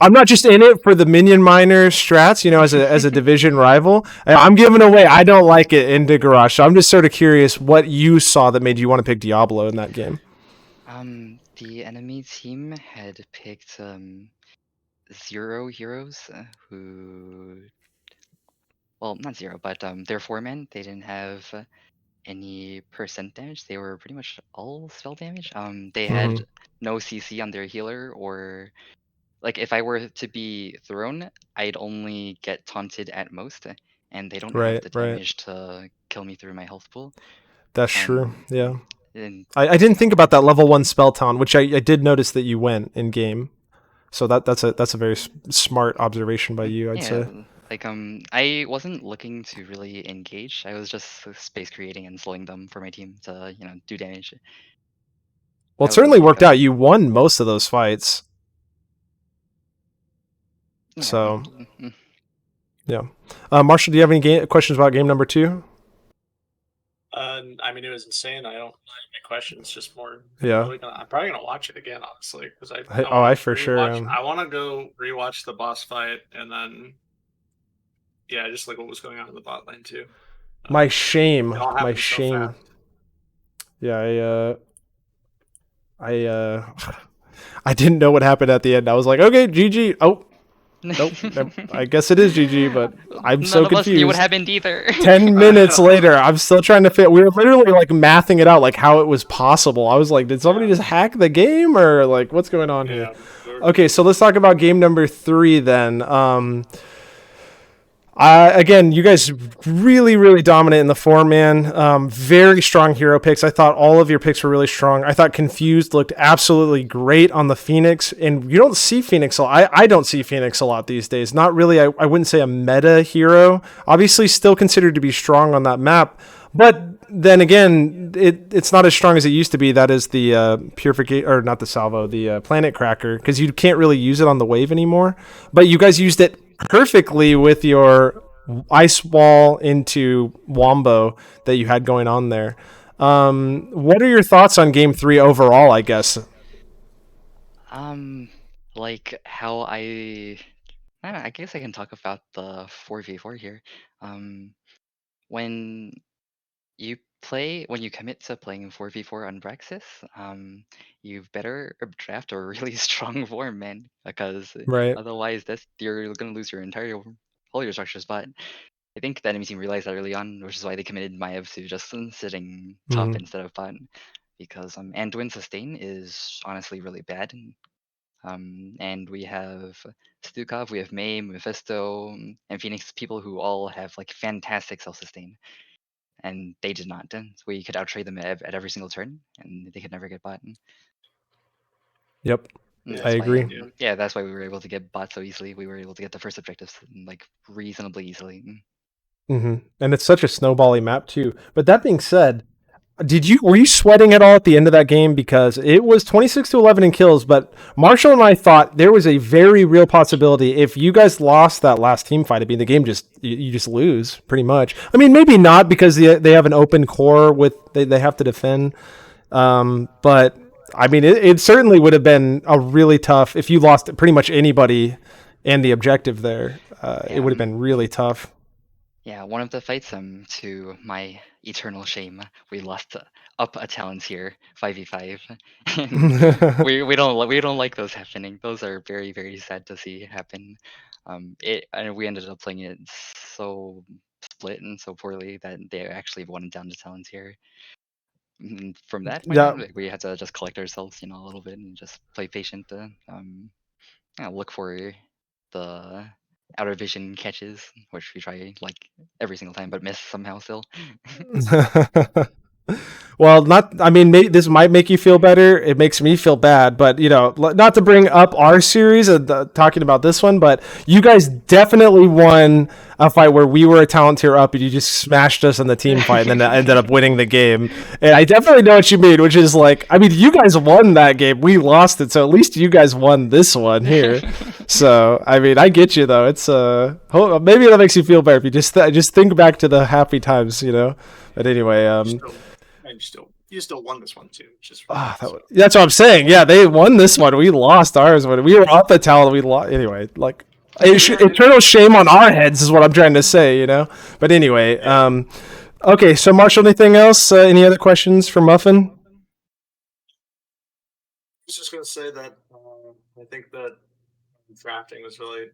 I'm not just in it for the minion miner strats, as a division rival. I'm giving away. I don't like it into Garrosh. So I'm just sort of curious what you saw that made you want to pick Diablo in that game. The enemy team had picked 0 heroes who, well, not 0, but they're 4 men. They didn't have any percent damage. They were pretty much all spell damage. They had no CC on their healer or like if I were to be thrown, I'd only get taunted at most, and they don't have Right, the right. damage to kill me through my health pool. That's true. Yeah. And I didn't think about that level 1 spell taunt, which I did notice that you went in game. So that's a very smart observation by you, I'd say. like I wasn't looking to really engage. I was just space creating and slowing them for my team to do damage. Well, it certainly worked out. You won most of those fights. Yeah. So, yeah. Marshall, do you have any questions about game number 2? I mean, it was insane. I don't have any questions. Just more. Yeah. I'm probably gonna watch it again, honestly, because I for sure am. I want to go rewatch the boss fight and then, yeah, just like what was going on in the bot lane too. My shame. My shame. Yeah, I didn't know what happened at the end. I was like, okay, GG. Oh, nope. I guess it is GG, but I'm so confused. None of us knew what happened either. 10 minutes later, I'm still trying to fit. We were literally like mathing it out, like how it was possible. I was like, did somebody just hack the game, or like what's going on here? Okay, so let's talk about game number 3 then. Again, you guys really, really dominant in the 4-man. Very strong hero picks. I thought all of your picks were really strong. I thought Confused looked absolutely great on the Phoenix. And you don't see Phoenix a lot. I don't see Phoenix a lot these days. Not really, I wouldn't say a meta hero. Obviously still considered to be strong on that map. But then again, it's not as strong as it used to be. That is the Purification, or not the Salvo, the Planet Cracker, because you can't really use it on the wave anymore. But you guys used it perfectly with your ice wall into Wombo that you had going on there. What are your thoughts on game 3 overall, I guess? Like how I don't know, I guess I can talk about the 4v4 here. When you commit to playing 4v4 on Braxis, you better draft a really strong form, man, because Right. otherwise you're gonna lose all your structures. But I think the enemy team realized that early on, which is why they committed Maev to just sitting top instead of bot, because Anduin sustain is honestly really bad. And we have Stukov, we have May, Mephisto, and Phoenix, people who all have like fantastic self-sustain. And they did not. We could outtrade them at every single turn, and they could never get bot. Yep. I agree. Yeah, that's why we were able to get bot so easily. We were able to get the first objectives like reasonably easily. And it's such a snowbally map too. But that being said, were you sweating at all at the end of that game? Because it was 26-11 in kills, but Marshall and I thought there was a very real possibility if you guys lost that last team fight, I mean, the game you just lose pretty much. I mean, maybe not, because they have an open core with they have to defend. But I mean, it certainly would have been a really tough if you lost pretty much anybody and the objective there. It would have been really tough. Yeah, one of the fights, to my eternal shame, we lost up a talent here, 5v5. we don't like those happening. Those are very, very sad to see happen. And we ended up playing it so split and so poorly that they actually won it down to talents here. From that point on, we had to just collect ourselves, a little bit and just play patient. Look for the outer vision catches, which we try like every single time, but miss somehow still. Well, maybe this might make you feel better. It makes me feel bad, but not to bring up our series talking about this one, but you guys definitely won a fight where we were a talent tier up and you just smashed us in the team fight and then ended up winning the game. And I definitely know what you mean, which is like, I mean, you guys won that game. We lost it. So at least you guys won this one here. So, I mean, I get you though. It's maybe that makes you feel better if you just think back to the happy times, But anyway, you still won this one too. That's what I'm saying. Yeah, they won this one. We lost ours when we were up a talent. We lost anyway. Like eternal shame on our heads is what I'm trying to say. But anyway, okay. So Marshall, anything else? Any other questions for Muffin? I was just gonna say that I think that drafting was really.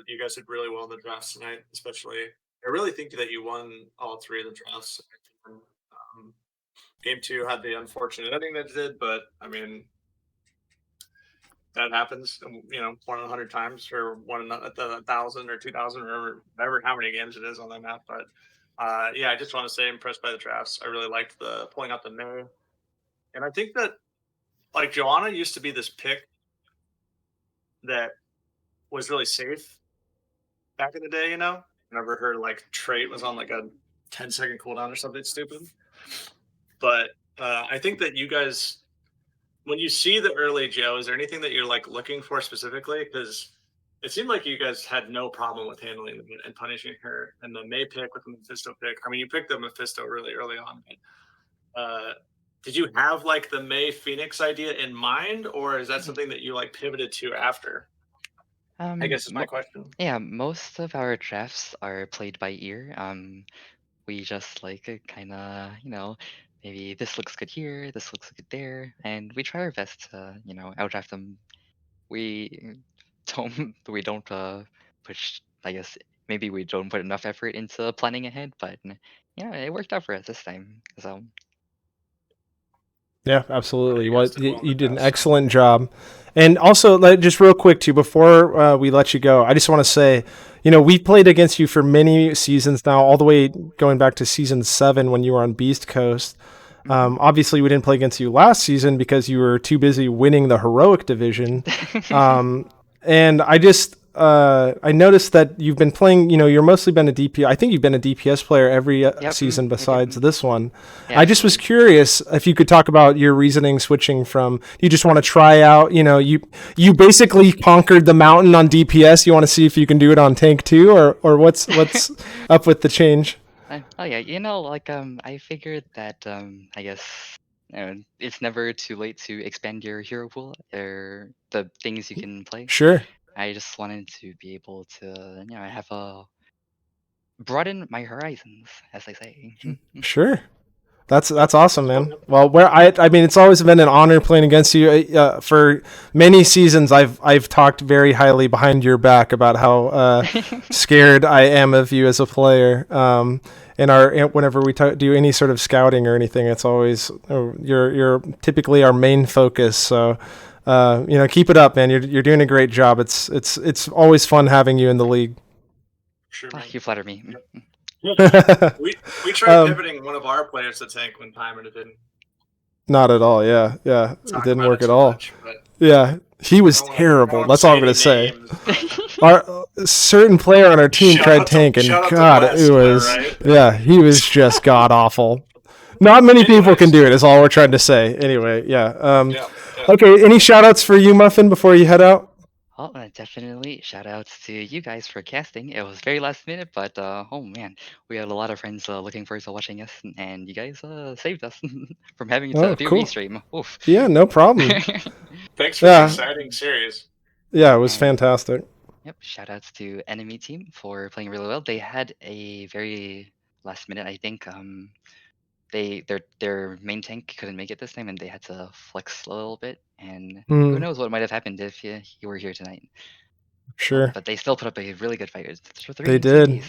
You guys did really well in the drafts tonight, especially. I really think that you won all 3 of the drafts. Game 2 had the unfortunate ending that it did, but I mean, that happens, 1 in 100 times, or 1 in 1,000 or 2,000, or whatever, how many games it is on that map. But yeah, I just want to say, impressed by the drafts. I really liked the pulling out the May, and I think that like Joanna used to be this pick that was really safe back in the day. Whenever her like trait was on like a 10-second cooldown or something stupid. But I think that you guys, when you see the early Joe, is there anything that you're like looking for specifically? Because it seemed like you guys had no problem with handling and punishing her. And the May pick with the Mephisto pick, I mean, you picked the Mephisto really early on. But did you have like the May Phoenix idea in mind, or is that something that you like pivoted to after? I guess is my question. Yeah, most of our drafts are played by ear. We just like kind of, maybe this looks good here, this looks good there, and we try our best to, outdraft them. We we don't push. I guess maybe we don't put enough effort into planning ahead, but it worked out for us this time. So Yeah, absolutely. You Well, guys did well in you the did an past. excellent job. And also, just real quick too, before we let you go, I just want to say, we played against you for many seasons now, all the way going back to season 7 when you were on Beast Coast. Obviously, we didn't play against you last season because you were too busy winning the heroic division. And I noticed that you've been playing, you're mostly been a DPS. I think you've been a DPS player every season besides this one. Yeah, I just was curious if you could talk about your reasoning switching from, you just want to try out, you basically conquered the mountain on DPS. You want to see if you can do it on tank too, or what's up with the change? Oh yeah, I figured that I guess it's never too late to expand your hero pool or the things you can play. Sure. I just wanted to be able to, have a broaden my horizons, as they say. Sure. That's awesome, man. Well, I mean, it's always been an honor playing against you. For many seasons, I've talked very highly behind your back about how scared I am of you as a player. Whenever we do any sort of scouting or anything, it's always you're typically our main focus. So, keep it up, man. You're doing a great job. It's always fun having you in the league. Sure, You flatter me. we tried pivoting one of our players to tank one time and it didn't. Not at all. Yeah, it didn't work at all. Much, yeah, he was terrible. That's all I'm gonna say. Our certain player on our team tried tank, and God, it was he was just god awful. Not many people can do it. Is all we're trying to say. Anyway, yeah. Okay, any shout outs for you, Muffin, before you head out? Well, definitely shout outs to you guys for casting. It was very last minute, but oh man, we had a lot of friends looking forward to watching us, and you guys saved us from having to do a restream. Oof. Yeah, no problem. Thanks for the exciting series. Yeah, it was fantastic. Yep, shout outs to enemy team for playing really well. They had a very last minute, I think. Their main tank couldn't make it this time, and they had to flex a little bit. And who knows what might have happened if you were here tonight. Sure. But they still put up a really good fight. They did.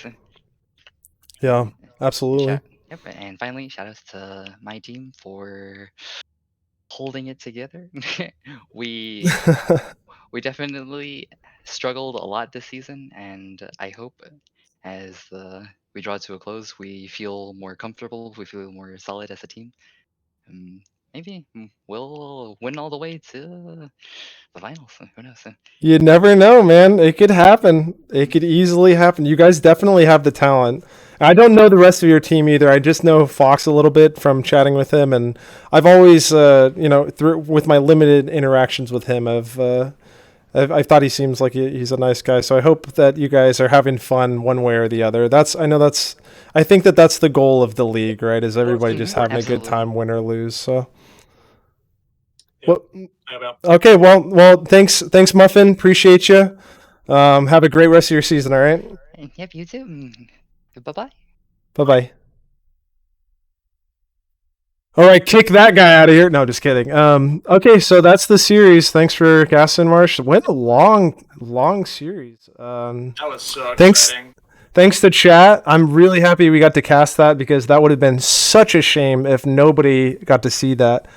Yeah, absolutely. Yep. And finally, shout outs to my team for holding it together. we definitely struggled a lot this season, and I hope as we draw to a close, we feel more comfortable, we feel more solid as a team. Maybe we'll win all the way to the finals. Who knows? You never know, man. It could happen. It could easily happen. You guys definitely have the talent. I don't know the rest of your team either. I just know Fox a little bit from chatting with him, and I've always, with my limited interactions with him, I thought he seems like he's a nice guy. So I hope that you guys are having fun one way or the other. I think that's the goal of the league, right? Is everybody just having a good time, win or lose. So. Well, okay. Well, thanks, Muffin. Appreciate you. Have a great rest of your season. All right. Yep, you too. Bye-bye. Bye-bye. All right, kick that guy out of here. No, just kidding. Okay, so that's the series. Thanks for Gaston Marsh. Went a long series. That was so exciting. Thanks to chat. I'm really happy we got to cast that because that would have been such a shame if nobody got to see that.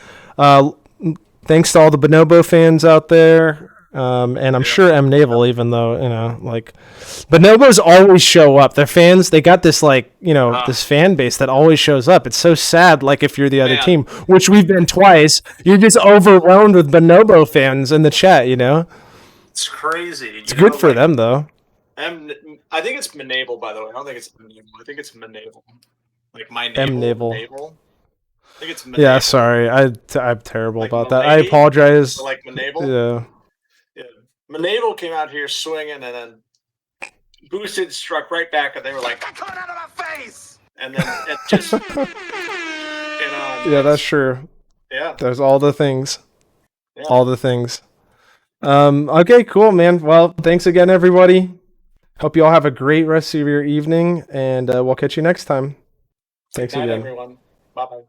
Thanks to all the Bonobo fans out there. And I'm sure Mnaval, even though, you know, like, Bonobos always show up. Their fans, they got this, like, you know, this fan base that always shows up. It's so sad, like, if you're the other team, which we've been twice, you're just overwhelmed with Bonobo fans in the chat, you know? It's crazy. It's good for them, though. I think it's Mnaval, by the way. I don't think it's Mnaval. I think it's Mnaval. Like, my Mnaval. I think it's Mnaval. Yeah, sorry. I'm terrible like about that. I apologize. Like Mnaval? Yeah. Mnaval came out here swinging and then boosted, struck right back, and they were like, "Get out of my face!" And then it just, you know. Yeah, that's true. Yeah. There's all the things. Yeah. All the things. Okay, cool, man. Well, thanks again, everybody. Hope you all have a great rest of your evening, and we'll catch you next time. Thanks again. Good night, everyone. Bye-bye.